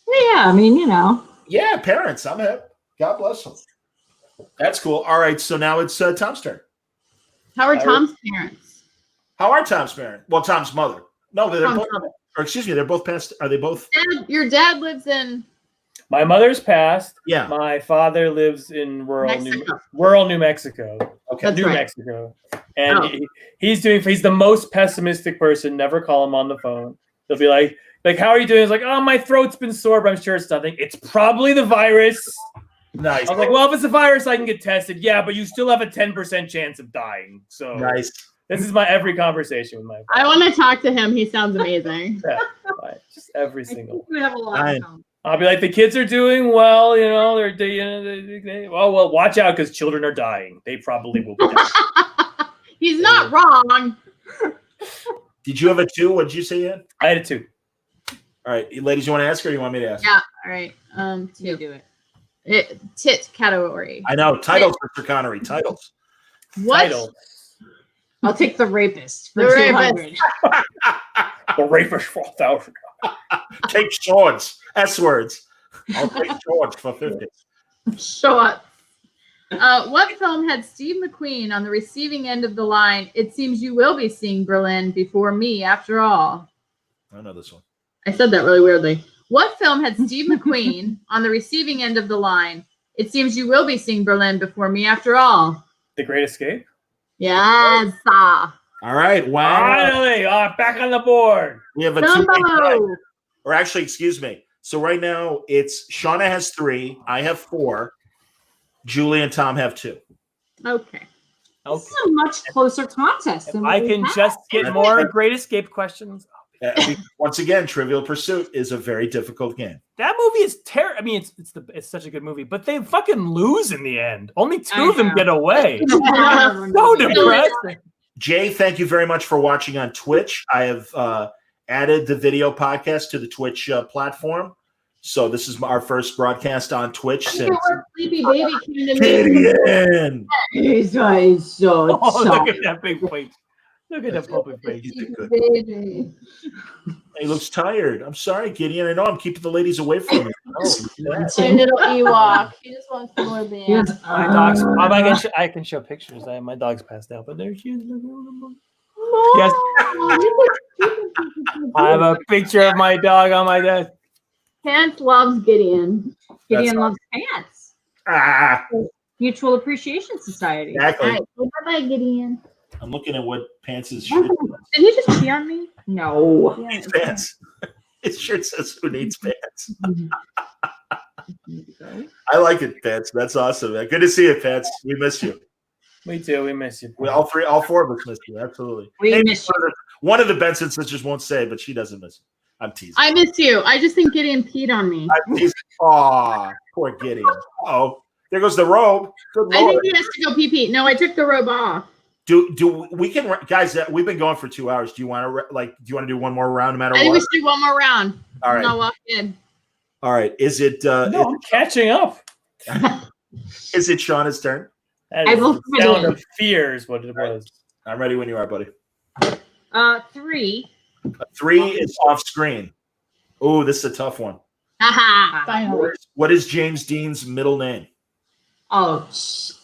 Yeah, I mean, you know. Yeah, parents. I'm hip. God bless them. That's cool. All right, so now it's Tom's turn. How are Tom's parents? How are Tom's parents? Well, Tom's mother. No, they're both. Or excuse me, they're both passed. Are they both? Your dad lives in. My mother's passed. Yeah. My father lives in rural New Mexico. Okay. New Mexico. And he's the most pessimistic person. Never call him on the phone. They'll be like, how are you doing? He's like, oh, my throat's been sore, but I'm sure it's nothing. It's probably the virus. Nice. I was like, well, if it's a virus, I can get tested. Yeah, but you still have a 10% chance of dying. So nice. This is my every conversation with my father. I want to talk to him. He sounds amazing. Yeah, just every single. We have a lot of time. I'll be like, the kids are doing well. You know, well, watch out because children are dying. They probably will be dying. He's not wrong. Did you have a 2? What did you say, Ian? I had a 2. All right, ladies, you want to ask or you want me to ask? Yeah. All right. 2. You do it. Tit category. I know. Titles, Mr. Connery. Titles. What? Title. I'll take the rapist for The 200. rapist. The rapist for 1,000. Take swords. S words. I'll take swords for 50. Short. What film had Steve McQueen on the receiving end of the line? It seems you will be seeing Berlin before me, after all. I know this one. I said that really weirdly. What film had Steve McQueen on the receiving end of the line? It seems you will be seeing Berlin before me, after all. The Great Escape. Yes. All right. Wow. Finally, back on the board. We have a Dumbo. or actually, excuse me. So right now it's Shawna has 3. I have 4. Julie and Tom have 2. Okay. This is a much closer contest than I can just get more Great Escape questions. Once again, Trivial Pursuit is a very difficult game. That movie is terrible. I mean, it's such a good movie, but they fucking lose in the end. Only 2 of them get away. So depressing. Jay, thank you very much for watching on Twitch. I have added the video podcast to the Twitch platform. So this is our first broadcast on Twitch since Sleepy baby Gideon. He's so Look at that big face. Look at that puppy face. baby. He looks tired. I'm sorry, Gideon. I know I'm keeping the ladies away from you. My little Ewok. He just wants some more bands. My dog's. I can show pictures. My dog's passed out, but there she is. Yes. I have a picture of my dog on my desk. Pants loves Gideon. Gideon loves pants. Mutual Appreciation Society. Exactly. All right, bye-bye, Gideon. I'm looking at what pants his Did shirt he just pee on me? No. needs pants. His shirt says "Who needs pants?" I like it, Pants. That's awesome, man. Good to see you, Pants. We miss you. Me too. We miss you. We all 4 of us miss you. Absolutely. We miss you. One of the Benson sisters won't say, but she doesn't miss you. I'm teasing. I miss you. I just think Gideon peed on me. I'm teasing. Aw, poor Gideon. Oh, there goes the robe. Good I Lord. think he has to go pee. No, I took the robe off. Do we can guys? We've been going for 2 hours. Do you want to do one more round, no matter I think what? we should do one more round. All right. I'll walk in. All right. Is it? No, I'm catching up. Is it Shawna's turn? That I is will the sound of fear is what it was. I'm ready when you are, buddy. 3. 3 is off screen. Oh, this is a tough one. Haha. Finally. What is James Dean's middle name? Oh,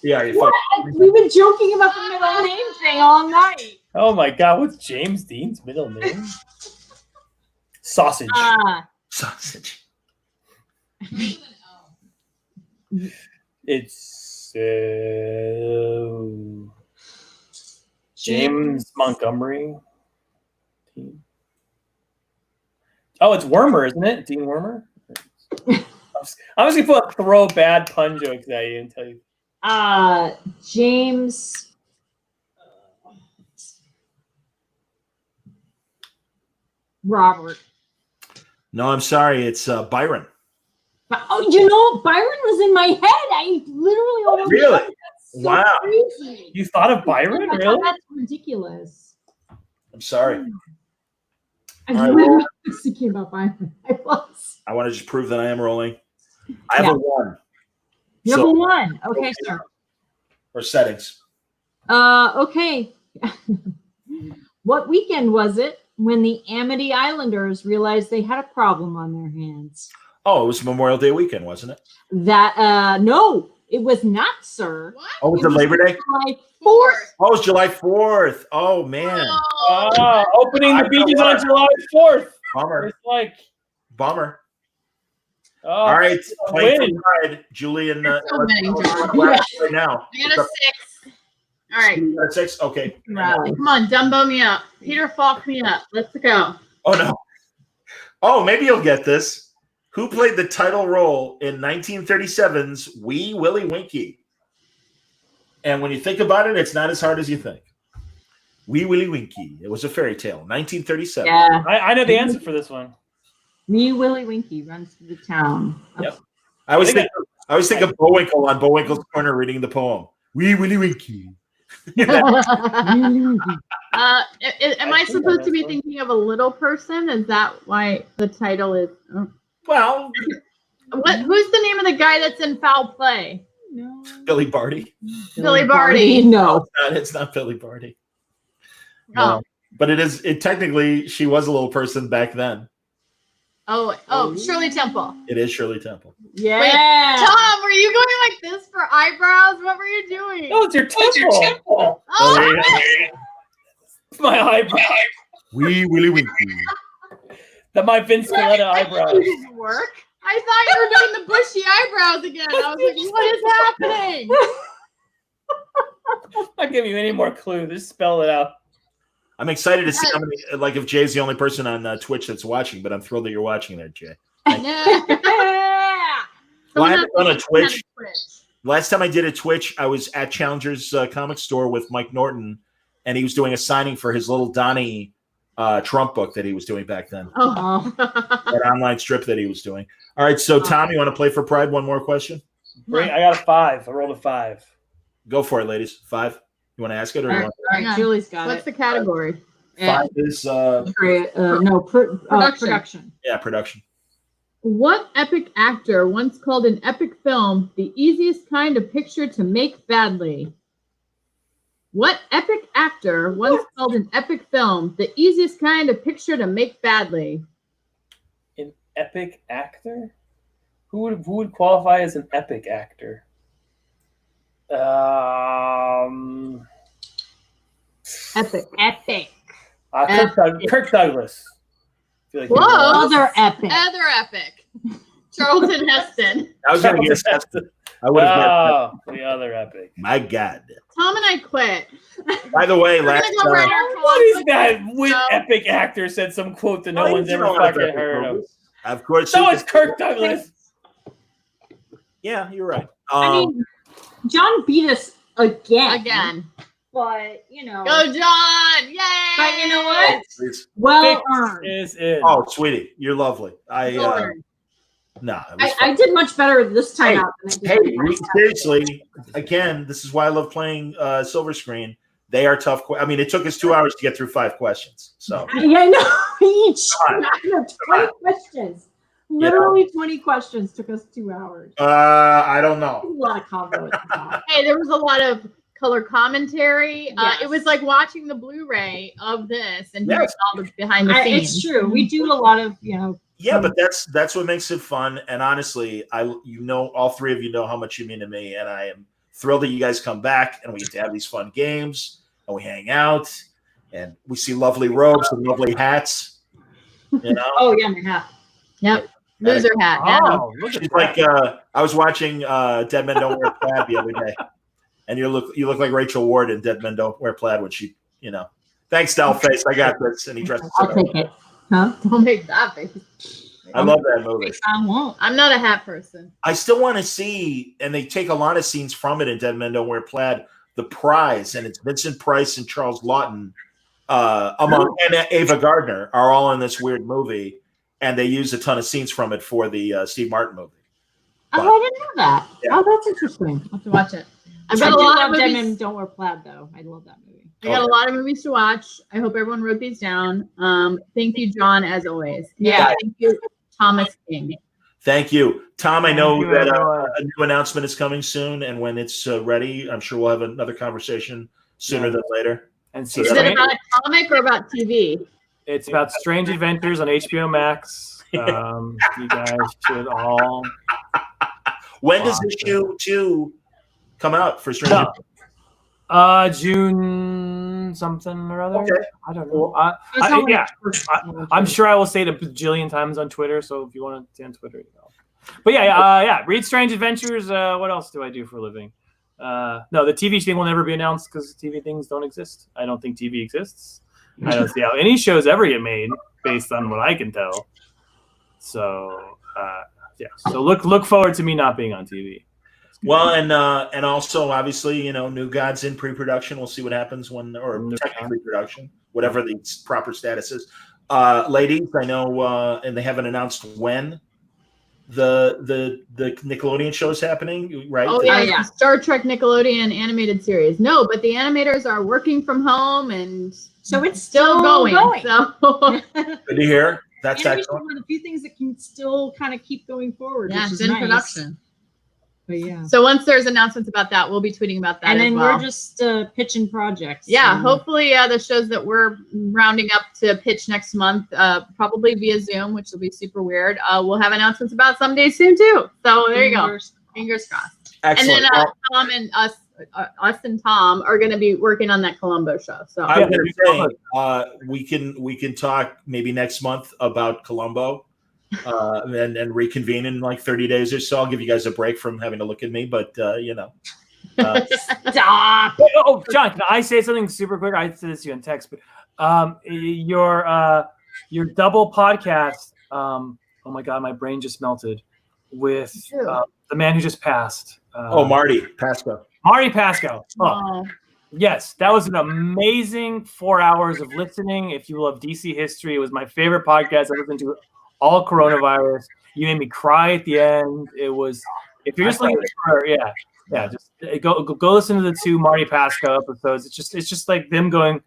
Yeah, you what? We've been joking about the middle name thing all night. Oh my God, what's James Dean's middle name? Sausage. Sausage. It's James Montgomery. Oh, it's Wormer, isn't it? Dean Wormer? I'm just gonna throw bad pun jokes at you and tell you. James. Robert. No, I'm sorry. It's Byron. Oh, you know, Byron was in my head. I literally almost. Really? So Wow. crazy. You thought of Byron, really? That's ridiculous. I'm sorry. I All right, literally was thinking about Byron. I was. I want to just prove that I am rolling. I have a 1. You have a 1. Okay, sir. Or settings. Okay. What weekend was it when the Amity Islanders realized they had a problem on their hands? Oh, it was Memorial Day weekend, wasn't it? That no, it was not, sir. What? Oh, was it Labor Day? July 4th. Oh, it was July 4th. Oh, man. Opening the beaches on July 4th. Bummer. It's like, Bummer. oh, All right. Playing win. for pride, Julie and So many right now. I got a 6. All right. You got a 6? Okay. Come on, Dumbo me up. Peter Falk me up. Let's go. Oh, no. Oh, maybe you'll get this. Who played the title role in 1937's Wee Willie Winkie? And when you think about it, it's not as hard as you think. Wee Willie Winkie. It was a fairy tale. 1937. Yeah. I know the answer for this one. Wee Willie Winkie runs through the town. Yep. I always think of Bullwinkle on Bullwinkle's Corner reading the poem. Wee Willie Winkie. Am I supposed to be thinking of a little person? Is that why the title is? Oh. Well, Who's the name of the guy that's in Foul Play? No. Billy Barty. Billy Barty. No. It's not Billy Barty. Oh. No. But it technically she was a little person back then. Oh, Shirley Temple. It is Shirley Temple. Yeah. Wait, Tom, were you going like this for eyebrows? What were you doing? No, it's your temple. Oh, It's my eyebrow. Wee Willy Winky. My Vince Coletta eyebrows. Did it work? I thought you were doing the bushy eyebrows again. I was like, what is happening? I'll give you any more clue. Just spell it out. I'm excited to see how many, like if Jay's the only person on Twitch that's watching, but I'm thrilled that you're watching there, Jay. Yeah. Well, I haven't done a Twitch. Last time I did a Twitch, I was at Challenger's comic store with Mike Norton, and he was doing a signing for his little Donnie Trump book that he was doing back then. Oh. That online strip that he was doing. All right, so Tom, you want to play for Pride? One more question? Great. I got a 5. I rolled a 5. Go for it, ladies. 5. You want to ask it or All you right, want all right, Julie's got What's it. the category? 5 is Production. yeah, production. What epic actor once called an epic film the easiest kind of picture to make badly? What epic actor once called an epic film the easiest kind of picture to make badly? An epic actor? Who would qualify as an epic actor? Epic. Kirk Douglas. I feel like Whoa. Other epic. Other epic. Charlton Heston. I was going to guess that. I would have guessed the other epic. that. My God. Tom and I quit. By the way, We're last gonna go right after What is that? so- Which epic actor said some quote that no one's ever fucking heard of? Of course. So it's Kirk Douglas. Yeah, you're right. I mean, John beat us again. Again. But, you know. Go, John! Yay! But you know what? it's- Well Fix earned. is in. oh, sweetie, you're lovely. No, I did much better this time Hey, out than I did. seriously, again, this is why I love playing Silver Screen. They are tough. I mean, it took us 2 hours to get through 5 questions. So Yeah, I know. Each. Come on. 20 questions. Literally 20 questions took us 2 hours. I don't know. A lot of combo at the top. Hey, there was a lot of color commentary. Yes. It was like watching the Blu-ray of this and hearing Yes. all the behind the scenes. It's true. We do a lot of, Yeah, but that's what makes it fun. And honestly, all three of you know how much you mean to me, and I am thrilled that you guys come back and we get to have these fun games and we hang out and we see lovely robes and lovely hats. You know, Oh, yeah, my hat. Yep. Loser hat. Now. look she's like I was watching Dead Men Don't Wear Plaid the other day, and you look like Rachel Ward in Dead Men Don't Wear Plaid when she, thanks, Dollface, I got this, and he dresses. I'll take it. Huh? Don't make that face. I love that movie. I won't. I'm not a hat person. I still want to see, and they take a lot of scenes from it in Dead Men Don't Wear Plaid, The Prize, and it's Vincent Price and Charles Lawton, and Ava Gardner are all in this weird movie, and they use a ton of scenes from it for the Steve Martin movie. Oh, I didn't know that. Yeah. Oh, that's interesting. I'll have to watch it. I've I got a do lot love of Dead movies. Men Don't Wear Plaid, though. I love that movie. I got a lot of movies to watch. I hope everyone wrote these down. Thank you, John, as always. Yeah. Thank you, Thomas King. Thank you, Tom. I know Thank you, that everyone. a new announcement is coming soon, and when it's ready, I'm sure we'll have another conversation sooner than later. And Is it about a comic or about TV? It's about Strange Adventures on HBO Max. You guys should all. When does issue 2 come out for Stranger No. Things? June something or other. Okay. I don't know. It's not yeah, like- I'm sure I will say it a bajillion times on Twitter. So if you want to see on Twitter, you know. But yeah. Read Strange Adventures. What else do I do for a living? No, the TV thing will never be announced because TV things don't exist. I don't think TV exists. I don't see how any shows ever get made based on what I can tell. So yeah. So look forward to me not being on TV. Well, and also obviously, New Gods in pre-production. We'll see what happens or technically production, whatever the proper status is. Ladies, I know, and they haven't announced when the Nickelodeon show is happening, right? Oh yeah, Star Trek Nickelodeon animated series. No, but the animators are working from home and So it's still going. So Good to hear. that's one of the few things that can still kind of keep going forward. Yeah, which is it's in nice. production. But yeah. So once there's announcements about that, we'll be tweeting about that. And then we're just pitching projects. Yeah, hopefully the shows that we're rounding up to pitch next month, probably via Zoom, which will be super weird. We'll have announcements about some days soon too. So there you go. Fingers crossed. Excellent. And then Tom and us and Tom are going to be working on that Columbo show. So I was going to say we can talk maybe next month about Columbo. And reconvene in like 30 days or so. I'll give you guys a break from having to look at me, but Stop. Oh, John, can I say something super quick? I said this to you in text, but your double podcast. Oh my God, my brain just melted with the man who just passed. Marty Pasco. Marty Pasco. Oh. Yes, that was an amazing 4 hours of listening. If you love DC history, it was my favorite podcast I listened to all coronavirus. You made me cry at the end. It was, if you're just looking for, just go listen to the 2 Marty Pasco episodes. It's just like them going,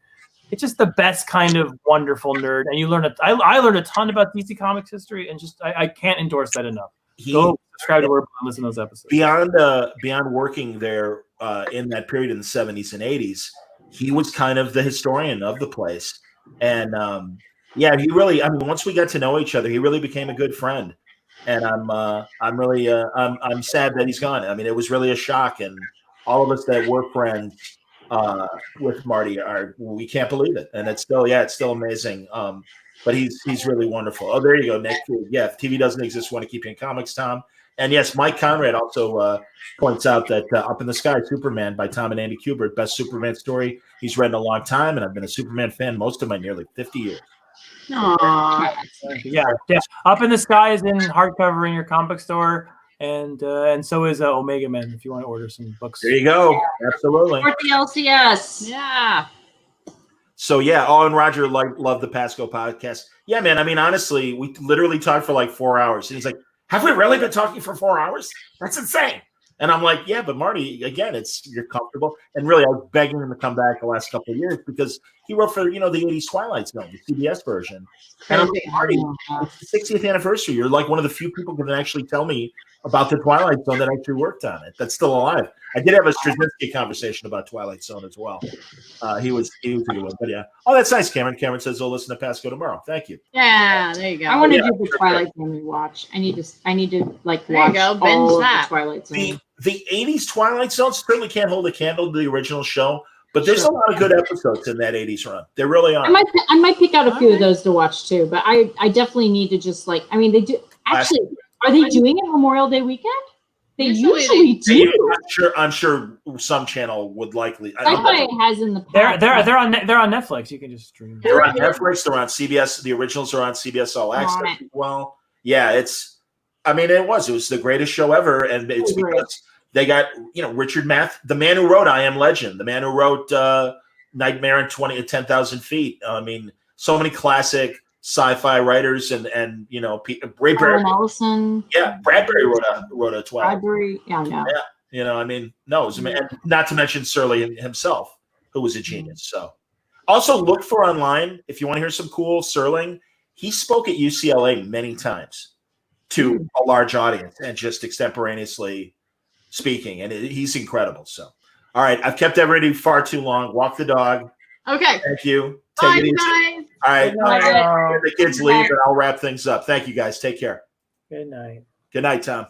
it's just the best kind of wonderful nerd. And you learn I learned a ton about DC Comics history, and just I can't endorse that enough. Go subscribe to Word and listen to those episodes. Beyond working there in that period in the 70s and 80s, he was kind of the historian of the place. And he really, once we got to know each other, he really became a good friend. And I'm really I'm sad that he's gone. I mean, it was really a shock, and all of us that were friends with Marty we can't believe it. And it's still amazing. But he's really wonderful. Oh, there you go, Nick. Yeah, if TV doesn't exist, want to keep you in comics, Tom. And yes, Mike Conrad also points out that Up in the Sky, Superman by Tom and Andy Kubert, best Superman story he's read in a long time. And I've been a Superman fan most of my nearly 50 years. Aww. Yeah. Up in the Sky is in hardcover in your comic store, and so is Omega Man if you want to order some books. There you go. Absolutely. Support the LCS. Yeah. So and Roger loved the Pasco podcast. Yeah, man. I mean, honestly, we literally talked for like 4 hours, and he's like, "Have we really been talking for 4 hours? That's insane." And I'm like, yeah, but Marty, again, you're comfortable. And really, I was begging him to come back the last couple of years because he wrote for, the 80s Twilight Zone, the CBS version. And I'm like, Marty, it's the 60th anniversary. You're like one of the few people who can actually tell me about the Twilight Zone that actually worked on it. That's still alive. I did have a Straczynski conversation about Twilight Zone as well. He was a good one, but yeah. Oh, that's nice, Cameron. Cameron says he'll listen to Pasco tomorrow. Thank you. Yeah, there you go. I want to do the Twilight Zone rewatch. I need to like watch all of the Twilight Zone. The 80s Twilight Zone certainly can't hold a candle to the original show, but there's a lot of good episodes in that 80s run. There really are. I might pick out a few of those to watch too, but I definitely need to just they do. Actually, are they doing it Memorial Day weekend? They usually do. I'm sure some channel would likely. Sci-Fi has in the past. They're on Netflix. You can just stream. They're on Netflix. They're on CBS. The originals are on CBS All Access. Well, yeah, it was the greatest show ever, and it's because they got Richard Math, the man who wrote I Am Legend, the man who wrote Nightmare in 10,000 Feet. I mean, so many classic sci-fi writers, and Bradbury. Ellison. Yeah, Bradbury wrote a Twilight. Bradbury, yeah. It was, and not to mention Surley himself, who was a genius. So, also look for online if you want to hear some cool Serling. He spoke at UCLA many times to a large audience and just extemporaneously speaking, and he's incredible. So, all right, I've kept everybody far too long. Walk the dog. Okay. Thank you. Bye, Take it easy. guys. All right. The kids leave, and I'll wrap things up. Thank you, guys. Take care. Good night. Good night, Tom.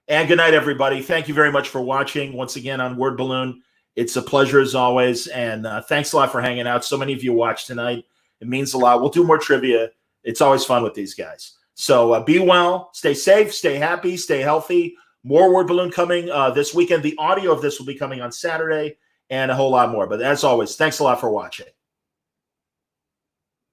And good night, everybody. Thank you very much for watching once again on Word Balloon. It's a pleasure as always, and thanks a lot for hanging out. So many of you watched tonight. It means a lot. We'll do more trivia. It's always fun with these guys. So be well, stay safe, stay happy, stay healthy. More Word Balloon coming this weekend. The audio of this will be coming on Saturday, and a whole lot more. But as always, thanks a lot for watching.